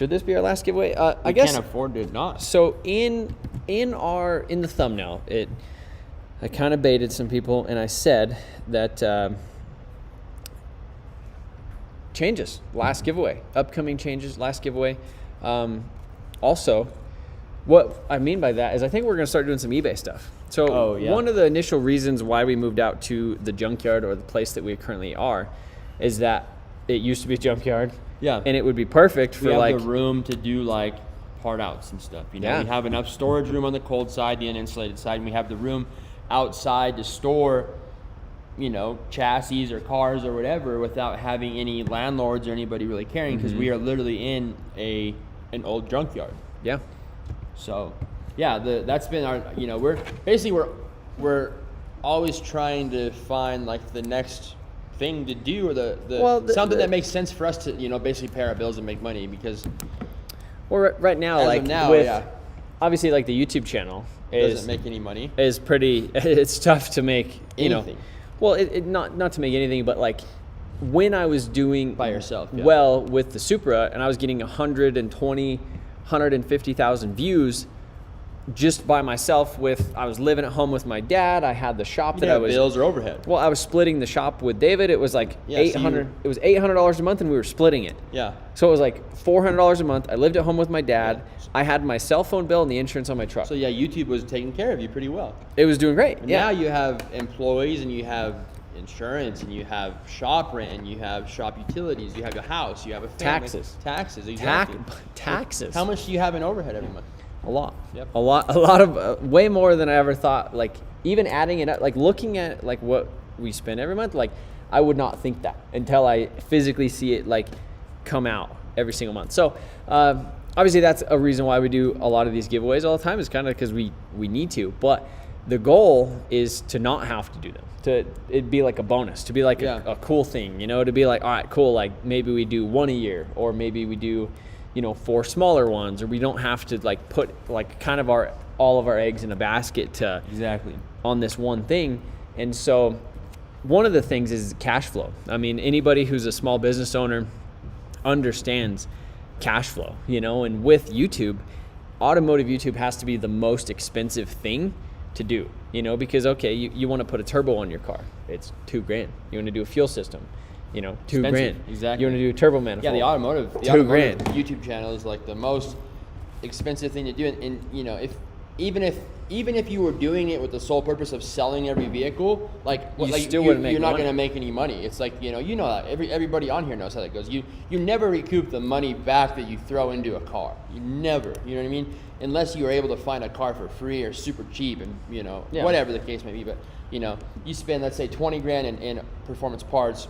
Should this be our last giveaway? I We guess. can't afford to not. So in the thumbnail, I kind of baited some people, and I said that changes, last giveaway, upcoming changes, last giveaway. Also, what I mean by that is I think we're going to start doing some eBay stuff. So one of the initial reasons why we moved out to the junkyard, or the place that we currently are, is that it used to be a junkyard. Yeah. And it would be perfect for We have like the room to do like part outs and stuff. You know, Yeah. we have enough storage room on the cold side, the uninsulated side, and we have the room outside to store, you know, chassis or cars or whatever without having any landlords or anybody really caring, because we are literally in an old junkyard. yeah. So, yeah, that's been our, you know, we're always trying to find like the next thing to do, or something that makes sense for us to, you know, basically pay our bills and make money, because Well, right now, as like of now, with yeah, obviously like the YouTube channel doesn't make any money. is pretty. It's tough to make Anything. Well, it not to make anything, but like when I was doing By yourself, yeah. well with the Supra, and I was getting 150,000 views just by myself. I was living at home with my dad. I had the shop You that didn't I have was. bills or overhead. Well, I was splitting the shop with David. It was like Yeah, so 800. It was $800 a month, and we were splitting it. Yeah. So it was like $400 a month. I lived at home with my dad. I had my cell phone bill and the insurance on my truck. So yeah, YouTube was taking care of you pretty well. It was doing great. And Yeah. now you have employees, and you have insurance, and you have shop rent, and you have shop utilities, you have a house, you have a family. Taxes, exactly. Taxes. How much do you have in overhead every month? A lot. Yep. A lot of way more than I ever thought. Like even adding it up, like looking at like what we spend every month, like I would not think that until I physically see it like come out every single month. So obviously that's a reason why we do a lot of these giveaways all the time, is kind of because we need to. But the goal is to not have to do them. It'd be like a bonus, to be like a cool thing, you know, to be like, all right, cool. Like maybe we do one a year, or maybe we do, you know, 4 smaller ones, or we don't have to like put like kind of all of our eggs in a basket to Exactly. on this one thing. And so one of the things is cash flow. I mean, anybody who's a small business owner understands cash flow, you know, and with YouTube, automotive YouTube has to be the most expensive thing to do, you know, because okay, you want to put a turbo on your car, it's $2,000. You want to do a fuel system, you know, $2,000. Expensive, exactly. You want to do a turbo manifold. Yeah, the automotive $2,000. YouTube channel is like the most expensive thing to do, and you know, even if you were doing it with the sole purpose of selling every vehicle, like still wouldn't make you're not money. going to make any money. It's like, you know that everybody on here knows how that goes. You never recoup the money back that you throw into a car. You never, you know what I mean? Unless you are able to find a car for free or super cheap, and you know, whatever the case may be. But you know, you spend, let's say, $20,000 in performance parts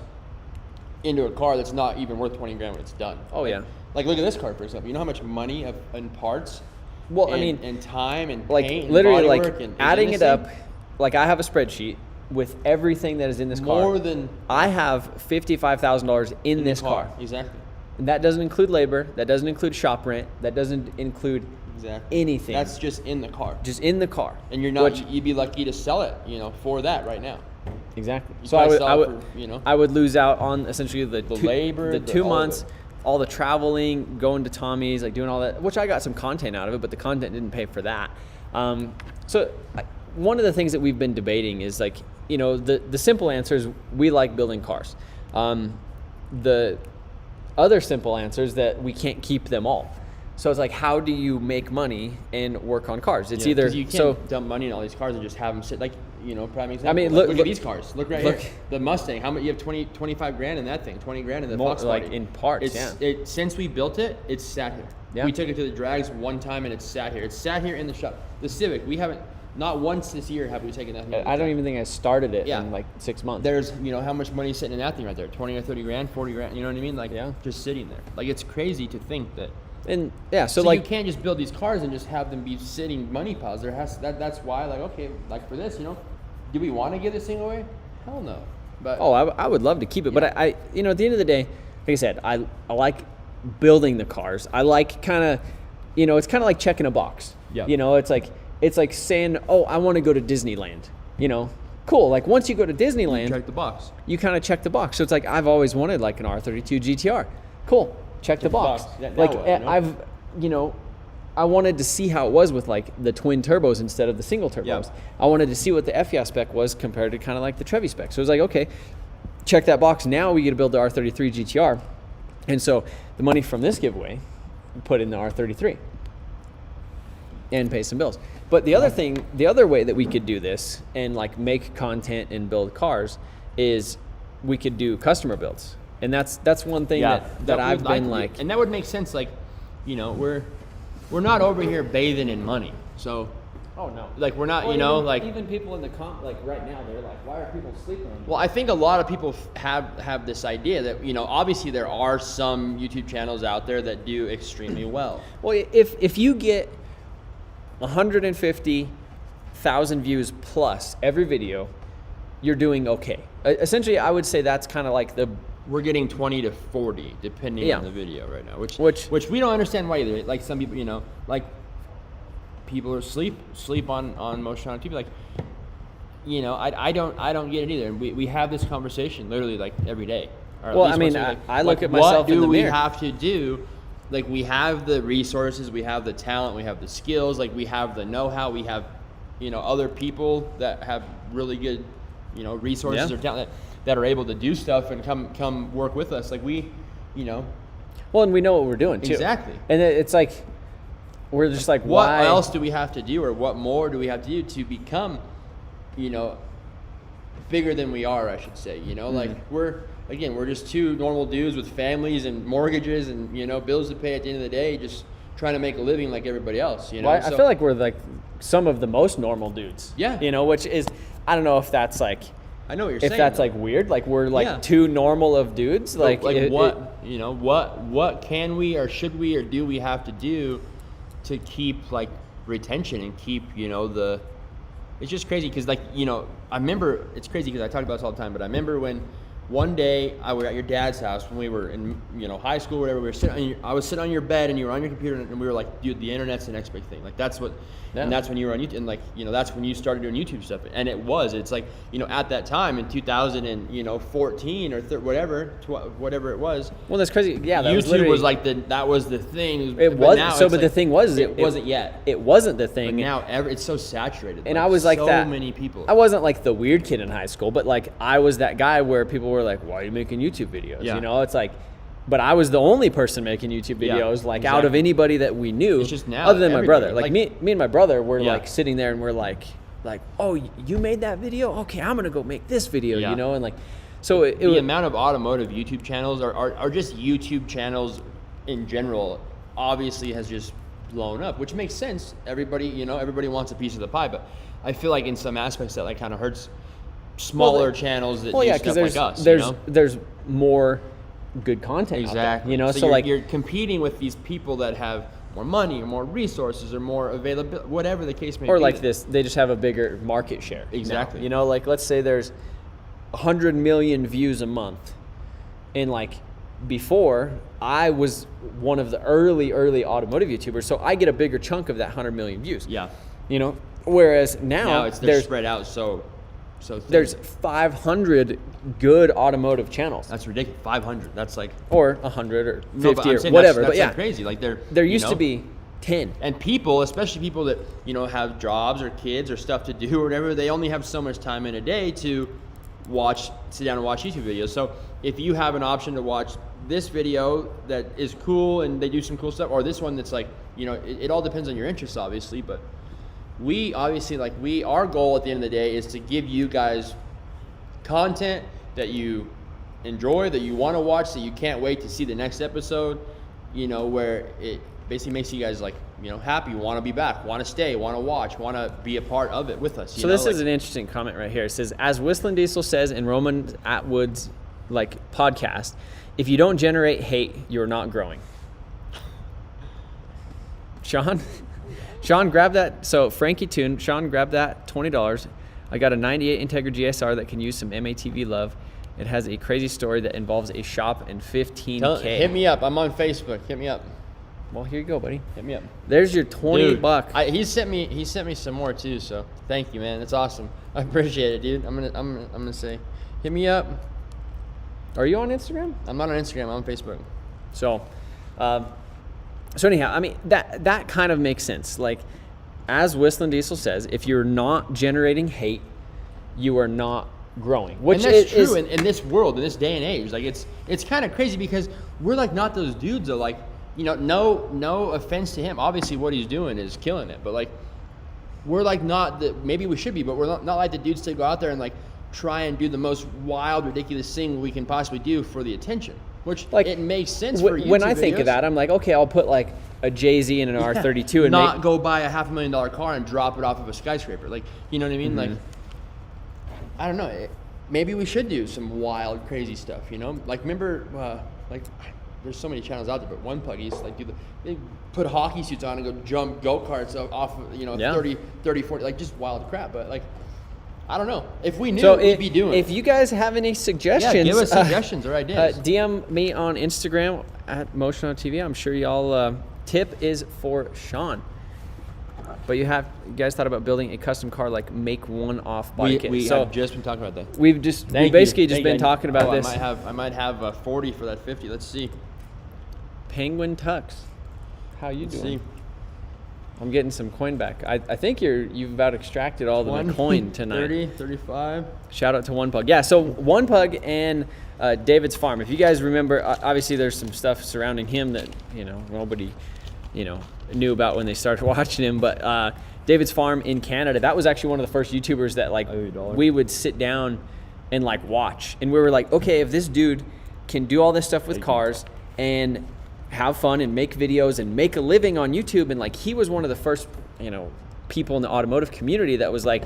into a car that's not even worth $20,000 when it's done. Oh yeah. Like look at this car, for example. You know how much money in parts, Well, and, I mean, and time and like paint and literally like bodywork and adding in it this up, thing? like I have a spreadsheet with everything that is in this car. More than I have $55,000 in this car. Exactly. And that doesn't include labor. That doesn't include shop rent. That doesn't include anything. That's just in the car. just in the car. And you're not. You'd be lucky to sell it, you know, for that right now. Exactly. You So I probably would, sell I it would, for, you know, I would lose out on essentially the labor, the 2 all of months, it. all the traveling, going to Tommy's, like doing all that, which I got some content out of it, but the content didn't pay for that. One of the things that we've been debating is like, you know, the simple answer is we like building cars. The other simple answer is that we can't keep them all. So it's like, how do you make money and work on cars? It's either 'cause you can't dump money in all these cars and just have them sit, like, you know, prime example. I mean, Like, look at these cars. Look right look- here. The Mustang. How much? You have 25 grand in that thing. 20 grand in the More, Fox like, body. in parts, Since we built it, it's sat here. Yeah. We took it to the drags one time and it's sat here. It's sat here in the shop. The Civic, we haven't, not once this year have we taken that thing. I don't even think I started it Yeah. in like 6 months. There's, you know, how much money is sitting in that thing right there? 20 or 30 grand, 40 grand, you know what I mean? Like, Yeah. just sitting there. Like, it's crazy to think that. And yeah, so So like you can't just build these cars and just have them be sitting money piles. That's why, like, okay, like for this, you know, do we want to give this thing away? Hell no. But oh, I would love to keep it, but I you know, at the end of the day, like I said, I like building the cars. I like kind of, you know, it's kind of like checking a box. Yeah. You know, it's like saying, oh, I want to go to Disneyland. You know, cool. Like once you go to Disneyland, check the box. you kind of check the box. So it's like, I've always wanted like an R32 GTR. Cool. check the box. Yeah, now Like what, you know? I've, you know, I wanted to see how it was with like the twin turbos instead of the single turbos. Yeah. I wanted to see what the FEA spec was compared to kind of like the Trevi spec. So it was like, okay, check that box. Now we get to build the R33 GTR. And so the money from this giveaway, we put in the R33 and pay some bills. But the other thing, the other way that we could do this and like make content and build cars is we could do customer builds. And that's one thing that I've been like, and that would make sense. Like, you know, we're not over here bathing in money. So, oh no, like we're not, well, you know, even, like even people in the like right now, they're like, why are people sleeping on? Well, I think a lot of people have this idea that, you know, obviously there are some YouTube channels out there that do extremely well. Well, if you get 150,000 views plus every video, you're doing okay. Essentially, I would say that's kind of like We're getting 20 to 40 depending Yeah. on the video right now, which we don't understand why either. Like some people, you know, like people are sleep on motion on TV. Like, you know, I don't get it either. And we have this conversation literally like every day. Or at Well, least I mean, once a week. I look at myself in the What do we mirror. have to do? Like, we have the resources, we have the talent, we have the skills, like we have the know-how, we have, you know, other people that have really good, you know, resources Yeah. or talent that are able to do stuff and come work with us. Like we, you know. Well, and we know what we're doing too. Exactly. And it's like we're just like, What why else do we have to do, or what more do we have to do to become, you know, bigger than we are, I should say. You know, like we're just two normal dudes with families and mortgages and, you know, bills to pay at the end of the day, just trying to make a living like everybody else, you know. Well, I So- feel like we're like some of the most normal dudes. Yeah. You know, which is, I don't know if that's like, I know what you're if saying. that's though. like weird, like we're like Yeah. too normal of dudes. Like you know, what can we or should we or do we have to do to keep like retention and keep, you know, it's just crazy because, like, you know, I remember, it's crazy because I talk about this all the time, but I remember when one day I was at your dad's house when we were in, you know, high school or whatever. We were sitting I was sitting on your bed and you were on your computer and we were like, dude, the internet's the next big thing. Like that's what, and that's when you were on YouTube, and like, you know, that's when you started doing YouTube stuff. And it's like, you know, at that time in 2014 or whatever it was. well, that's crazy. Yeah, that YouTube was like that was the thing. It was so, but the thing was, it wasn't yet. It wasn't the But thing. now it's so saturated. And I was like so that. many people. I wasn't like the weird kid in high school, but like I was that guy where people were like, "Why are you making YouTube videos?" Yeah. You know, it's like, but I was the only person making YouTube Yeah, videos, like out of exactly. anybody that we knew. It's just now other than my everybody. brother. Like Like- me and my brother were Yeah. like sitting there and we're like, oh, you made that video? Okay, I'm gonna go make this video. Yeah. You know, and like, so it the was. amount of automotive YouTube channels are just YouTube channels in general obviously has just blown up, which makes sense. Everybody wants a piece of the pie, but I feel like in some aspects that like kind of hurts smaller channels that do stuff like us. There's more good content out there, Exactly. you know, so you're, like you're competing with these people that have more money or more resources or more availability, whatever the case may be. or like this, they just have a bigger market share. Exactly. You know, like let's say there's 100 million views a month, and like before I was one of the early automotive YouTubers, so I get a bigger chunk of that 100 million views. Yeah. You know, whereas Now now they're there's spread out so thin. there's 500 good automotive channels, That's ridiculous. 500. That's like or 100 or 50 no, but I'm or saying whatever. That's but yeah, like crazy. Like there you used know, to be 10. And people, especially people that, you know, have jobs or kids or stuff to do or whatever, they only have so much time in a day to sit down and watch YouTube videos. So if you have an option to watch this video that is cool and they do some cool stuff, or this one that's like, you know, it all depends on your interests, obviously, but we obviously, like, our goal at the end of the day is to give you guys content that you enjoy, that you want to watch, that you can't wait to see the next episode, you know, where it basically makes you guys, like, you know, happy, want to be back, want to stay, want to watch, want to be a part of it with us. So this is an interesting comment right here. It says, as Whistling Diesel says in Roman Atwood's like podcast, if you don't generate hate, you're not growing. Sean, grab that. So Frankie Toon, Sean, grab that $20. I got a 98 Integra GSR that can use some MATV love. It has a crazy story that involves a shop and 15K. Hit me up. I'm on Facebook. Hit me up. Well, here you go, buddy. Hit me up. There's your 20 Dude, buck. He sent me some more too. So thank you, man. That's awesome. I appreciate it, dude. I'm gonna say, hit me up. Are you on Instagram? I'm not on Instagram. I'm on Facebook. So So anyhow, I mean, that kind of makes sense. Like, as Whistling Diesel says, if you're not generating hate, you are not growing. Which and that's is true in this world, in this day and age. Like, it's kind of crazy because we're like not those dudes that like, you know, no offense to him. Obviously, what he's doing is killing it. But like, we're like not the, maybe we should be, but we're not like the dudes to go out there and like try and do the most wild, ridiculous thing we can possibly do for the attention. Which like, it makes sense for YouTube when I think videos. of that, I'm like, okay, I'll put like a Jay-Z and an R32 and not go buy a $500,000 car and drop it off of a skyscraper. Like, you know what I mean? Like, I don't know. Maybe we should do some wild, crazy stuff. You know, like remember, like there's so many channels out there, but One Plug used to like they put hockey suits on and go jump go-karts off of, you know, 30, 40, like just wild crap. But like, I don't know. If we knew, we'd be doing If it. you guys have any suggestions, Yeah, give us suggestions or ideas. DM me on Instagram at Motion on TV. I'm sure y'all. Tip is for Sean. But you guys thought about building a custom car, like make one off body kit. We So have just been talking about that. we basically just Thank been you. talking about Oh, this. I might have 40 for that 50. Let's see. Penguin Tux. How you Let's doing? see. I'm getting some coin back. I think you've about extracted all the coin tonight. 30, 35. Shout out to One Pug. Yeah, so One Pug and David's Farm. If you guys remember, obviously there's some stuff surrounding him that, you know, nobody, you know, knew about when they started watching him. But David's Farm in Canada, that was actually one of the first YouTubers that like we would sit down and like watch. And we were like, okay, if this dude can do all this stuff with cars and have fun and make videos and make a living on YouTube, and like he was one of the first, you know, people in the automotive community that was like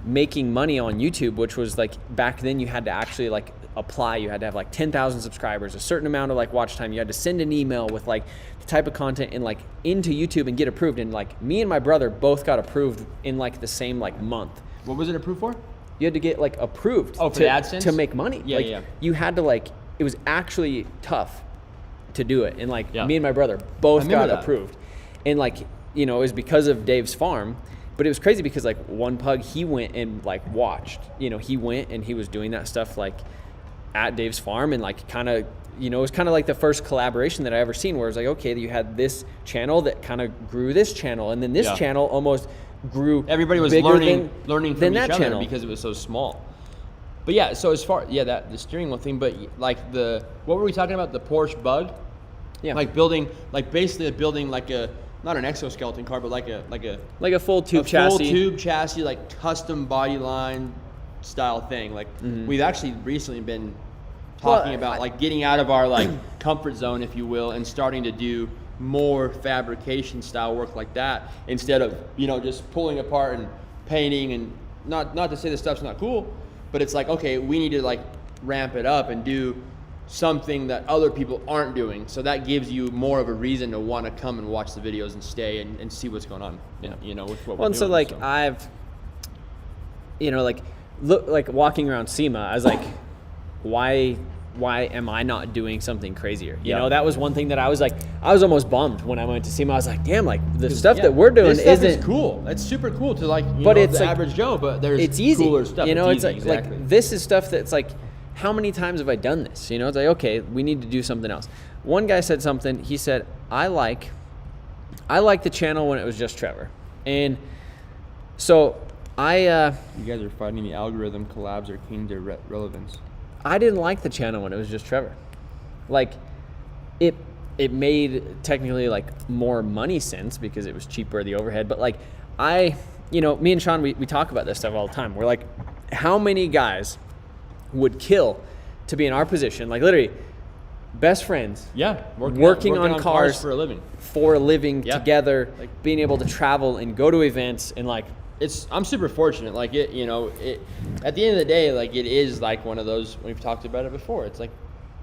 making money on YouTube, which was like back then you had to actually like apply. You had to have like 10,000 subscribers, a certain amount of like watch time. You had to send an email with like the type of content and like into YouTube and get approved. And like me and my brother both got approved in like the same like month. What was it approved for? You had to get like approved for the AdSense? to make money. Yeah, like, yeah. You had to like, it was actually tough to do it. And like Yeah. me and my brother both got that. approved. And like, you know, it was because of Dave's Farm. But it was crazy because like One Pug, he went and like watched, you know, he went and he was doing that stuff like at Dave's Farm, and like kind of, you know, it was kind of like the first collaboration that I ever seen where it was like, okay, you had this channel that kind of grew this channel, and then this channel almost grew. Everybody was bigger learning than from that each other channel. because it was so small. But yeah, so as far that the steering wheel thing, but like what were we talking about? The Porsche Bug? Yeah. Like building, like basically building like a, not an exoskeleton car, but like a full tube a chassis. full tube chassis, like custom body line style thing. Like we've actually recently been talking about like getting out of our like comfort zone, if you will, and starting to do more fabrication style work like that instead of, you know, just pulling apart and painting. And not to say this stuff's not cool, but it's like, okay, we need to like ramp it up and do something that other people aren't doing. So that gives you more of a reason to want to come and watch the videos and stay and see what's going on. Yeah, you know, with what we're Well, and doing. so like I've, you know, like like walking around SEMA, I was like, why am I not doing something crazier? You know, that was one thing that I was like, I was almost bummed when I went to SEMA. I was like, damn, like the stuff that we're doing this stuff isn't is cool. It's super cool to like, you but know, it's the like, average Joe, but there's it's easy. cooler stuff. You know, it's easy, like this is stuff that's like, how many times have I done this? You know, it's like, okay, we need to do something else. One guy said something. He said, I like the channel when it was just Trevor. And so you guys are fighting the algorithm. Collabs are keen to relevance. I didn't like the channel when it was just Trevor. Like, it made technically like more money sense because it was cheaper, the overhead. But like, you know, me and Sean, we talk about this stuff all the time. We're like, how many guys would kill to be in our position? Like literally, best friends. Yeah, working on cars for a living. Yeah. Together, like being able to travel and go to events and like. I'm super fortunate. Like it, you know, at the end of the day, like it is like one of those, we've talked about it before. It's like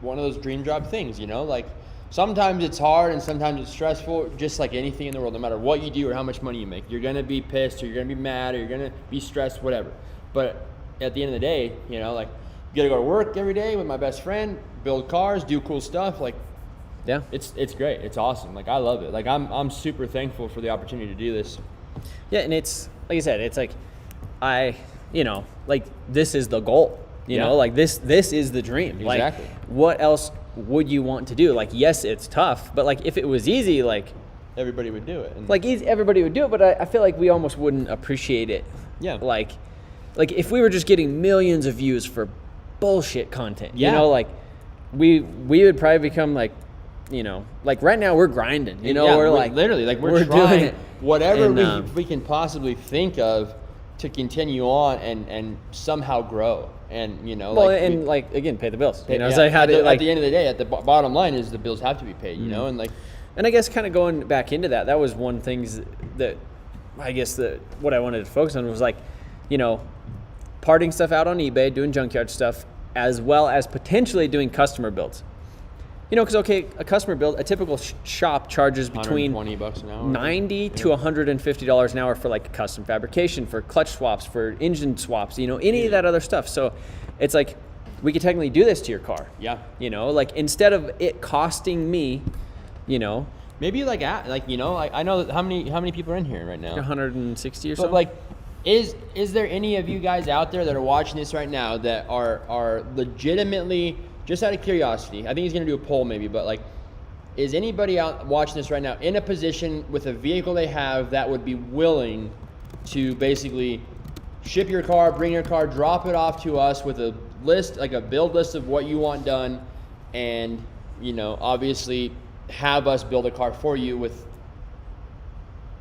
one of those dream job things, you know, like sometimes it's hard and sometimes it's stressful, just like anything in the world, no matter what you do or how much money you make. You're going to be pissed or you're going to be mad or you're going to be stressed, whatever. But at the end of the day, you know, like you got to go to work every day with my best friend, build cars, do cool stuff. Like, yeah, it's great. It's awesome. Like I love it. Like I'm super thankful for the opportunity to do this. Yeah. And it's, like I said, it's like, you know, like this is the goal, you know, like this is the dream. Exactly. Like what else would you want to do? Like, yes, it's tough, but like if it was easy, like everybody would do it. And like easy, everybody would do it, but I feel like we almost wouldn't appreciate it. Yeah. Like if we were just getting millions of views for bullshit content, you know, like we would probably become like, you know, like right now we're grinding, you know, yeah, we're like literally like we're doing trying it. whatever And, we can possibly think of to continue on and somehow grow. And you know, well, like and like again, pay the bills. You know, it's yeah, like how at, to the, like at the end of the day, at the bottom line is the bills have to be paid. You know, and like, and I guess kind of going back into that was one things that I guess that what I wanted to focus on was like, you know, parting stuff out on eBay, doing junkyard stuff, as well as potentially doing customer builds. You know, because okay, a customer build, a typical shop charges between $120 an hour, $90 to $150 an hour for like custom fabrication, for clutch swaps, for engine swaps, you know, any of that other stuff. So it's like we could technically do this to your car. Yeah. You know, like instead of it costing me, you know, maybe like you know, like I know how many people are in here right now? 160 or so. But like, is there any of you guys out there that are watching this right now that are legitimately, just out of curiosity, I think he's gonna do a poll maybe, but like, is anybody out watching this right now in a position with a vehicle they have that would be willing to basically ship your car, bring your car, drop it off to us with a list, like a build list of what you want done, and you know, obviously have us build a car for you with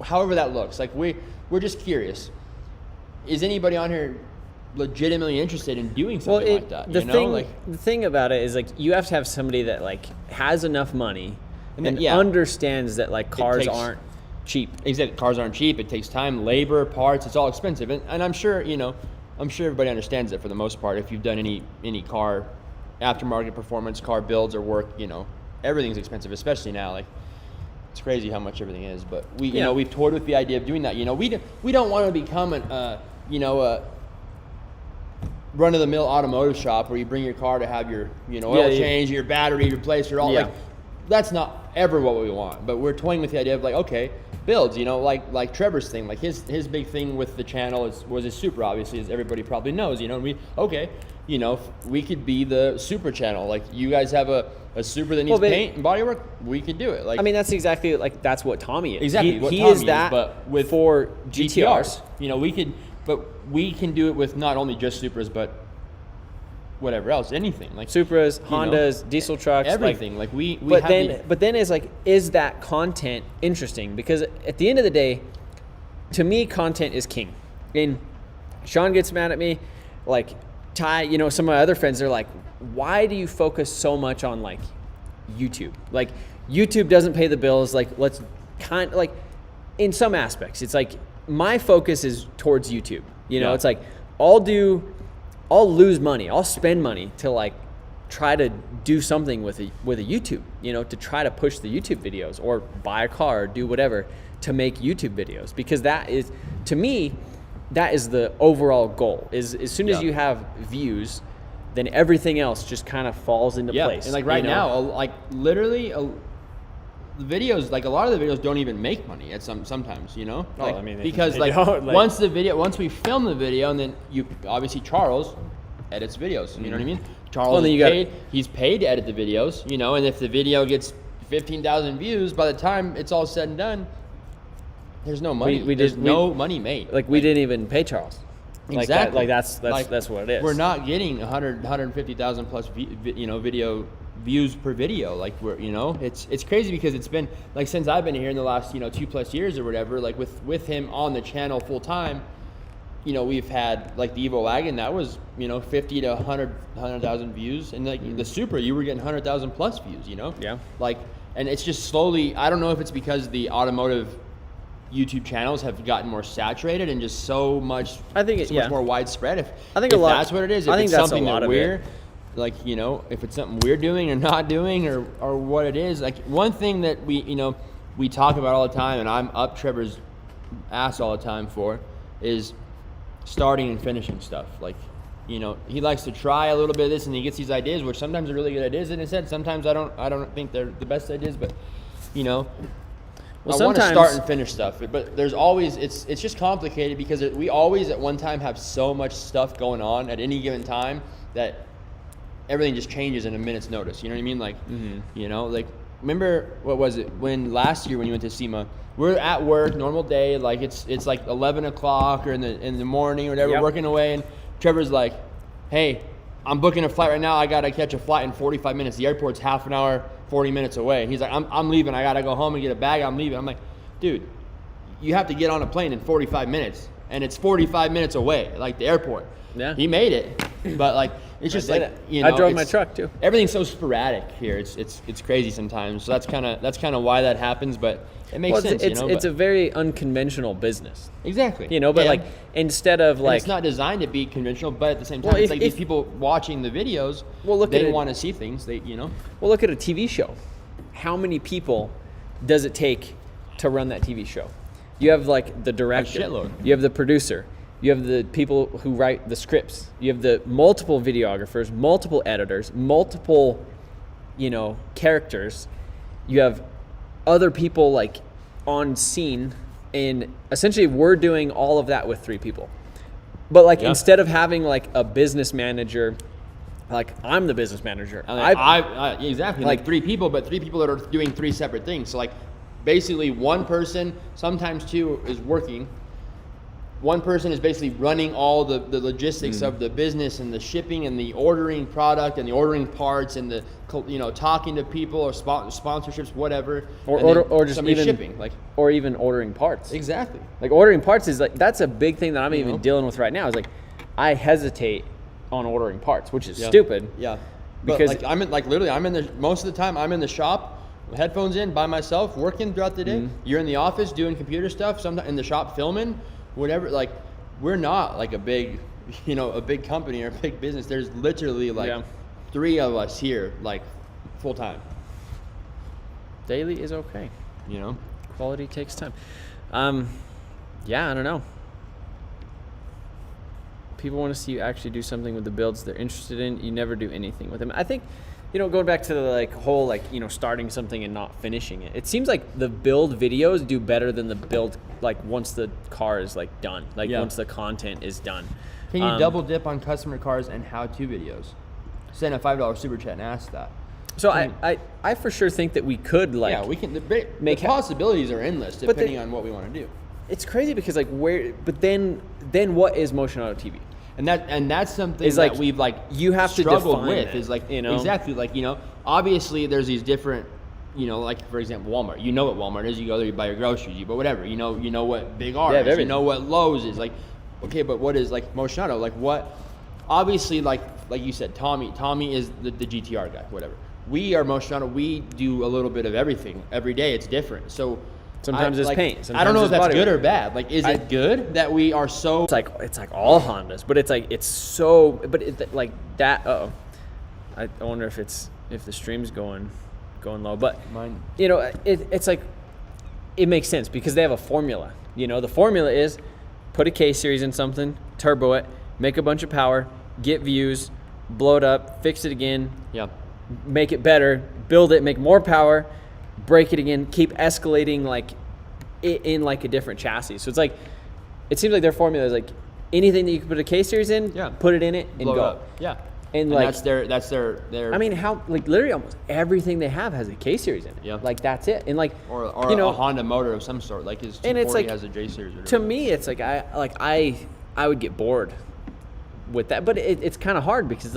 however that looks. Like we're just curious. Is anybody on here legitimately interested in doing something like that? The thing about it is like you have to have somebody that like has enough money and yeah. understands that like cars takes- aren't cheap. Exactly. Cars aren't cheap. It takes time, labor, parts. It's all expensive, and I'm sure everybody understands it for the most part. If you've done any car aftermarket performance, car builds or work, you know, everything's expensive, especially now. Like, it's crazy how much everything is. But you know, we've toyed with the idea of doing that. You know, we don't want to become a run-of-the-mill automotive shop where you bring your car to have your oil change, your battery replaced, or all. Yeah. Like, that's not ever what we want. But we're toying with the idea of like, okay, builds. You know, like Trevor's thing. Like his big thing with the channel was his Supra, obviously, as everybody probably knows. You know, and we could be the Supra channel. Like you guys have a Supra that needs paint and bodywork, we could do it. Like, I mean, that's exactly like that's what Tommy is. Exactly, He Tommy is that, but with for GTRs. You know, we can do it with not only just Supras, but whatever else, anything like Supras, Hondas, diesel trucks, everything. Like but then it's like, is that content interesting? Because at the end of the day, to me, content is king. And Sean gets mad at me, like Ty, you know, some of my other friends, they're like, why do you focus so much on like YouTube? Like YouTube doesn't pay the bills. Like like in some aspects, it's like my focus is towards YouTube. You know, it's like I'll lose money, I'll spend money to like try to do something with a YouTube, you know, to try to push the YouTube videos or buy a car or do whatever to make YouTube videos, because that is, to me, that is the overall goal. Is as soon as you have views, then everything else just kind of falls into place. And like right now, like literally, the videos, like a lot of the videos don't even make money at sometimes, you know? Like, I mean, because they like don't, like- once we film the video, and then obviously Charles edits videos, you know what I mean? Charles he's paid to edit the videos, you know, and if the video gets 15,000 views, by the time it's all said and done, there's no money. There's no money made. Like we didn't even pay Charles. Exactly. That's what it is. We're not getting 150,000 plus video views per video. Like it's crazy, because it's been like since I've been here in the last 2+ years or whatever. Like with him on the channel full time, we've had like the Evo wagon that was 50 to 100,000 views, and like the Supra, you were getting 100,000 plus views. Yeah. Like, and it's just slowly. I don't know if it's because the automotive YouTube channels have gotten more saturated and just so much. I think much more widespread. If that's what it is. I If think it's that's something a lot that of we're it. like, if it's something we're doing or not doing, or what it is. Like one thing that we talk about all the time, and I'm up Trevor's ass all the time for, is starting and finishing stuff. Like, he likes to try a little bit of this, and he gets these ideas, which sometimes are really good ideas in his head. Sometimes I don't think they're the best ideas, but Well, I want to sometimes- start and finish stuff, but there's always it's just complicated, because we always at one time have so much stuff going on at any given time that everything just changes in a minute's notice. You know what I mean? Like, you know, like remember what was it when last year when you went to SEMA? We're at work, normal day, like it's like 11 o'clock or in the morning or whatever, working away, and Trevor's like, hey, I'm booking a flight right now. I gotta catch a flight in 45 minutes. The airport's half an hour, 40 minutes away. He's like, I'm leaving. I gotta go home and get a bag. I'm leaving. I'm like, dude, you have to get on a plane in 45 minutes, and it's 45 minutes away, like the airport. Yeah. He made it, but like it's just like you know. I drove my truck too. Everything's so sporadic here. It's crazy sometimes. So that's kind of why that happens, but it makes sense. It's a very unconventional business. Exactly. You know, but like instead of like it's not designed to be conventional, but at the same time, it's like these people watching the videos. They want to see things. Well, look at a TV show. How many people does it take to run that TV show? You have like the director. A shitload. You have the producer. You have the people who write the scripts. You have the multiple videographers, multiple editors, multiple, characters. You have other people like on scene, and essentially we're doing all of that with 3 people. But like instead of having like a business manager, like I'm the business manager. I exactly like 3 people, but 3 people that are doing 3 separate things. So like basically one person, sometimes 2, is working. One person is basically running all the logistics of the business and the shipping and the ordering product and the ordering parts and the talking to people or sponsorships, whatever, or just even shipping, like, or even ordering parts. Exactly. Like ordering parts is like that's a big thing that I'm even dealing with right now. Is like I hesitate on ordering parts, which is stupid. Yeah. Because like I'm in most of the time I'm in the shop, headphones in by myself, working throughout the day. You're in the office doing computer stuff, sometimes in the shop filming. Whatever, like we're not like a big company or a big business. There's literally like 3 of us here, like full time. Daily is okay. Quality takes time. Yeah, I don't know. People want to see you actually do something with the builds they're interested in. You never do anything with them. I think, going back to the whole starting something and not finishing it. It seems like the build videos do better than the build once the car is done. Once the content is done. Can you double dip on customer cars and how-to videos? Send a $5 super chat and ask that. So I for sure think that we could we can. The possibilities are endless depending on what we want to do. It's crazy because but then what is motion auto TV? And that's something that we've you have struggled to with it, exactly obviously there's these different for example Walmart, what Walmart is, you go there, you buy your groceries, but whatever, you know what Big R is, you know what Lowe's is, okay, but what is motion auto, what obviously like you said, Tommy is the GTR guy, whatever. We are motion auto, we do a little bit of everything every day, it's different. So sometimes it's paint. Sometimes I don't know if that's good or bad. Is it good that we are so? It's like all Hondas, but it's so. But that. I wonder if the stream's going low. But mine. It's it makes sense because they have a formula. The formula is put a K series in something, turbo it, make a bunch of power, get views, blow it up, fix it again. Yeah. Make it better, build it, make more power. Break it again, keep escalating in a different chassis. So it's it seems like their formula is anything that you can put a K series in, put it in it and blow go. Up. Yeah. And that's their I mean, how literally almost everything they have has a K series in it. Yeah. That's it. And or a Honda motor of some sort, his 240 has a J series. To me, it's I would get bored with that, but it's kind of hard because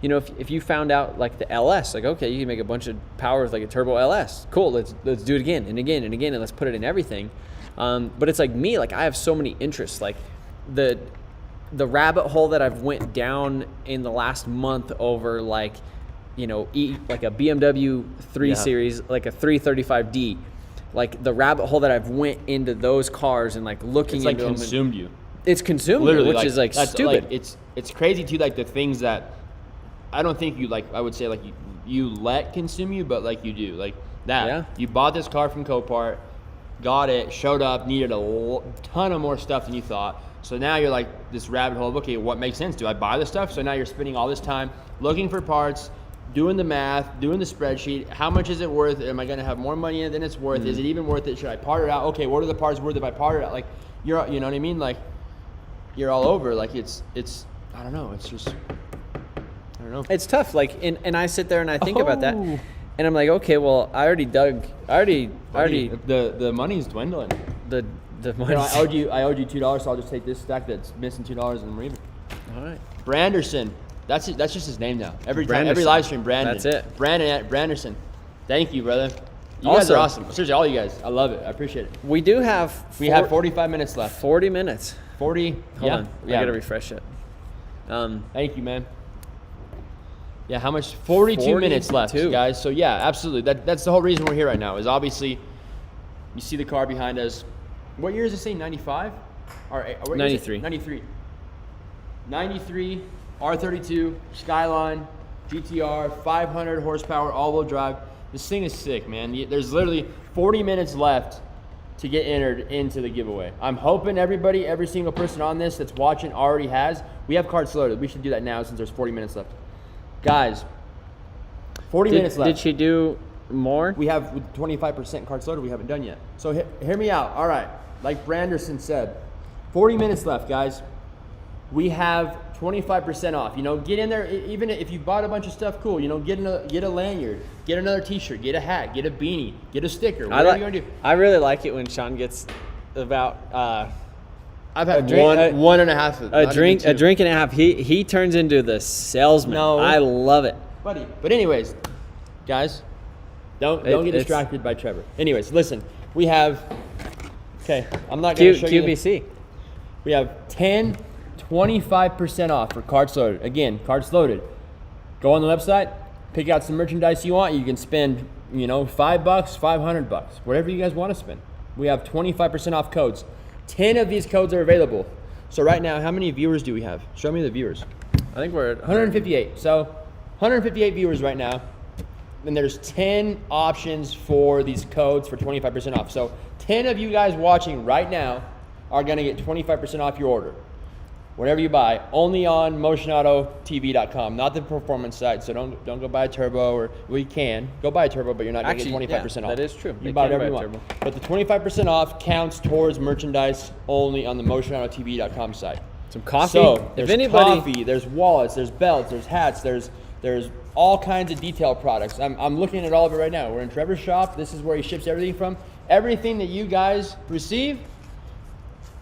if you found out the LS, okay, you can make a bunch of power with a turbo LS. Cool, let's do it again and again and again, and let's put it in everything. But it's me, I have so many interests. The rabbit hole that I've went down in the last month over a BMW 3 Series, a 335D. The rabbit hole that I've went into those cars and looking into them. It's consumed you. It's consumed literally, me, which is stupid. It's crazy too, the things that I don't think you I would say you let consume you, but you do that. Yeah. You bought this car from Copart, got it, showed up, needed a ton of more stuff than you thought. So now you're this rabbit hole of, okay, what makes sense? Do I buy the stuff? So now you're spending all this time looking for parts, doing the math, doing the spreadsheet. How much is it worth? Am I going to have more money in it than it's worth? Is it even worth it? Should I part it out? Okay, what are the parts worth if I part it out? You know what I mean? You're all over. It's I don't know. It's just. know. It's tough. Like, and I sit there and I think about that, Oh. and I'm like, okay, well, I already The money's dwindling. the You money. know, I owed you $2, so I'll just take this stack that's missing $2 and we're even. All right. Branderson. That's it. That's just his name now. Every time, every Branderson. live stream, Brandon. That's it. Branderson. Thank you, brother. You guys Also- are awesome. Seriously, all you guys. I love it. I appreciate it. We do have. We have 45 minutes left. 40 minutes. 40. Hold yeah. on. I Yeah. gotta refresh it. Thank you, man. Yeah, how much? 42 minutes left, 42. guys. So yeah, absolutely. That's the whole reason we're here right now. Is obviously, you see the car behind us. What year is it saying? 95? Or what year is it? 93. 93. 93 R32 Skyline GTR 500 horsepower all-wheel drive. This thing is sick, man. There's literally 40 minutes left to get entered into the giveaway. I'm hoping everybody, every single person on this that's watching already has. We have cards loaded. We should do that now since there's 40 minutes left. Guys, 40 minutes left. Did she do more? We have 25% cards loaded we haven't done yet. So hear me out. All right, like Branderson said, 40 minutes left, guys. We have 25% off. You know, get in there. Even if you bought a bunch of stuff, cool. You know, get a lanyard, get another T-shirt, get a hat, get a beanie, get a sticker. Whatever you want to do. I really like it when Sean gets about I've had drink- one and a half. a drink and a half. He turns into the salesman. No. I love it. buddy. But anyways, guys, don't get it's- distracted by Trevor. Anyways, listen, we have. Okay, I'm not gonna show you. QBC. We have 25% off for cards loaded. Again, cards loaded. Go on the website, pick out some merchandise you want. You can spend, $5, $500, whatever you guys want to spend. We have 25% off codes. 10 of these codes are available. So right now, how many viewers do we have? Show me the viewers. I think we're at 158. So 158 viewers right now. And there's 10 options for these codes for 25% off. So 10 of you guys watching right now are gonna get 25% off your order. Whatever you buy, only on motionautotv.com, not the performance site. So don't go buy a turbo, or well, you can go buy a turbo, but you're not gonna get 25% off. that is true. You They buy can whatever you buy a want. turbo. But the 25% off counts towards merchandise only on the motionautotv.com site. some coffee. So if there's anybody, coffee, there's wallets, there's belts, there's hats, there's all kinds of detail products. I'm looking at all of it right now. We're in Trevor's shop. This is where he ships everything from. Everything that you guys receive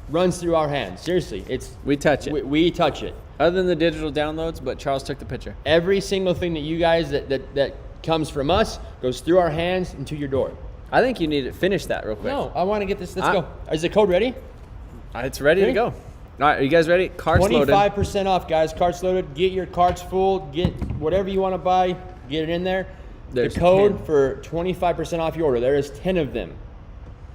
runs through our hands. Seriously, we touch it. we touch it. Other than the digital downloads, but Charles took the picture. Every single thing that you guys that comes from us goes through our hands and to your door. I think you need to finish that real quick. No, I want to get this. Let's Ah. go. Is the code ready? It's ready to Ready? go. All right, are you guys ready? Carts loaded. 25% off, guys. Carts loaded. Get your carts full. Get whatever you want to buy. Get it in there. There's the code 10. for 25% off your order. There is 10 of them.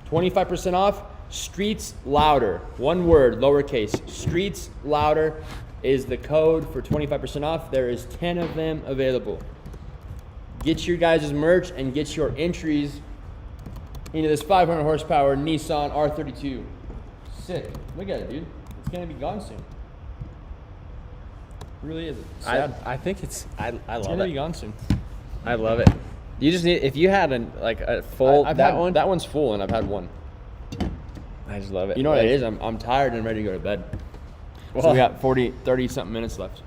25% off. Streets Louder. One word, lowercase. Streets Louder is the code for 25% off. There is 10 of them available. Get your guys' merch and get your entries into this 500 horsepower Nissan R32. Sick. Look at it, dude. It's gonna be gone soon. It really is. It's sad. I think it's. I It's love gonna be it. gone soon. I love it. You just need, if you had a full I've that had, one. That one's full, and I've had one. I just love it. You know what it is? I'm tired and ready to go to bed. So Well, we got 30 something minutes left.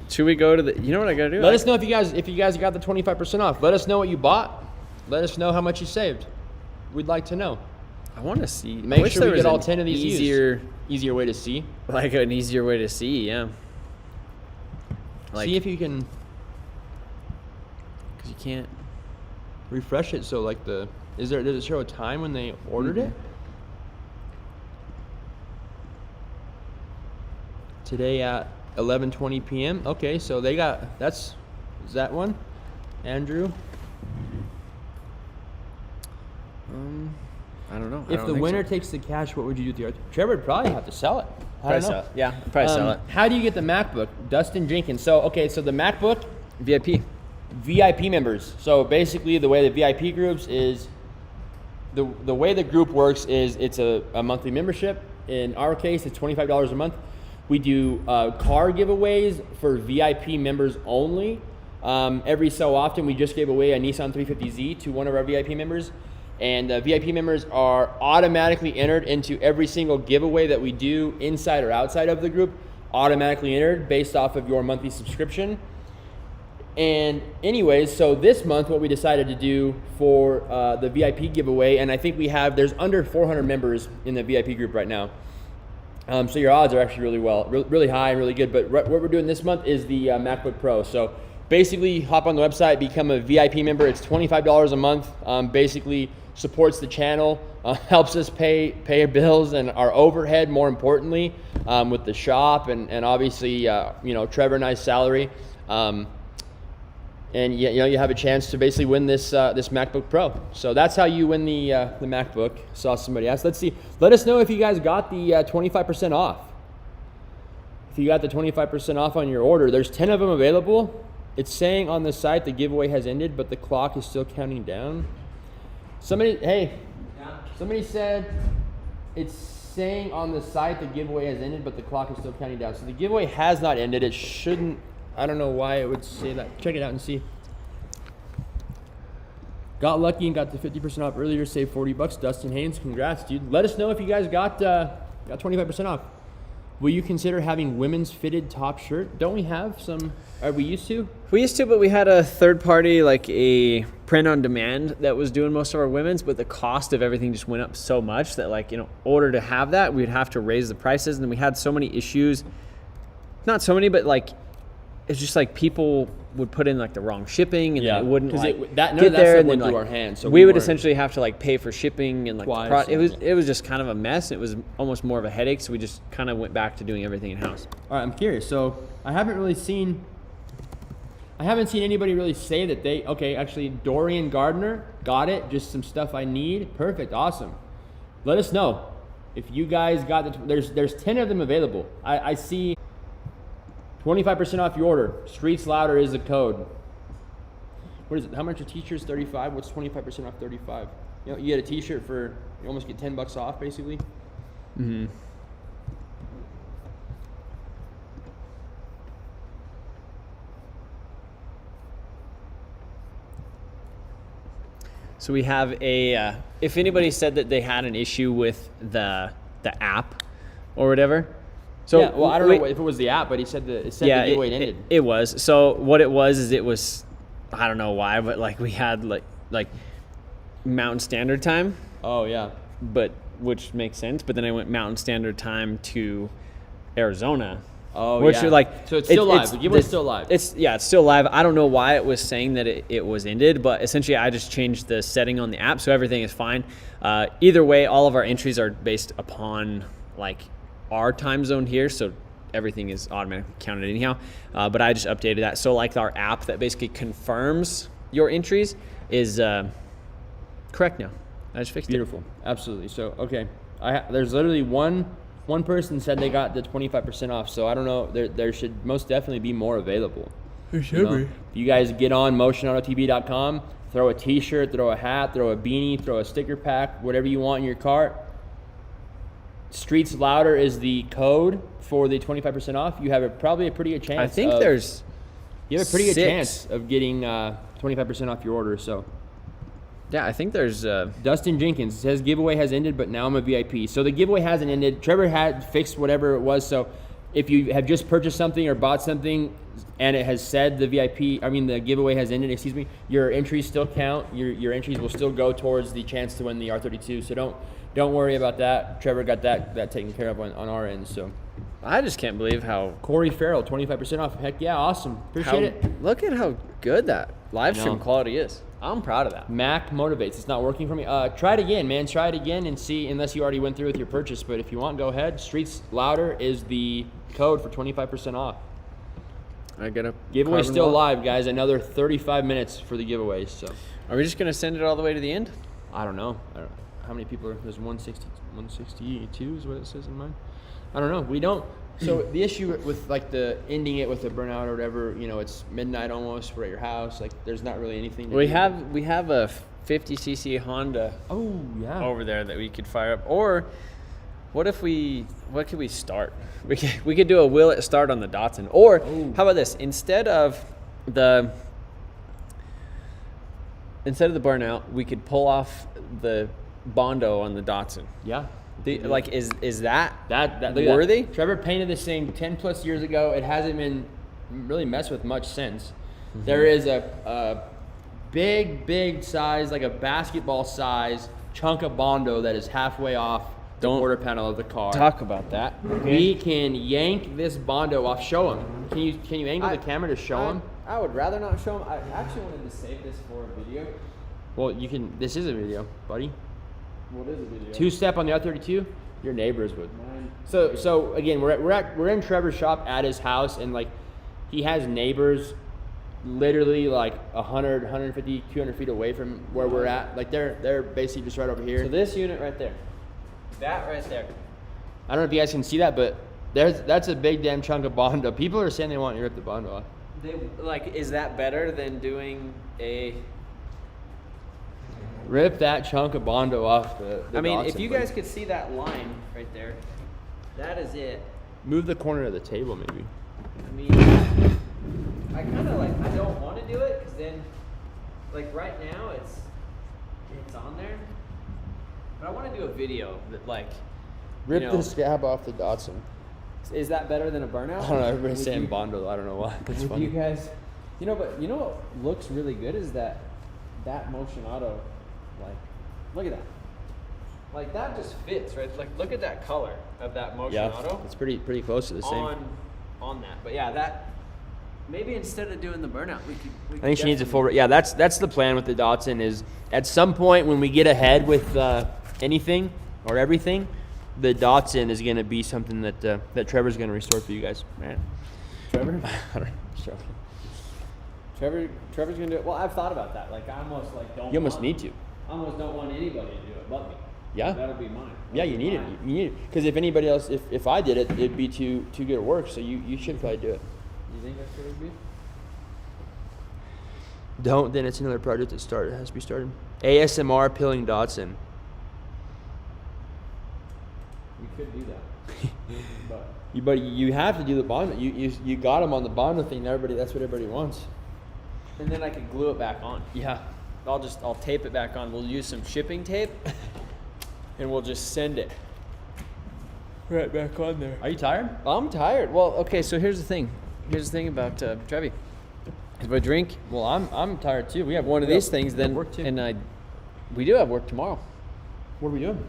should we go to the? You know what I gotta do? Let us know if you guys got the 25% off. Let us know what you bought. Let us know how much you saved. We'd like to know. I want to see. I Make wish sure there we was get all an 10 of these easier, easier way to see. like an easier way to see. Yeah. Like, See if you can cause you can't. refresh it. So like does it show a time when they ordered it? Today at 11:20 p.m. Okay, so they got is that one, Andrew. I don't know. I If don't the think winner so. takes the cash, what would you do with the other? Trevor would probably have to sell it. I Probably don't know. sell it. Yeah, probably sell it. How do you get the MacBook? Dustin Jenkins. So the MacBook VIP. VIP members. So basically, the way the VIP groups is, the way the group works is it's a monthly membership. In our case, it's $25 a month. We do car giveaways for VIP members only. Every so often, we just gave away a Nissan 350Z to one of our VIP members. And VIP members are automatically entered into every single giveaway that we do inside or outside of the group, automatically entered based off of your monthly subscription. And anyways, so this month what we decided to do for the VIP giveaway, and I think there's under 400 members in the VIP group right now. So your odds are actually really high and really good. But what we're doing this month is the MacBook Pro. So basically, hop on the website, become a VIP member. It's $25 a month. Basically supports the channel, helps us pay our bills and our overhead. More importantly, with the shop and obviously Trevor and I's salary. And you have a chance to basically win this MacBook Pro. So that's how you win the MacBook. Saw somebody else. Let's see. Let us know if you guys got the 25% off. If you got the 25% off on your order, there's 10 of them available. It's saying on the site the giveaway has ended, but the clock is still counting down. Somebody said it's saying on the site the giveaway has ended, but the clock is still counting down. So the giveaway has not ended. It shouldn't. I don't know why it would say that. Check it out and see. Got lucky and got the 50% off earlier. Saved $40. Dustin Haynes, congrats, dude. Let us know if you guys got 25% off. Will you consider having women's fitted top shirt? Don't we have some? Are we used to? We used to, but we had a third party, like a print on demand that was doing most of our women's, but the cost of everything just went up so much that, like, in order to have that, we'd have to raise the prices. And then we had so many issues. Not so many, but like, it's just like people would put in like the wrong shipping and it wouldn't like get there, and then like, our hands, so we would essentially have to like pay for shipping and like twice, it was just kind of a mess. It was almost more of a headache, so we just kind of went back to doing everything in house. All right, I'm curious. So I haven't seen anybody really say that actually Dorian Gardner got it. Just some stuff I need. Perfect, awesome. Let us know if you guys got there's 10 of them available. I see. 25% off your order. Streets Louder is the code. What is it? How much a t-shirt is 35? What's 25% off 35? You get a t-shirt for, you almost get $10 off basically. Mm-hmm. So we have if anybody said that they had an issue with the app or whatever. So yeah, well, I don't know if it was the app, but he said the giveaway ended. It was. So what it was is I don't know why, but like we had like Mountain Standard Time. Oh yeah. But which makes sense. But then I went Mountain Standard Time to Arizona. Oh which yeah. Are like, so it's still live. The giveaway's still live. It's still live. I don't know why it was saying that it was ended, but essentially I just changed the setting on the app, so everything is fine. Either way, all of our entries are based upon like our time zone here, so everything is automatically counted anyhow, but I just updated that. So like our app that basically confirms your entries is correct now. I just fixed Beautiful. Absolutely. So okay, there's literally one person said they got the 25% off, so I don't know, there should most definitely be more available. There should be. If you guys get on motionautotv.com, throw a t-shirt, throw a hat, throw a beanie, throw a sticker pack, whatever you want in your cart. Streets Louder is the code for the 25% off. You have probably a pretty good chance. I think there's. You have a pretty good chance of getting 25% off your order. So. Yeah, I think there's. Dustin Jenkins says giveaway has ended, but now I'm a VIP. So the giveaway hasn't ended. Trevor had fixed whatever it was. So if you have just purchased something or bought something, and it has said the giveaway has ended. Your entries still count. Your entries will still go towards the chance to win the R32. So don't worry about that. Trevor got that taken care of on our end. So I just can't believe how Corey Farrell, 25% off. Heck yeah, awesome. Appreciate it. Look at how good that live stream quality is. I'm proud of that. Mac motivates. It's not working for me. Try it again, man. Try it again and see, unless you already went through with your purchase. But if you want, go ahead. Streets Louder is the code for 25% off. I get a giveaway still live, guys. Another 35 minutes for the giveaways. So are we just gonna send it all the way to the end? I don't know. How many people are there's 162 is what it says in mine. I don't know. We don't. So the issue with like the ending it with a burnout or whatever, it's midnight almost. We're at your house. Like there's not really anything. We have a 50cc Honda. Oh yeah. Over there that we could fire up. Or what could we start? We could do a will it start on the Datsun. Or how about this? Instead of the burnout, we could pull off the Bondo on the Datsun. Yeah. Is that worthy? That. Trevor painted this thing 10 plus years ago. It hasn't been really messed with much since. there is a big size, like a basketball size chunk of Bondo that is halfway off the quarter panel of the car. Talk about that. We can yank this Bondo off. Show him. Can you angle the camera to show him? I would rather not show him. I actually wanted to save this for a video. Well, you can. This is a video, buddy. What is a video? 2-step on the R32. Your neighbors would. So again, we're in Trevor's shop at his house, and like he has neighbors literally like 100, 150, 200 feet away from where we're at. Like they're basically just right over here. So this unit right there. That right there. I don't know if you guys can see that, but that's a big damn chunk of Bondo. People are saying they want you to rip the Bondo off. Is that better than doing a? Rip that chunk of Bondo off the I mean, Datsun, if you buddy. guys could see that line right there, that is it. Move the corner of the table, maybe. I mean, I kind of I don't want to do it because then, right now it's on there, but I want to do a video that Rip the scab off the Datsun. Is that better than a burnout? I don't know. Everybody's Would saying you- Bondo. I don't know why. That's Would funny. you guys, but you know what looks really good is that Motion Auto, look at that. That just fits, right? Look at that color of that Motion Auto it's pretty close to the same. on that. But yeah, that maybe instead of doing the burnout, we I think she needs a full. Yeah, that's the plan with the Datsun. Is at some point when we get ahead with anything or everything, the Datsun is going to be something that Trevor's going to restore for you guys. Man, Trevor. I don't know. Sure. Trevor's gonna do it. Well, I've thought about that. I almost don't. You almost need to. I almost don't want anybody to do it but me. Yeah. That'll be mine. Yeah, you need it. You need it because if anybody else, if I did it, it'd be too good at work. So you should probably do it. You think that's what it'd be? Don't, then it's another project that has to be started. ASMR pilling Datsun. We could do that. But But you have to do the Bondo. You got them on the Bondo thing. That's what everybody wants. and then I could glue it back on. Yeah. I'll tape it back on. We'll use some shipping tape, and we'll just send it right back on there. Are you tired? I'm tired. Well, okay. So here's the thing. Here's the thing about Trevi. If I drink Well, I'm tired too. We have one of these things, then work too. and we do have work tomorrow, What are we doing?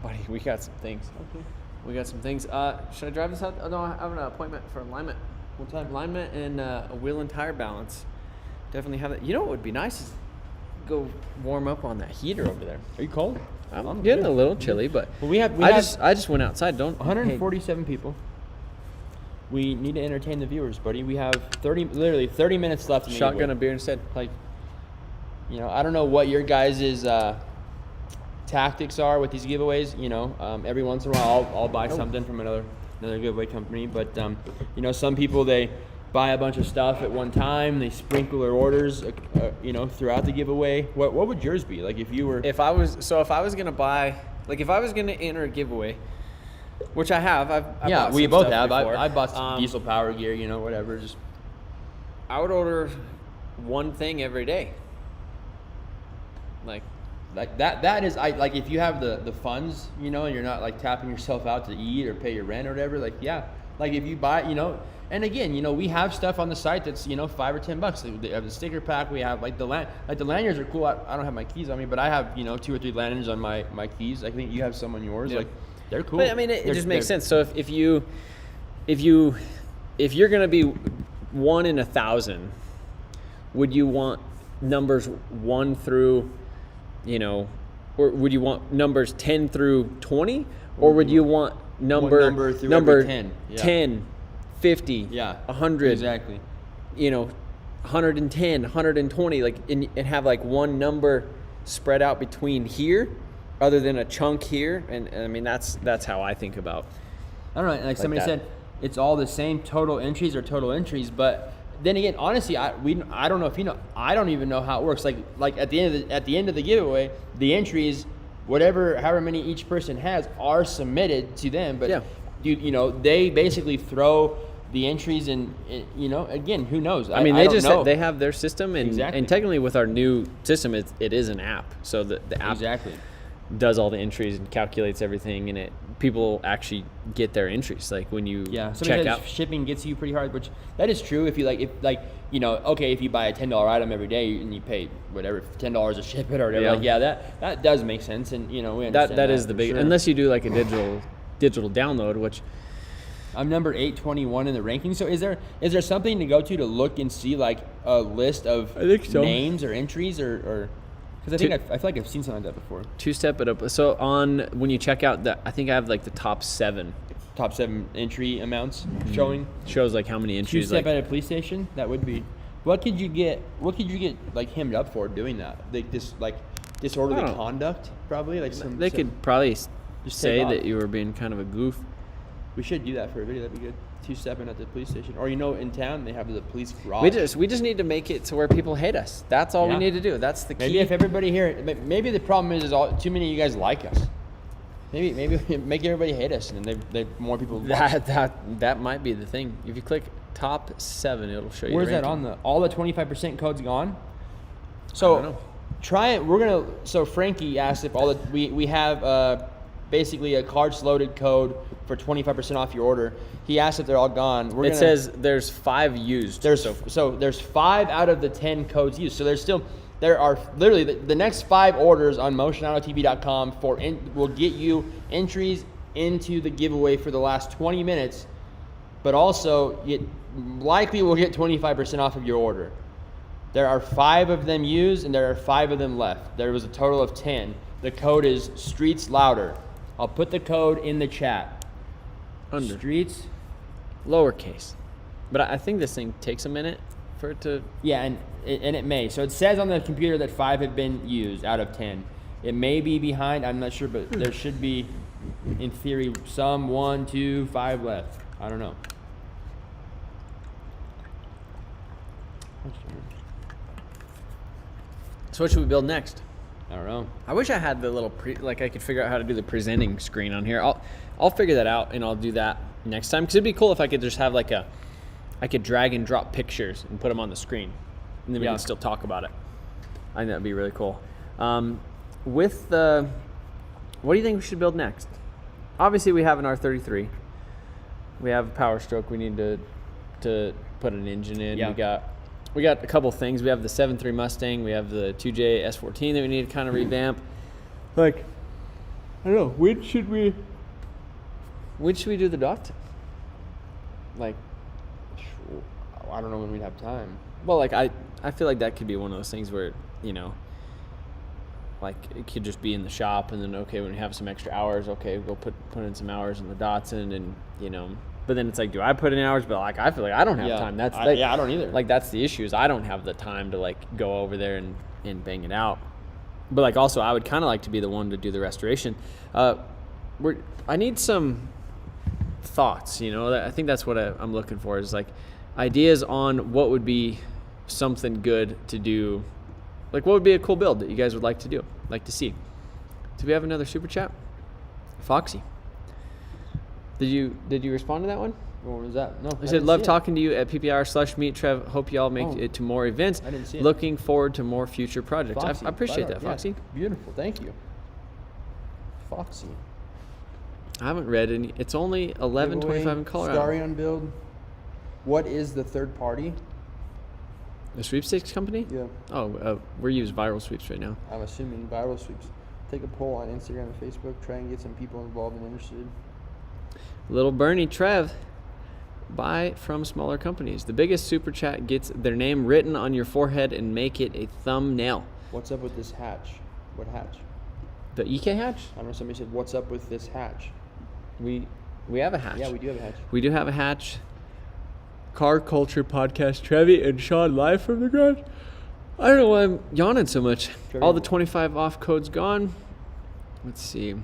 buddy. We got some things. Okay. We got some things. Should I drive this out? Oh, no, I have an appointment for alignment. What time? Alignment and a wheel and tire balance. Definitely have that. You know what would be nice is go warm up on that heater over there. Are you cold? I'm getting a little chilly, but Well, we I just went outside. Don't 147 people. We need to entertain the viewers, buddy. We have literally 30 minutes left. In the shotgun giveaway. a beer instead. I don't know what your guys' tactics are with these giveaways. Every once in a while I'll buy something from another giveaway company, but some people, they buy a bunch of stuff at one time. They sprinkle their orders, throughout the giveaway. What would yours be? Like if you were? If I was gonna buy, if I was gonna enter a giveaway, which I have, I've bought we some both stuff have. before. I bought some diesel power gear. Whatever. Just I would order one thing every day. like that is if you have the funds, and you're not tapping yourself out to eat or pay your rent or whatever, if you buy, and again, we have stuff on the site that's $5 or $10. They have the sticker pack. We have the lanyards are cool. I don't have my keys on me, but I have 2 or 3 lanyards on my keys. I think you have some on yours. Yeah. They're cool. But I mean, it just makes sense. So if you're gonna be 1 in 1,000, would you want numbers 1 through, or would you want numbers 10 through 20, or would you want number through every 10? Yeah. 10, 50, Yeah. 100, Exactly. 110, 120, and have one number spread out between here, other than a chunk here, and I mean that's how I think about. I don't know. Like somebody that. said, it's all the same total entries, but then again, honestly, I don't know if I don't even know how it works. Like at the end of the giveaway, the entries, however many each person has, are submitted to them. But Yeah. they basically throw the entries in. Again, who knows? I mean, I they don't just know. they have their system, and Exactly. and technically with our new system, it is an app. So the app Exactly. does all the entries and calculates everything, and it people actually get their entries. Like when you Yeah, so check out. shipping gets you pretty hard, which that is true. If you like, okay, if you buy a $10 item every day and you pay whatever $10 to ship it or whatever, that does make sense, and we understand That is the big, sure. unless you do like a digital download, which I'm number 821 in the ranking. So is there something to go to look and see like a list of I think so. names or entries or because I feel like I've seen something like that before. two-step it up. So when you check out I think I have like the top 7 entry amounts showing. shows like how many entries. Two-step Like, at a police station. That would be. What could you get like hemmed up for doing that? Like this like disorderly I don't know. conduct probably like they could probably Just say take off. that you were being kind of a goof. We should do that for a video. That'd be good. Two-stepping at the police station, or in town they have the police garage. We just need to make it to where people hate us. That's all we Yeah. need to do. That's the key. Maybe if everybody here, maybe the problem is too many of you guys like us. Maybe make everybody hate us, and then they more people. that might be the thing. If you click top 7, it'll show you. Where's the that ranking. on all the 25% codes gone? I So don't know. try it. So Frankie asked if we have basically a cards loaded code for 25% off your order. He asked if they're all gone. It says there's 5 used. there's 5 out of the 10 codes used. So there are literally the next 5 orders on motionautotv.com will get you entries into the giveaway for the last 20 minutes, but also it likely will get 25% off of your order. There are 5 of them used and there are 5 of them left. There was a total of 10. The code is Streets Louder. I'll put the code in the chat. Under. Streets. Lowercase. But I think this thing takes a minute for it to. Yeah, and it may. So it says on the computer that 5 have been used out of 10. It may be behind. I'm not sure, but there should be, in theory, some 1, 2, 5 left. I don't know. So what should we build next? I don't know. I wish I had the little I could figure out how to do the presenting screen on here. I'll figure that out and I'll do that next time, because it'd be cool if I could just have I could drag and drop pictures and put them on the screen, and then we Yeah. can still talk about it. I think that'd be really cool. What do you think we should build next? Obviously, we have an R33. We have a Power Stroke. We need to put an engine in. Yeah. We got a couple things. We have the 7.3 Mustang. We have the 2J S14 that we need to kind of revamp. Like, I don't know. When should we do the dot? Like, I don't know when we'd have time. well, like I feel like that could be one of those things where, like it could just be in the shop, and then okay, when we have some extra hours, okay, we'll put in some hours in the Datsun, and But then it's like, do I put in hours? But like, I feel like I don't have time. I don't either. Like, that's the issue, is I don't have the time to like go over there and bang it out. But like, also, I would kind of like to be the one to do the restoration. I need some thoughts. I think that's what I'm looking for, is like ideas on what would be something good to do. Like, what would be a cool build that you guys would like to do, like to see? Do we have another super chat? Foxy. Did you respond to that one? What was that? No. I said, love talking to you at PPR/meet Trev. Hope y'all make it to more events. I didn't see it. Looking forward to more future projects. Foxy, I appreciate right that, on. Foxy. Yeah. Beautiful. Thank you. Foxy. I haven't read any. It's only 11:25 in Colorado. Starion build. What is the third party? The sweepstakes company? Yeah. Oh, we use Viral Sweeps right now. I'm assuming viral sweeps. Take a poll on Instagram and Facebook. Try and get some people involved and interested. Little Bernie Trev, buy from smaller companies. The biggest super chat gets their name written on your forehead and make it a thumbnail. What's up with this hatch? What hatch? The EK hatch? I don't know. Somebody said, "What's up with this hatch?" We have a hatch. Yeah, we do have a hatch. We do have a hatch. Car Culture Podcast, Trevi and Sean live from the garage. I don't know why I'm yawning so much. Trevi. All the 25 off codes gone. Let's see.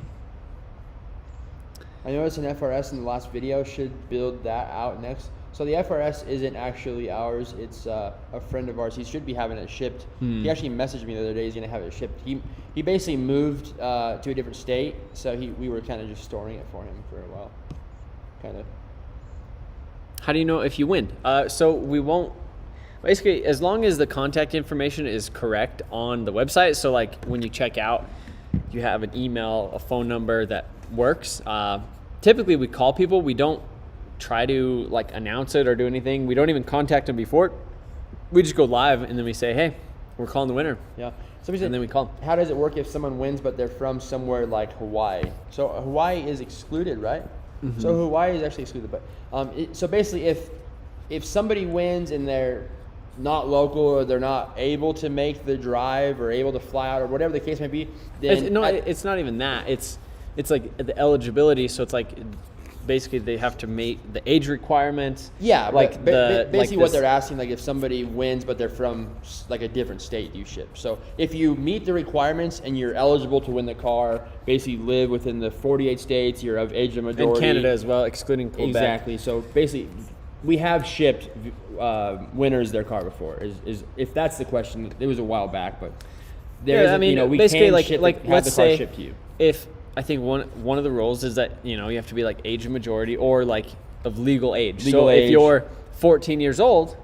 I noticed an FRS in the last video. Should build that out next. So the FRS isn't actually ours. It's a friend of ours. He should be having it shipped. He actually messaged me the other day. He's gonna have it shipped. He basically moved to a different state, so we were kind of just storing it for him for a while. Kind of. How do you know if you win? So we won't. Basically, as long as the contact information is correct on the website. So like when you check out, you have an email, a phone number that works. Typically, we call people. We don't try to like announce it or do anything. We don't even contact them before. We just go live and then we say, "Hey, we're calling the winner." Yeah. And then we call them. How does it work if someone wins but they're from somewhere like Hawaii? So Hawaii is excluded, right? Mm-hmm. So Hawaii is actually excluded. But so basically, if somebody wins and they're not local or they're not able to make the drive or able to fly out or whatever the case may be, then It's not even that. It's like the eligibility. So it's like basically they have to meet the age requirements. Yeah, like basically like what this- they're asking, like if somebody wins but they're from like a different state, you ship. So if you meet the requirements and you're eligible to win the car, basically live within the 48 states, you're of age of majority. And Canada as well, excluding Quebec. Exactly. So basically, we have shipped winners their car before. Is if that's the question, it was a while back, but we basically can like have let's the car say shipped to you. if I think one of the rules is that you have to be like age of majority or like of legal age. Legal so age. if you're 14 years old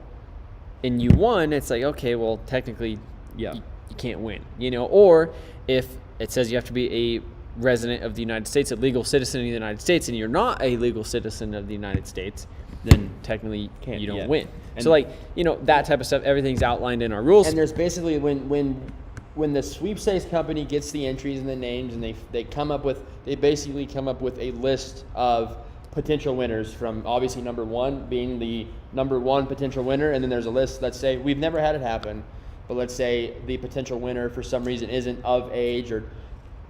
and you won, it's like okay, well technically Yeah. you can't win. Or if it says you have to be a resident of the United States, a legal citizen of the United States, and you're not a legal citizen of the United States, then technically you don't win. And- So that type of stuff, everything's outlined in our rules. And there's basically when the sweepstakes company gets the entries and the names and they basically come up with a list of potential winners from obviously number one being the number one potential winner, and then there's a list. Let's say we've never had it happen, but let's say the potential winner for some reason isn't of age or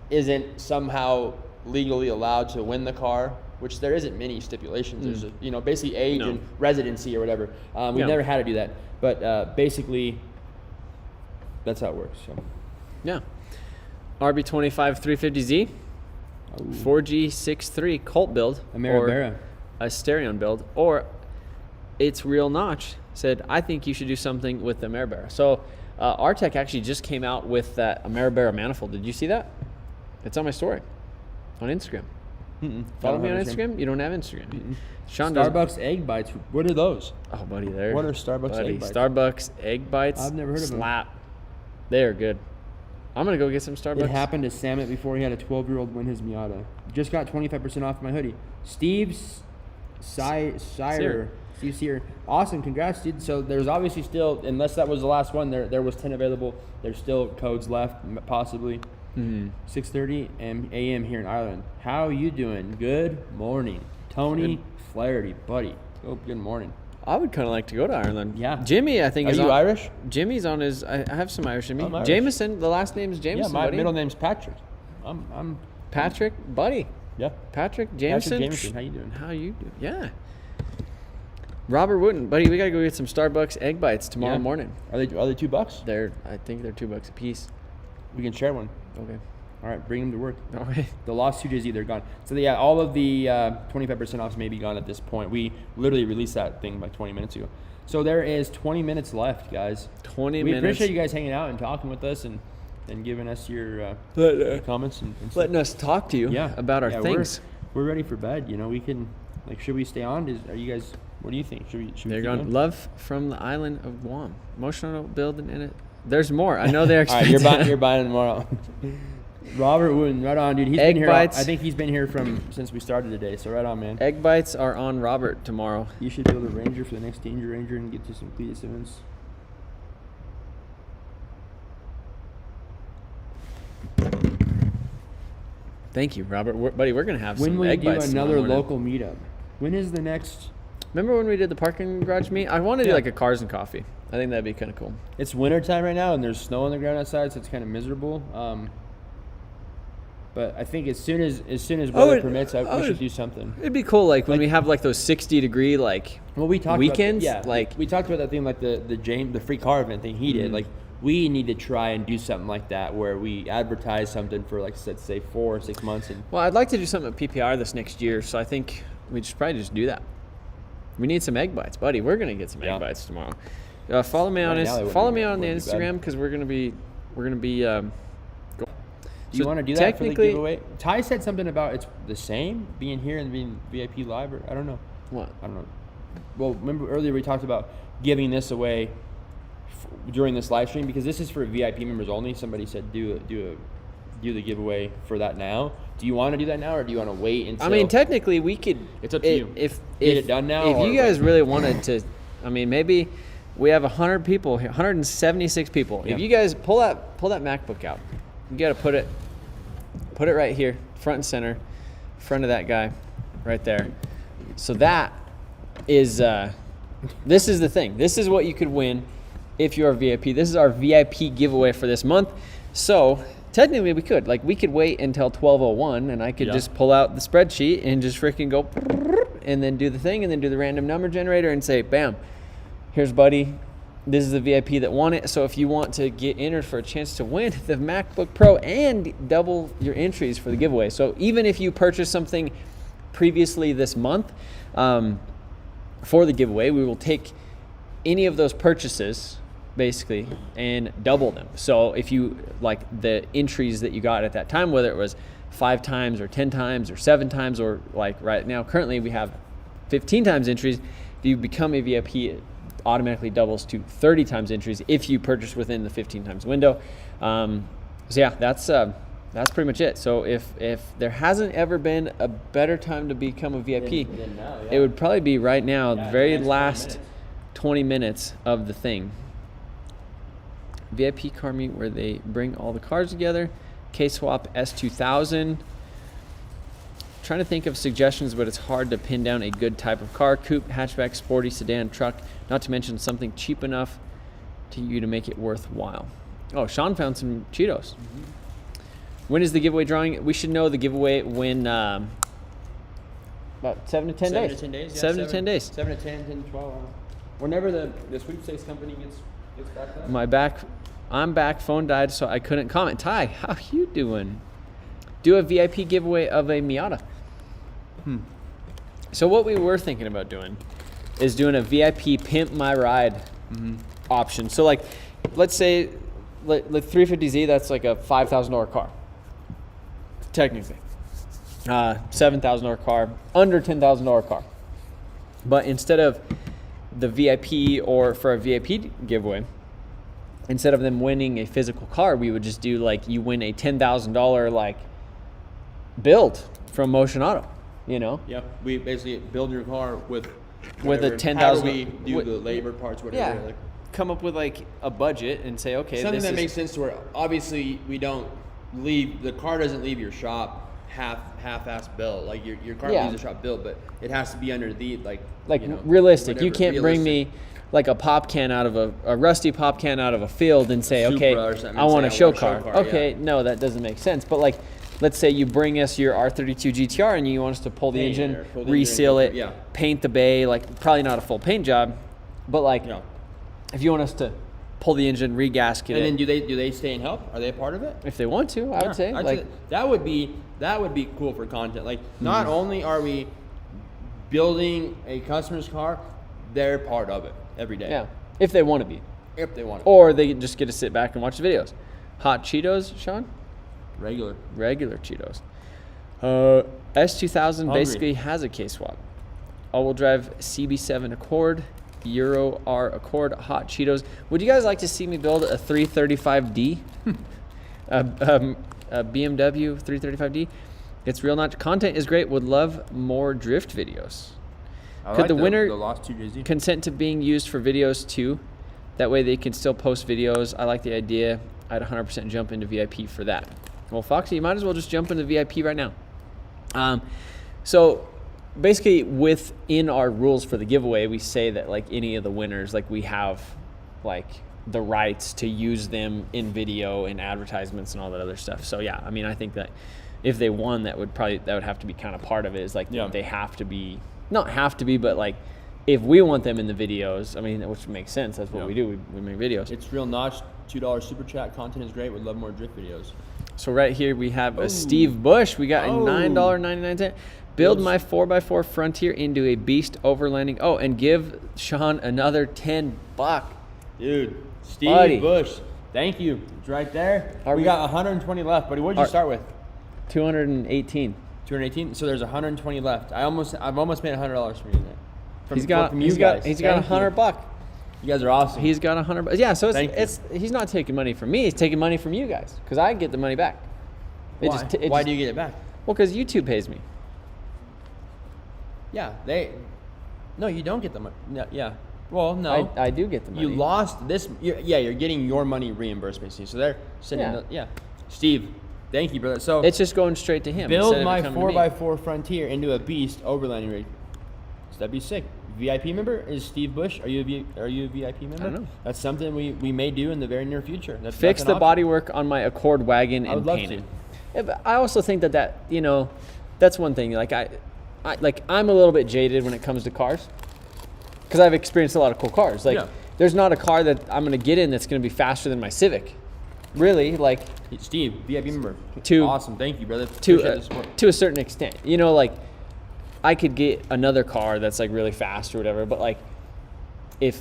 isn't somehow legally allowed to win the car, which there isn't many stipulations. There's basically age and residency or whatever. We've never had to do that, but basically that's how it works. So. Yeah. RB25 350Z, 4G63 Colt build, Ameribera. or a Stereo build, or It's Real Notch said, I think you should do something with the Ameribera. So Artec actually just came out with that Ameribera manifold. Did you see that? It's on my story on Instagram. Follow me on Instagram. You don't have Instagram. Sean does. Starbucks egg bites. What are those? Oh, buddy, there. What are Starbucks egg bites? Starbucks egg bites. I've never heard of them. Slap. They are good. I'm gonna go get some Starbucks. It happened to Sam it before he had a 12-year-old win his Miata. Just got 25% off my hoodie. Steve's Sire. Steve Sear. Awesome, congrats, dude. So there's obviously still, unless that was the last one, there was 10 available. There's still codes left, possibly. 6:30 a.m. here in Ireland. How you doing? Good morning. Tony Flaherty, buddy. Oh, good morning. I would kind of like to go to Ireland. Yeah. Jimmy, I think Are is you on, Irish? Jimmy's on his. I have some Irish in me. I'm Irish. Jameson. The last name is Yeah, Jameson. my buddy. middle name's Patrick. I'm Patrick, buddy. yeah. Patrick Jameson. Jameson, how you doing? How you doing? Yeah. Robert Wooten, buddy. We gotta go get some Starbucks egg bites tomorrow morning. Are they $2? I think they're $2 a piece. We can share one. Okay. All right, bring them to work. Okay. The lawsuit is either gone. So yeah, all of the 25% offs may be gone at this point. We literally released that thing like 20 minutes ago. So there is 20 minutes left, guys. 20 We minutes. appreciate you guys hanging out and talking with us and giving us your comments and stuff. Letting us talk to you about our things. We're ready for bed. We can, should we stay on? Are you guys, what do you think? Should we They're keep gone. going? Love from the island of Guam. Emotional building in it. There's more. I know they're All right, expensive. you're buying tomorrow. Robert Wooden, right on, dude. He's Egg been here. bites. I think he's been here since we started today. So right on, man. Egg bites are on Robert tomorrow. You should build a Ranger for the next Danger Ranger and get to some Cletus events. Thank you, Robert. Buddy, we're going to have When some will you egg do bites another tomorrow morning. local meetup? When is the next? Remember when we did the parking garage meet? I want to do Yeah. like a cars and coffee. I think that'd be kind of cool. It's winter time right now, and there's snow on the ground outside, so it's kind of miserable. But I think as soon as weather permits, we should do something. It'd be cool, like when we have like those 60-degree Well, we talked weekends. About, like we talked about that thing, like the free car event thing he did. Like we need to try and do something like that where we advertise something for let's say 4 or 6 months. And well, I'd like to do something at PPR this next year, so I think we should probably just do that. We need some egg bites, buddy. We're gonna get some egg bites tomorrow. Follow me on Right now, they follow wouldn't me be- on the wouldn't be bad. Instagram because we're gonna be. Do you want to do that for the giveaway? Ty said something about it's the same being here and being VIP live, or I don't know. What? I don't know. Well, remember earlier we talked about giving this away during this live stream because this is for VIP members only. Somebody said do a do the giveaway for that now. Do you want to do that now, or do you want to wait until? I mean, technically, we could. It's up to you. If Get it done now, If or you guys wait? really wanted to, I mean, maybe we have 100 people, 176 people. Yeah. If you guys pull that MacBook out, you got to put it right here, front and center, front of that guy, right there. So that is, this is the thing. This is what you could win if you're a VIP. This is our VIP giveaway for this month. So technically we could wait until 12:01 and I could just pull out the spreadsheet and just freaking go and then do the thing and then do the random number generator and say, bam, here's buddy. This is the VIP that won it. So if you want to get entered for a chance to win the MacBook Pro and double your entries for the giveaway. So even if you purchase something previously this month for the giveaway, we will take any of those purchases basically and double them. So if you like the entries that you got at that time, whether it was 5 times or 10 times or 7 times, or like right now currently we have 15 times entries. If you become a VIP, it automatically doubles to 30 times entries if you purchase within the 15 times window. So yeah, that's pretty much it. So if there hasn't ever been a better time to become a VIP, Then now, it would probably be right now, the Yeah, very the next 20 last minutes. 20 minutes of the thing. VIP car meet where they bring all the cars together. K-Swap S2000. Trying to think of suggestions, but it's hard to pin down a good type of car. Coupe, hatchback, sporty, sedan, truck. Not to mention something cheap enough to you to make it worthwhile. Oh, Sean found some Cheetos. When is the giveaway drawing? We should know the giveaway when about 7 to 10 days. 7 to 10 days. Yeah, 7 to 10 days. 7 to 10, 10 to 12. Whenever the sweepstakes company gets back up. I'm back. Phone died, so I couldn't comment. Ty, how you doing? Do a VIP giveaway of a Miata. So what we were thinking about doing is doing a VIP pimp my ride option. So like, let's say, like 350Z, that's like a $5,000 car. Technically, $7,000 car, under $10,000 car. But instead of the VIP, or for a VIP giveaway, instead of them winning a physical car, we would just do like, you win a $10,000 like build from Motion Auto, you know? Yep. We basically build your car with With a whatever- 10,000 however we do with- the labor parts, whatever. Yeah. Like, Come up with like a budget and say, okay, something this that is, makes sense to where obviously we don't leave the car doesn't leave your shop half-ass built. Like your car Yeah. leaves the shop built, but it has to be under the like you know, realistic. You whatever, can't bring me like a pop can out of a rusty pop can out of a field and say, Supra okay, or something, I and want a say, show I want a show car. car, Okay, yeah. no, that doesn't make sense. But like, let's say you bring us your R32 GTR and you want us to pull the Paint it engine, or pull the engine reseal and it, go- yeah. paint the bay, like probably not a full paint job, but like No. if you want us to pull the engine, regasket And it, then do they stay and help? Are they a part of it? if they want to, I would say. I'd Like, say that would be cool for content. Like not only are we building a customer's car, they're part of it every day. yeah, if they want to be. If they want it. Or they just get to sit back and watch the videos. Hot Cheetos, Sean? Regular. Regular Cheetos. S2000 Hungry. basically has a K-Swap. All-wheel drive CB7 Accord, Euro R Accord, Hot Cheetos. Would you guys like to see me build a 335D? a BMW 335D? It's real not content is great. Would love more drift videos. I Could like the winner the Lost 2JZ. consent to being used for videos too? That way they can still post videos. I like the idea. I'd 100% jump into VIP for that. Well, Foxy, you might as well just jump into VIP right now. So basically within our rules for the giveaway, we say that like any of the winners, like we have like the rights to use them in video and advertisements and all that other stuff. So yeah, I mean, I think that if they won, that would have to be kind of part of it, is like they have to be, not have to be, but like if we want them in the videos, I mean, which makes sense. That's what we do. We make videos. It's real notch. $2 super chat. Content is great. Would love more drift videos. So right here we have a Steve Bush. We got a $9.99. Build my 4x4 Frontier into a beast overlanding. Oh, and give Sean another $10. Dude, Steve Buddy. Bush. Thank you. It's right there. We got 120 left, buddy. What did you start with? 218. 218. So there's 120 left. I've almost made $100 from you. He's got $100. You guys are awesome. He's got $100. Yeah, so Thank you. he's not taking money from me. He's taking money from you guys because I get the money back. Why? Why do you get it back? Well, because YouTube pays me. Yeah, no, you don't get the money. No, yeah. Well, no. I do get the money. You lost this. You're getting your money reimbursed, basically. So they're sending Steve, thank you, brother. So it's just going straight to him. build my 4x4 Frontier into a beast overlanding rig. So that'd be sick. VIP member is Steve Bush. Are you a VIP member? I don't know. That's something we may do in the very near future. Fix the bodywork on my Accord wagon and love paint it. to. Yeah, but I also think that that's one thing. Like I'm a little bit jaded when it comes to cars, because I've experienced a lot of cool cars. Like there's not a car that I'm gonna get in that's gonna be faster than my Civic. Really, like Steve, VIP member. Awesome, thank you, brother. To a certain extent, like I could get another car that's like really fast or whatever, but like if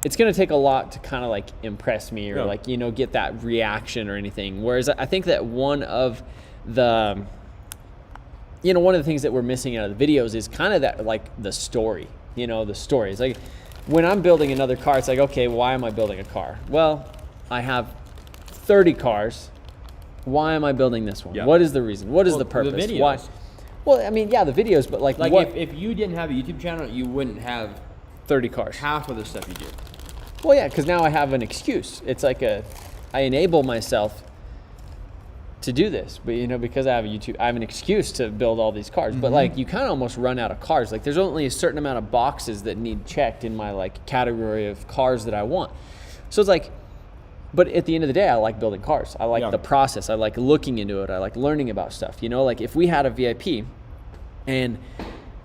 it's gonna take a lot to kind of like impress me or like get that reaction or anything. Whereas I think that one of the things that we're missing out of the videos is kind of that, like the story. The story. It's like when I'm building another car, it's like, okay, why am I building a car? Well, I have 30 cars. Why am I building this one? What is the reason? What is the purpose? The videos. Why? Well, I mean, yeah, the videos, but like what? If you didn't have a YouTube channel, you wouldn't have 30 cars. Half of the stuff you do. Well, yeah, because now I have an excuse. It's like I enable myself to do this, but because I have a YouTube, I have an excuse to build all these cars. But like you kind of almost run out of cars. Like there's only a certain amount of boxes that need checked in my like category of cars that I want. So it's like, but at the end of the day, I like building cars. I like the process. I like looking into it. I like learning about stuff. Like if we had a VIP and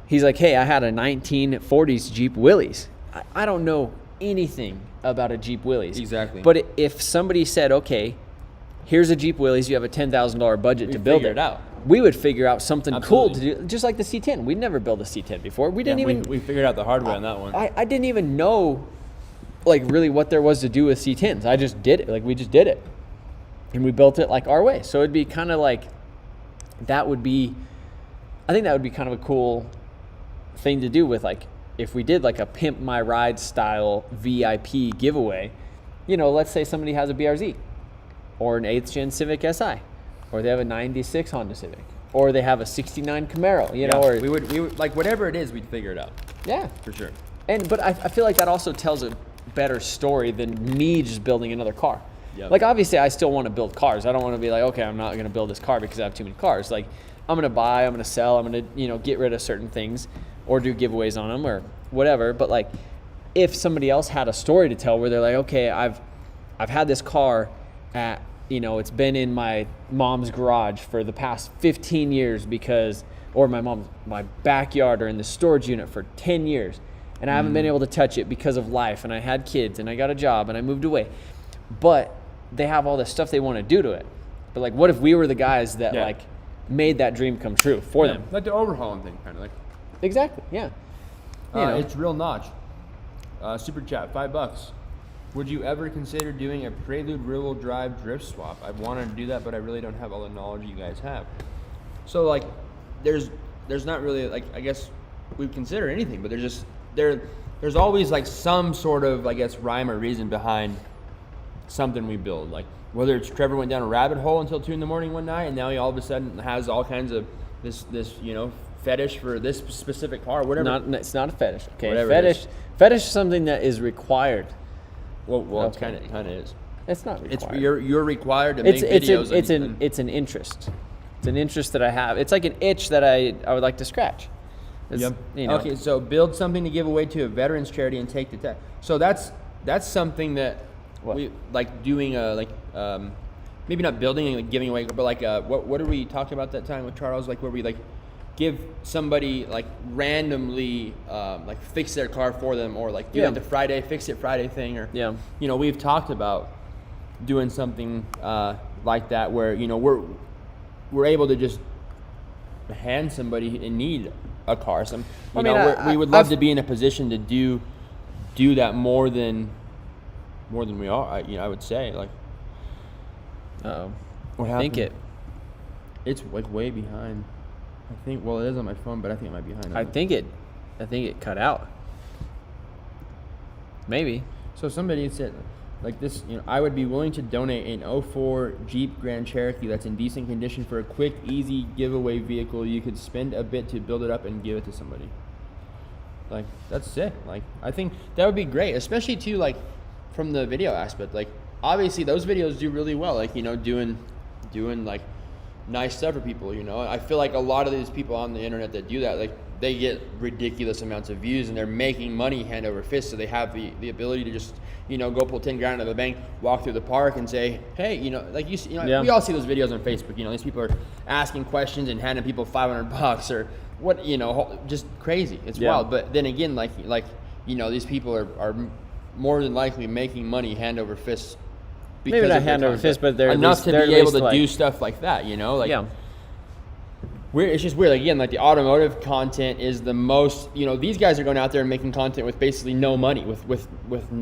he's like, hey, I had a 1940s Jeep Willys. I don't know anything about a Jeep Willys. Exactly. But if somebody said, okay, here's a Jeep Willys, you have a $10,000 budget to build it out. We would figure out something cool to do, just like the C10. We'd never built a C10 before. We didn't we figured out the hard way on that one. I didn't even know like really what there was to do with C10s. I just did it. Like we just did it. And we built it like our way. So it'd be kind of like, I think that would be kind of a cool thing to do with like, if we did like a Pimp My Ride style VIP giveaway, let's say somebody has a BRZ or an 8th gen Civic Si, or they have a 96 Honda Civic, or they have a 69 Camaro, or we would like whatever it is, we'd figure it out. Yeah, for sure. But I feel like that also tells a better story than me just building another car. Yep. Like obviously I still want to build cars. I don't want to be like, okay, I'm not going to build this car because I have too many cars. Like I'm going to buy, I'm going to sell, I'm going to, get rid of certain things or do giveaways on them or whatever. But like if somebody else had a story to tell where they're like, okay, I've had this car at, it's been in my mom's garage for the past 15 years or my backyard or in the storage unit for 10 years. And I haven't been able to touch it because of life. And I had kids and I got a job and I moved away. But they have all this stuff they want to do to it. But like, what if we were the guys that like made that dream come true for them? Like the overhauling thing, kind of like. Exactly, yeah. It's Real Notch. Super chat, $5. Would you ever consider doing a Prelude rear-wheel drive drift swap? I've wanted to do that, but I really don't have all the knowledge you guys have. So like, there's not really like, I guess we'd consider anything, but there's always like some sort of, I guess, rhyme or reason behind something we build. Like whether it's Trevor went down a rabbit hole until 2 a.m. one night, and now he all of a sudden has all kinds of this fetish for this specific car, whatever. It's not a fetish. Okay, whatever fetish is something that is required. Well, it kind of is. It's not required. It's you're required to make videos. It's an interest. It's an interest that I have. It's like an itch that I would like to scratch. Yep. Okay, so build something to give away to a veterans charity and take the test. So that's something that we like doing. Maybe not building and like giving away, but like what did we talk about that time with Charles? Like where we like give somebody like randomly like fix their car for them, or like do like the Friday Fix It Friday thing, or we've talked about doing something like that where we're able to just hand somebody in need a car. We would love to be in a position to do that more than we are. I would say like. What happened? It's like way behind. I think. Well, it is on my phone, but I think it might be behind. I think it cut out. Maybe. So somebody said, like this, I would be willing to donate an '04 Jeep Grand Cherokee that's in decent condition for a quick, easy giveaway vehicle. You could spend a bit to build it up and give it to somebody. Like, that's sick. Like, I think that would be great, especially too, like, from the video aspect. Like, obviously those videos do really well, like, doing like nice stuff for people. I feel like a lot of these people on the internet that do that, like, they get ridiculous amounts of views and they're making money hand over fist, so they have the ability to just go pull 10 grand out of the bank, walk through the park and say, hey, like we all see those videos on Facebook. These people are asking questions and handing people $500 or what, just crazy. It's wild. But then again, like these people are more than likely making money hand over fist. Maybe not hand over fist, but they're enough they're to be able to do stuff like that. Weird. It's just weird. Like, again, like the automotive content is the most. These guys are going out there and making content with basically no money. With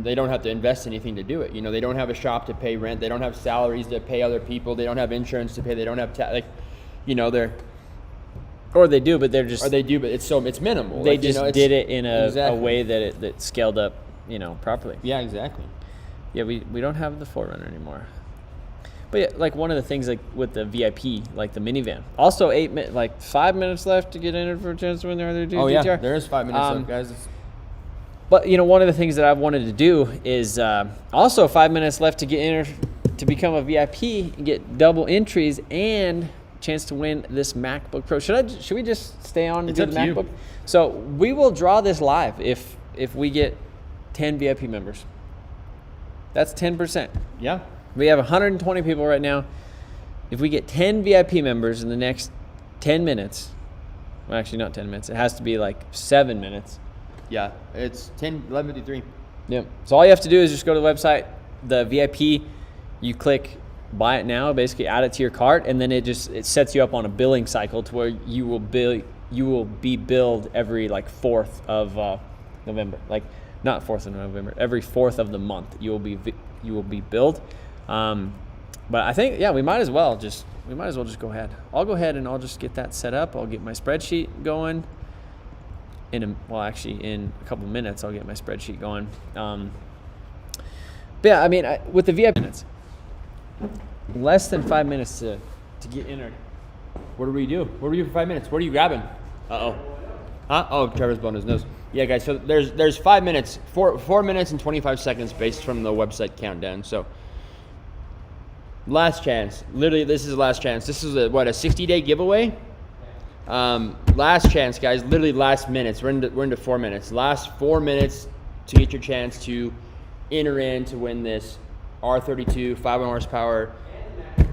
they don't have to invest anything to do it. They don't have a shop to pay rent. They don't have salaries to pay other people. They don't have insurance to pay. They don't have they're. Or they do, but they're just. Or they do, but it's minimal. They just did it in a way that scaled up, properly. Yeah, exactly. Yeah, we don't have the 4Runner anymore. But yeah, like one of the things like with the VIP, like the minivan, also 5 minutes left to get entered for a chance to win the R32 GTR. Oh yeah, there is 5 minutes left, guys. But one of the things that I've wanted to do is also 5 minutes left to get entered to become a VIP and get double entries and chance to win this MacBook Pro. Should we just stay on and do the MacBook? So we will draw this live if we get 10 VIP members. That's 10%. Yeah. We have 120 people right now. If we get 10 VIP members in the next 10 minutes, well, actually not 10 minutes. It has to be like 7 minutes. Yeah, it's 11:53. Yep. So all you have to do is just go to the website, the VIP, you click buy it now, basically add it to your cart, and then it sets you up on a billing cycle to where you will be billed every 4th of November. Like not 4th of November, every 4th of the month you will be billed. But I think, we might as well just go ahead. I'll go ahead and I'll just get that set up. I'll get my spreadsheet going in a couple minutes. I'll get my spreadsheet going. But yeah, I mean, with the VIP minutes, less than 5 minutes to get entered. What do we do? What do we do for 5 minutes? What are you grabbing? Uh-oh. Huh? Oh, Trevor's blowing his nose. Yeah, guys, so there's 5 minutes, 4 minutes and 25 seconds based from the website countdown. So last chance. Literally, this is the last chance. This is a 60-day giveaway? Last chance, guys. Literally last minutes. We're into 4 minutes. Last 4 minutes to get your chance to enter in to win this R32 500 horsepower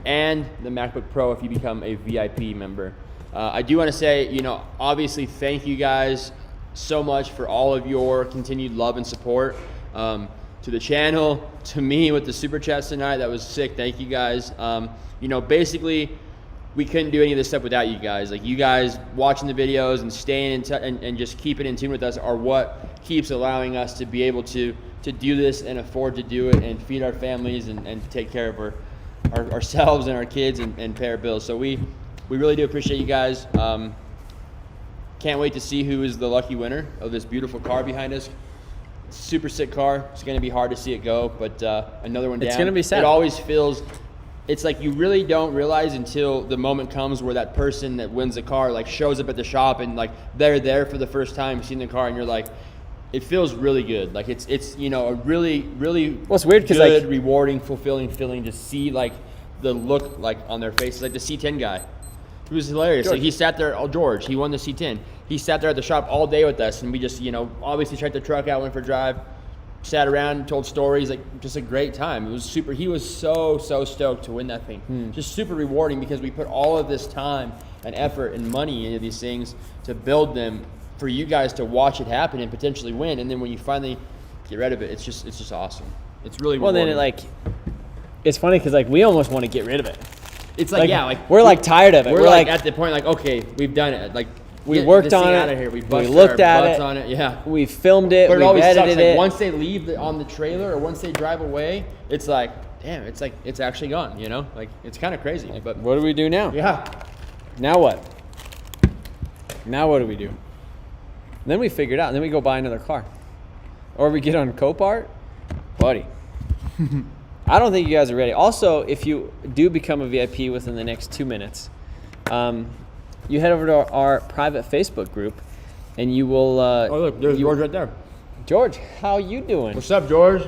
and the MacBook Pro if you become a VIP member. I do want to say, obviously thank you guys so much for all of your continued love and support. To the channel, to me with the super chats tonight, that was sick. Thank you guys. Basically we couldn't do any of this stuff without you guys. Like, you guys watching the videos and staying in touch and just keeping in tune with us are what keeps allowing us to be able to do this and afford to do it and feed our families and take care of ourselves and our kids and pay our bills. So we really do appreciate you guys. Can't wait to see who is the lucky winner of this beautiful car behind us. Super sick car. It's going to be hard to see it go, but another one down. It's going to be sad. It always feels, it's like you really don't realize until the moment comes where that person that wins the car shows up at the shop and they're there for the first time seeing the car, and you're like, it feels really good. Like it's a really well, it's weird because good, rewarding, fulfilling feeling to see the look on their faces. Like the C10 guy, it was hilarious. George. Like he sat there. Oh, George, he won the C10. He sat there at the shop all day with us, and we just obviously checked the truck out, went for a drive, sat around, told stories. Just a great time. It was super. He was so stoked to win that thing. Just super rewarding because we put all of this time and effort and money into these things to build them for you guys to watch it happen and potentially win. And then when you finally get rid of it, it's just awesome. It's really rewarding. Well, then it's funny because we almost want to get rid of it. It's we're tired of it. We're at the point okay, we've done it. We worked on it. Out of here. We looked at it. On it. Yeah. We filmed it. But it we always edited sucks. it. Once they leave on the trailer or once they drive away, it's damn. It's actually gone. It's kind of crazy. But what do we do now? Yeah. Now what? Now what do we do? And then we figure it out. And then we go buy another car, or we get on Copart, buddy. I don't think you guys are ready. Also, if you do become a VIP within the next 2 minutes, you head over to our private Facebook group, and you will. Oh look, there's George right there. George, how you doing? What's up, George?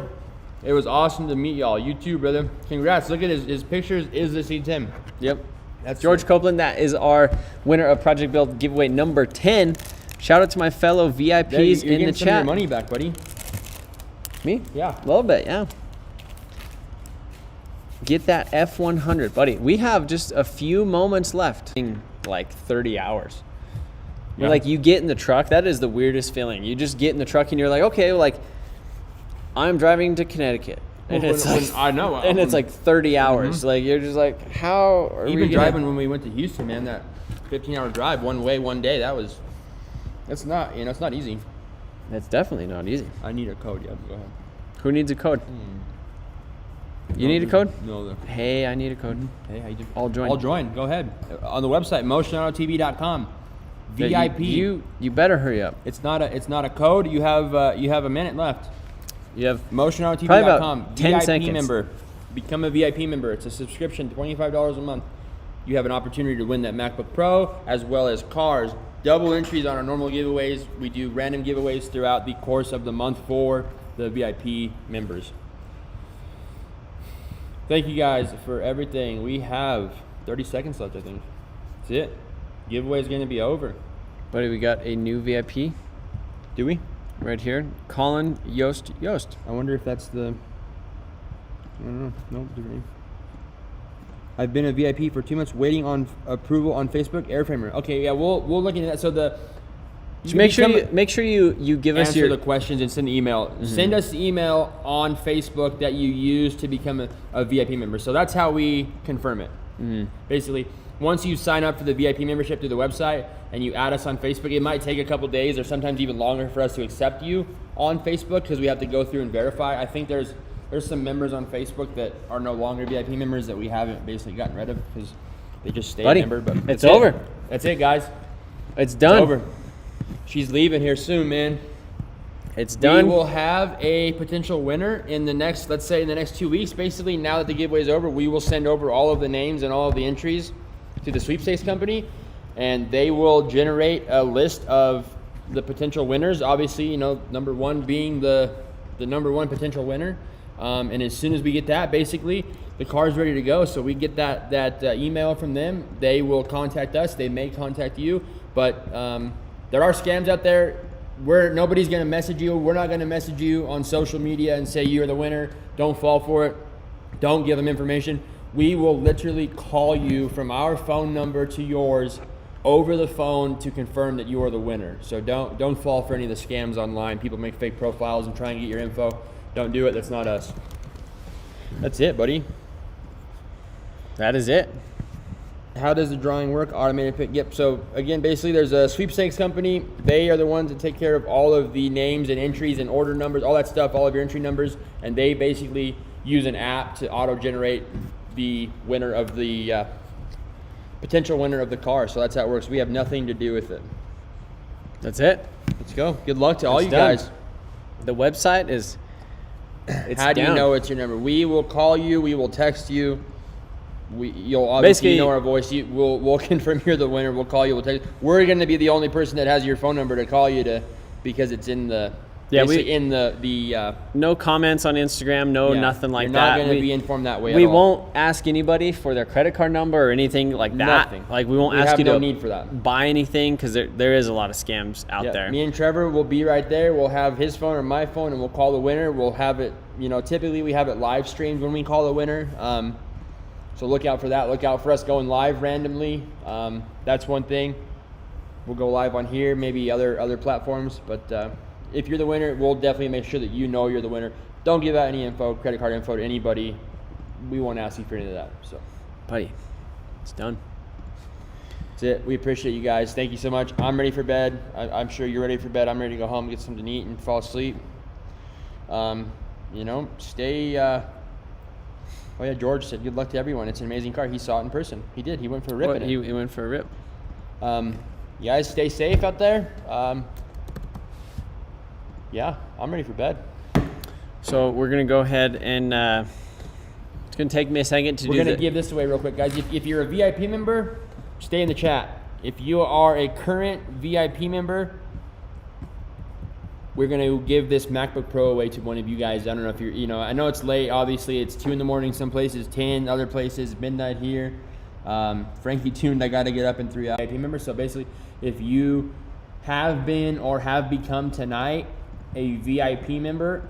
It was awesome to meet y'all. You too, brother. Congrats. Look at his pictures. Is the C10? Yep. That's George Copeland. That is our winner of Project Build giveaway number 10. Shout out to my fellow VIPs You're in the getting some of your chat. money back, buddy. Me? Yeah. A little bit, yeah. Get that F100, buddy. We have just a few moments left. Like 30 hours. Yeah. Like you get in the truck, that is the weirdest feeling. You just get in the truck and you're like, okay, like I'm driving to Connecticut. And it's like, I know. and it's like 30 hours. Like you're just like, how are Even we driving when we went to Houston, man, that 15-hour drive one way, one day, it's not easy. It's definitely not easy. I need a code, yeah, go ahead. Who needs a code? You need a code? No. Hey, I need a code. Hey, how you doing? I'll join. I'll join. Go ahead. On the website, motionautotv.com. VIP. You better hurry up. It's not a code. You have a minute left. You have motionautotv.com. about 10 VIP seconds. member. Become a VIP member. It's a subscription, $25 a month. You have an opportunity to win that MacBook Pro as well as cars. Double entries on our normal giveaways. We do random giveaways throughout the course of the month for the VIP members. Thank you guys for everything. We have 30 seconds left, I think. That's it. Giveaway is going to be over. Buddy, we got a new VIP. Do we? Right here. Colin Yost. I wonder if that's the... I don't know. Nope, different name. I've been a VIP for 2 months waiting on approval on Facebook. Airframer. Okay, yeah, we'll look into that. So Just make sure you give us answer your the questions and send the email. Send us the email on Facebook that you use to become a VIP member. So that's how we confirm it. Basically, once you sign up for the VIP membership through the website and you add us on Facebook, it might take a couple days or sometimes even longer for us to accept you on Facebook because we have to go through and verify. I think there's some members on Facebook that are no longer VIP members that we haven't basically gotten rid of because they just stay a member. But it's over. That's it, guys. It's done. It's over. She's leaving here soon, man. It's done. We will have a potential winner in the next, let's say in the next 2 weeks. Basically, now that the giveaway is over, we will send over all of the names and all of the entries to the sweepstakes company, and they will generate a list of the potential winners. Obviously, number one being the number one potential winner. And as soon as we get that, basically, the car's ready to go. So we get that email from them. They will contact us. They may contact you, but there are scams out there where nobody's going to message you. We're not going to message you on social media and say you're the winner. Don't fall for it. Don't give them information. We will literally call you from our phone number to yours over the phone to confirm that you are the winner. So don't fall for any of the scams online. People make fake profiles and try and get your info. Don't do it. That's not us. That's it, buddy. That is it. How does the drawing work? Automated pick. Yep. So again, basically there's a sweepstakes company. They are the ones that take care of all of the names and entries and order numbers, all that stuff, all of your entry numbers. And they basically use an app to auto-generate the winner of the potential winner of the car. So that's how it works. We have nothing to do with it. That's it. Let's go. Good luck to all you done. guys. The website is... How do you know it's your number? We will call you. We will text you. You'll obviously know our voice. We'll confirm you're the winner. We'll call you. We'll text. We're going to be the only person that has your phone number to call you to, because it's in the in the no comments on Instagram. Nothing like you're that. Not going to be informed that way. We at all. won't ask anybody for their credit card number or anything like that. Nothing. Like we won't We ask have you no to need for that. buy anything because there is a lot of scams out there. Me and Trevor will be right there. We'll have his phone or my phone, and we'll call the winner. We'll have it. Typically we have it live streamed when we call the winner. So look out for that. Look out for us going live randomly. That's one thing. We'll go live on here, maybe other platforms. But if you're the winner, we'll definitely make sure that you know you're the winner. Don't give out any info, credit card info to anybody. We won't ask you for any of that. So, buddy, it's done. That's it. We appreciate you guys. Thank you so much. I'm ready for bed. I'm sure you're ready for bed. I'm ready to go home, get something to eat, and fall asleep. Stay... Oh yeah, George said good luck to everyone. It's an amazing car. He saw it in person. He did. He went for a rip in it. He went for a rip. You guys stay safe out there. Yeah, I'm ready for bed. So we're gonna go ahead and it's gonna take me a second to We're do gonna the. give this away real quick, guys. If you're a VIP member, stay in the chat. If you are a current VIP member, we're gonna give this MacBook Pro away to one of you guys. I don't know if you're, I know it's late. Obviously, it's 2 in the morning. Some places 10, other places midnight here. Frankie tuned. I got to get up in 3 VIP members. So basically, if you have been or have become tonight a VIP member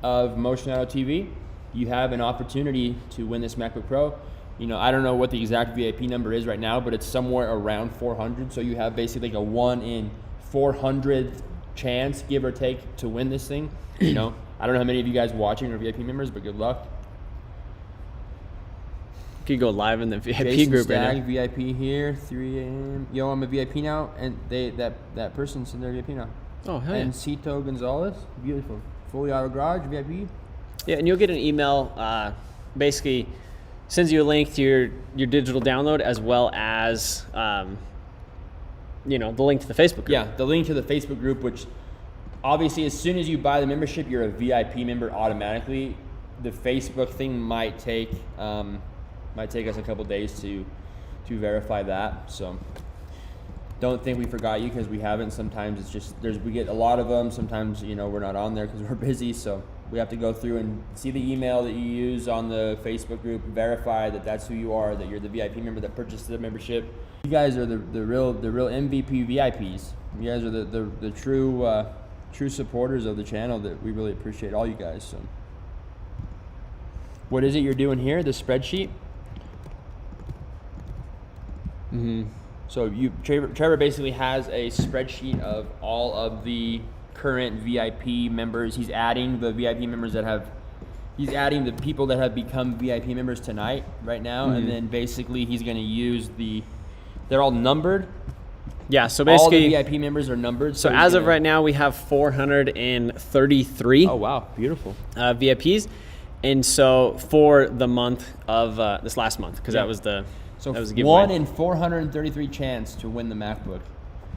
of Motion Auto TV, you have an opportunity to win this MacBook Pro. I don't know what the exact VIP number is right now, but it's somewhere around 400. So you have basically like a 1 in 400 chance, give or take, to win this thing. I don't know how many of you guys watching are VIP members, but good luck. You could go live in the VIP Jason group Stagg, right now. VIP here, 3 a.m. Yo, I'm a VIP now, and that person's in their VIP now. Oh, hell yeah. And Cito Gonzalez, beautiful. Fully Auto Garage, VIP. Yeah, and you'll get an email, basically sends you a link to your digital download, as well as the link to the Facebook group. Yeah, the link to the Facebook group, which obviously as soon as you buy the membership, you're a VIP member automatically. The Facebook thing might take us a couple days to verify that. So don't think we forgot you, because we haven't. Sometimes it's just we get a lot of them. Sometimes we're not on there because we're busy. So we have to go through and see the email that you use on the Facebook group, verify that that's who you are, that you're the VIP member that purchased the membership. You guys are the real MVP VIPs. You guys are the true supporters of the channel that we really appreciate, all you guys. So what is it you're doing here? The spreadsheet. Mm-hmm. So Trevor basically has a spreadsheet of all of the current VIP members. He's adding the VIP members he's adding the people that have become VIP members tonight, right now, and then basically he's going to use they're all numbered. Yeah, so basically all the VIP members are numbered. So as of right now, we have 433. Oh wow, beautiful. VIPs, and so for the month of this last month, because that was the giveaway. 1 in 433 chance to win the MacBook.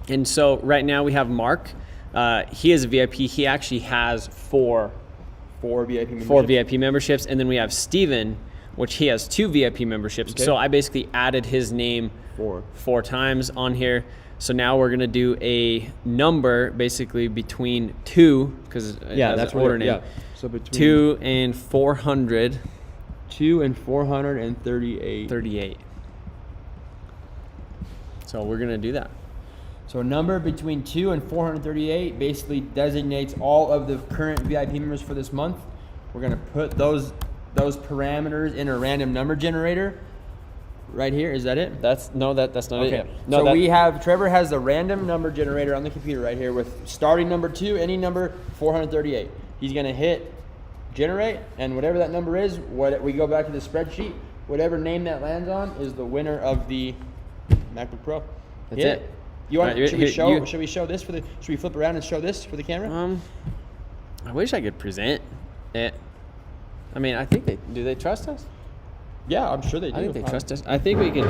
And so right now we have Mark. He is a VIP. He actually has four VIP memberships, and then we have Steven, which he has 2 VIP memberships. Okay. So I basically added his name 4 times on here. So now we're gonna do a number basically between 2, because that's order name. Yeah. So between 2 and 400. 2 and 438. 38. So we're gonna do that. So a number between 2 and 438 basically designates all of the current VIP members for this month. We're gonna put those parameters in a random number generator right here. Is that it? That's not it. Okay. No, so Trevor has the random number generator on the computer right here with starting number 2, any number 438. He's gonna hit generate, and whatever that number is, we go back to the spreadsheet. Whatever name that lands on is the winner of the MacBook Pro. That's it. You want? Right, should we show this should we flip around and show this for the camera? I wish I could present it. I mean, I think they trust us? Yeah, I'm sure they do. I think they trust us. I think we can.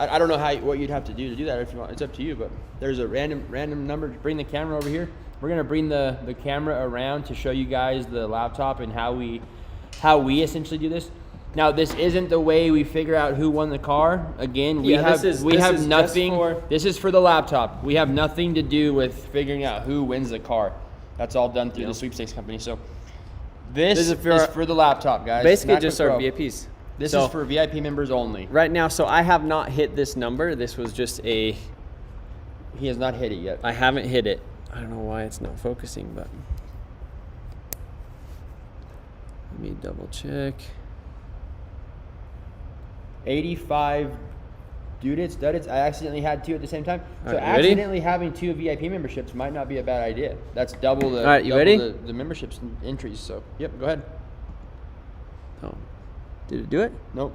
I don't know what you'd have to do that if you want. It's up to you, but there's a random number. Bring the camera over here. We're gonna bring the camera around to show you guys the laptop and how we essentially do this. Now, this isn't the way we figure out who won the car. Again, we have nothing. This is for the laptop. We have nothing to do with figuring out who wins the car. That's all done through the sweepstakes company. So this is for the laptop, guys. Basically, MacBook just Pro. our VIPs. This is for VIP members only. Right now, so I have not hit this number. This was just He has not hit it yet. I haven't hit it. I don't know why it's not focusing, but let me double check. 85 dudits. I accidentally had 2 at the same time. So All right, accidentally having 2 VIP memberships might not be a bad idea. That's double the All right, you ready? the memberships and entries. So yep, go ahead. Oh, did it do it? Nope.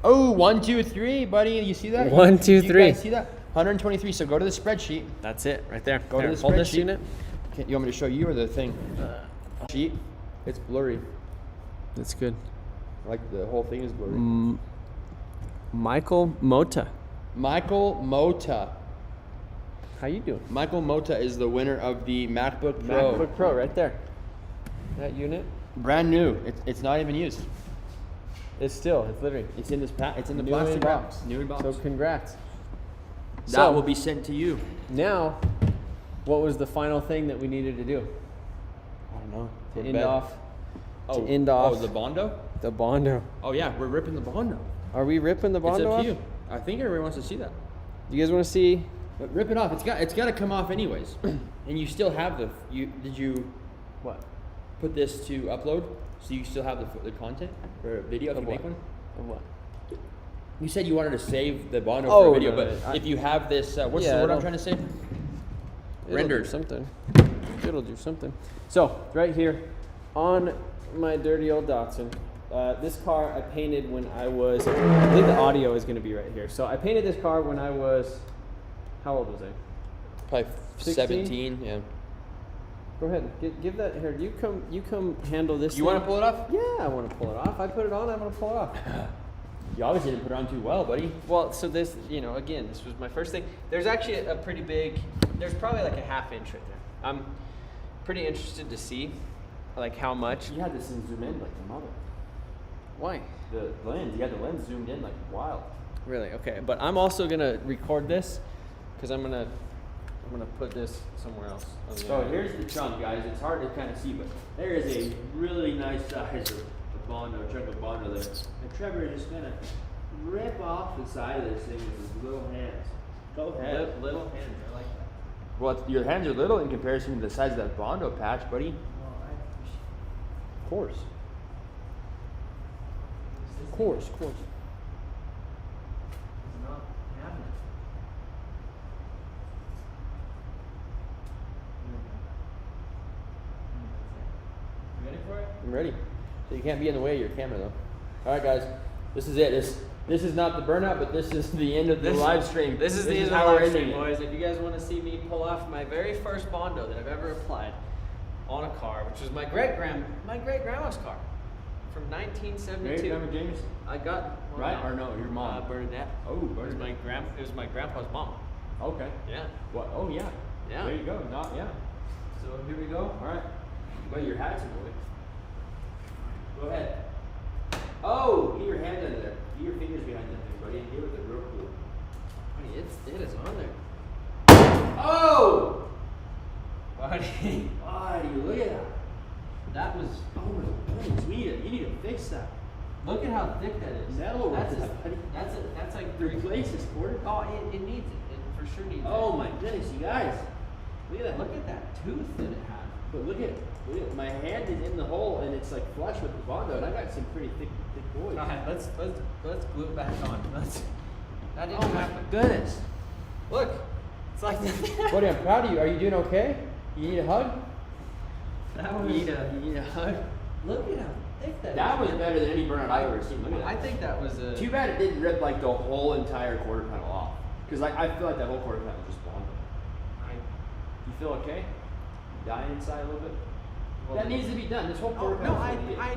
Oh, 1, 2, 3, buddy. You see that? 1, 2, 3. You guys see that? 123. So go to the spreadsheet. That's it, right there. Go to the hold this spreadsheet. unit. You want me to show you or the thing? Sheet. It's blurry. That's good. Like the whole thing is blurry. Michael Mota. Michael Mota. How you doing? Michael Mota is the winner of the MacBook Pro. MacBook Pro right there. That unit. Brand new. It's not even used. It's literally. It's in this it's in the New in plastic box. New in box. So congrats. That will be sent to you. Now, what was the final thing that we needed to do? I don't know. To Put end bed. off. Oh, to end off. Oh, the Bondo? The Bondo. Oh yeah, we're ripping the Bondo. Are we ripping the Bondo It's up off? to you. I think everybody wants to see that. You guys want to see? But rip it off. It's got to come off anyways. And you still have did you What? put this to upload? So you still have the content for a video if Of you make what? one? Of what? You said you wanted to save the Bondo Oh, for a video, no, but no, if you have this, what's yeah, the word I'm it'll- trying to say? It'll Rendered. do something. It'll do something. So right here on my dirty old Datsun, this car I painted when I was. I believe the audio is going to be right here. So I painted this car when I was. How old was I? Probably 16? 17. Yeah. Go ahead. Give that here. You come handle this. You want to thing. pull it off? Yeah, I want to pull it off. I put it on. I want to pull it off. You obviously didn't put it on too well, buddy. Well, so this, again, this was my first thing. There's actually a pretty big, there's probably like a ½ inch right there. I'm pretty interested to see, like how much. You had this thing zoom in like the mother. Why? The lens, you had the lens zoomed in like wild. Really? Okay. But I'm also gonna record this, because I'm gonna put this somewhere else. on the So internet. here's the chunk, guys. It's hard to kind of see, but there is a really nice size of Bondo, chunk of Bondo there. And Trevor is just gonna rip off the side of this thing with his little hands. Go ahead. Little hands. I like that. Well, your hands are little in comparison to the size of that Bondo patch, buddy. Of course. Of course. Ready for it? I'm ready. So you can't be in the way of your camera, though. All right, guys. This is it. This is not the burnout, but this is the end of the live stream. This is the end of the how we're live stream, ending it. boys. If you guys want to see me pull off my very first Bondo that I've ever applied on a car, which was my great grandma's car from 1972. Great, Grandma James? I got Right? Or no, your mom? Bernadette. Oh, It was Bernadette. it was my grandpa's mom. Okay. Yeah. What? Oh, yeah. Yeah. There you go. Not, yeah. So here we go. All right. But your hat's in the way. Go ahead. Oh, get your hand under there. Get your fingers behind that thing, buddy, and give it the real cool. Buddy, it is on there. Oh! Buddy. Buddy, look at that. That was. Oh my goodness, you need to fix that. Look at how thick that is. Metal That's with a, that, buddy. that's like 3 Replace this quarter. Oh, it needs it. It for sure needs Oh it. my goodness, you guys. Look at that. Look at that tooth that it had. But look at my hand is in the hole and it's like flush with the Bondo, and I got some pretty thick boys. All right, let's glue it back on. That didn't Oh my happen. goodness. Look, it's like Buddy, I'm proud of you. Are you doing okay? You need a hug? that was. You need a hug? Look at how thick that is. That was better than any burnout I've ever seen. Look at that. I think that was a. Too bad it didn't rip like the whole entire quarter panel off. Because like I feel like that whole quarter panel was just Bondo. You feel okay? Dying inside a little bit? Well, that needs to be done. This whole Oh, quarter no, panel. I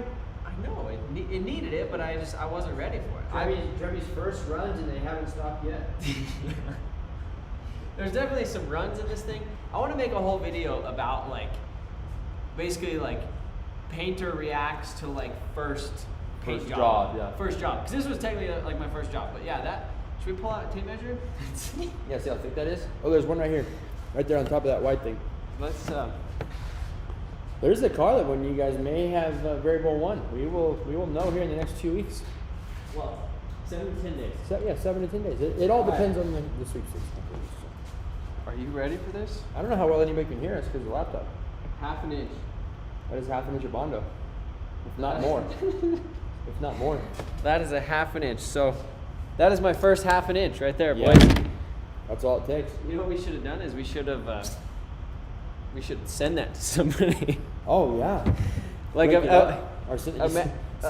know it needed it, but I wasn't ready for it. Trevi's first runs and they haven't stopped yet. There's definitely some runs in this thing. I want to make a whole video about like, basically like, painter reacts to like first paint First job. job, yeah. First job, because this was technically like my first job. But yeah, that. Should we pull out a tape measure? Yeah, see how thick that is? Oh, there's one right here. Right there on top of that white thing. Let's. There's a car that one you guys may have variable one. We will know here in the next 2 weeks. Well, 7 to 10 days. 7 to 10 days. It all All right. depends on the sweepstakes. Are you ready for this? I don't know how well anybody can hear us because of the laptop. 1/2 inch. That is 1/2 inch of Bondo. If not more. If not more. That is a 1/2 inch. So, that is my first 1/2 inch right there, Yeah. boys. That's all it takes. You know what we should have done is we should send that to somebody. Oh, yeah. Like Break it a, up. Or send a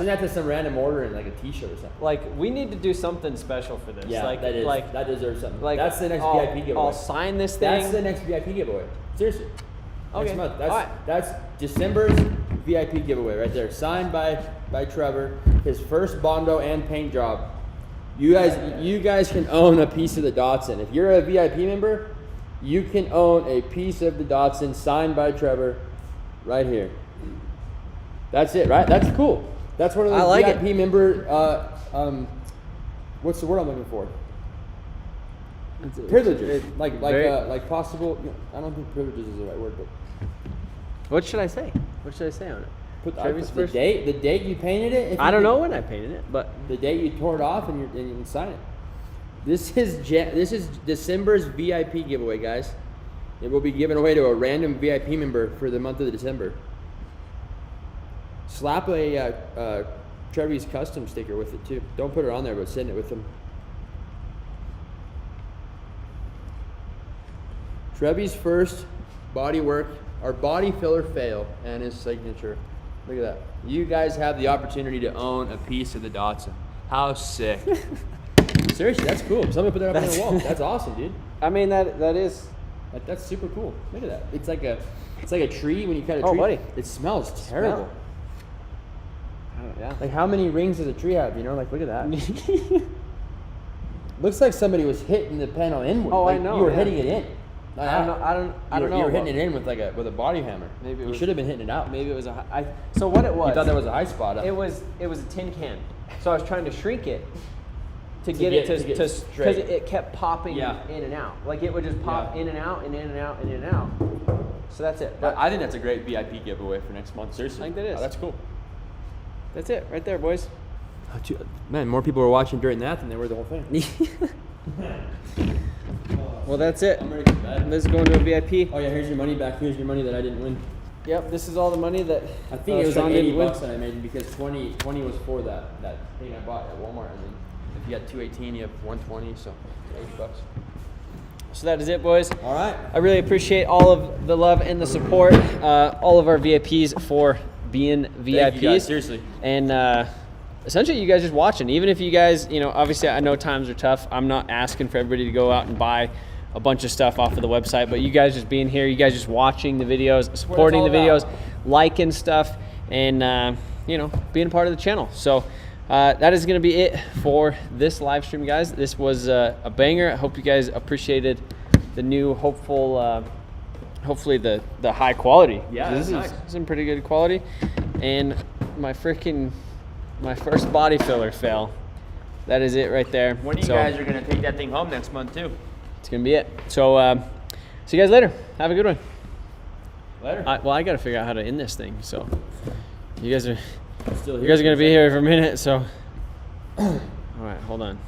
that to some random order in like a t-shirt or something. like we need to do something special for this. Yeah, like that deserves something. like That's the next I'll, VIP giveaway. I'll sign this thing. That's the next VIP giveaway. Seriously. Okay. Next month. All right. That's December's VIP giveaway right there. Signed by Trevor. His first Bondo and paint job. You guys can own a piece of the Datsun. If you're a VIP member, you can own a piece of the Datsun signed by Trevor right here. That's it, right? That's cool. That's one of those I like VIP member, what's the word I'm looking for? Privileges. Like possible, I don't think privileges is the right word, but. What should I say? What should I say on it? Put Trevor's the first- date you painted it. I don't know when I painted it, but The date you tore it off and you can sign it. This is December's VIP giveaway, guys. It will be given away to a random VIP member for the month of December. Slap a Trevor's custom sticker with it too. Don't put it on there, but send it with them. Trevor's first body work, our body filler fail, and his signature. Look at that. You guys have the opportunity to own a piece of the Datsun. How sick. Seriously, that's cool. Somebody put that up on the wall. That's awesome, dude. I mean that is. That's super cool. Look at that. It's like a tree when you cut a tree. Oh, buddy. It smells terrible. Yeah. Like how many rings does a tree have? You know, like look at that. Looks like somebody was hitting the panel inward. Oh, I like know, You were yeah. hitting it in. I don't know. You were hitting it in with with a body hammer. Maybe it you was- should have been hitting it out. Maybe it was so what it was. You thought that was a high spot. It was a tin can. So I was trying to shrink it to get get- it to get because straight. it kept popping Yeah. in and out. Like it would just pop Yeah. in and out and in and out and in and out. So that's it. I think that's a great VIP giveaway for next month. Seriously, I think that is. Oh, that's cool. That's it right there, boys. Man, more people were watching during that than they were the whole thing. Well, that's it. I'm ready to go to bed. This is going to a VIP. Oh yeah, here's your money back. Here's your money that I didn't win. Yep, this is all the money that I think it was Sean like didn't 80 win. bucks that I made because 20 was for that thing I bought at Walmart, and then if you got 218, you have 120, so 80 bucks. So that is it, boys. All right. I really appreciate all of the love and the support, all of our VIPs for being VIPs. Thank you guys, seriously. And essentially, you guys just watching. Even if you guys, obviously I know times are tough. I'm not asking for everybody to go out and buy a bunch of stuff off of the website, but you guys just being here, you guys just watching the videos, supporting the all videos, about. liking stuff, and being a part of the channel. So that is going to be it for this live stream, guys. This was a banger. I hope you guys appreciated the new hopefully the high quality. Yeah, this that's is nice. some pretty good quality. And my first body filler fail. That is it right there. When you So, guys are gonna take that thing home next month too? it's gonna be it. So see you guys later. Have a good one. Later. I gotta figure out how to end this thing. So you guys are Still you guys are gonna be here for a minute. So all right, hold on.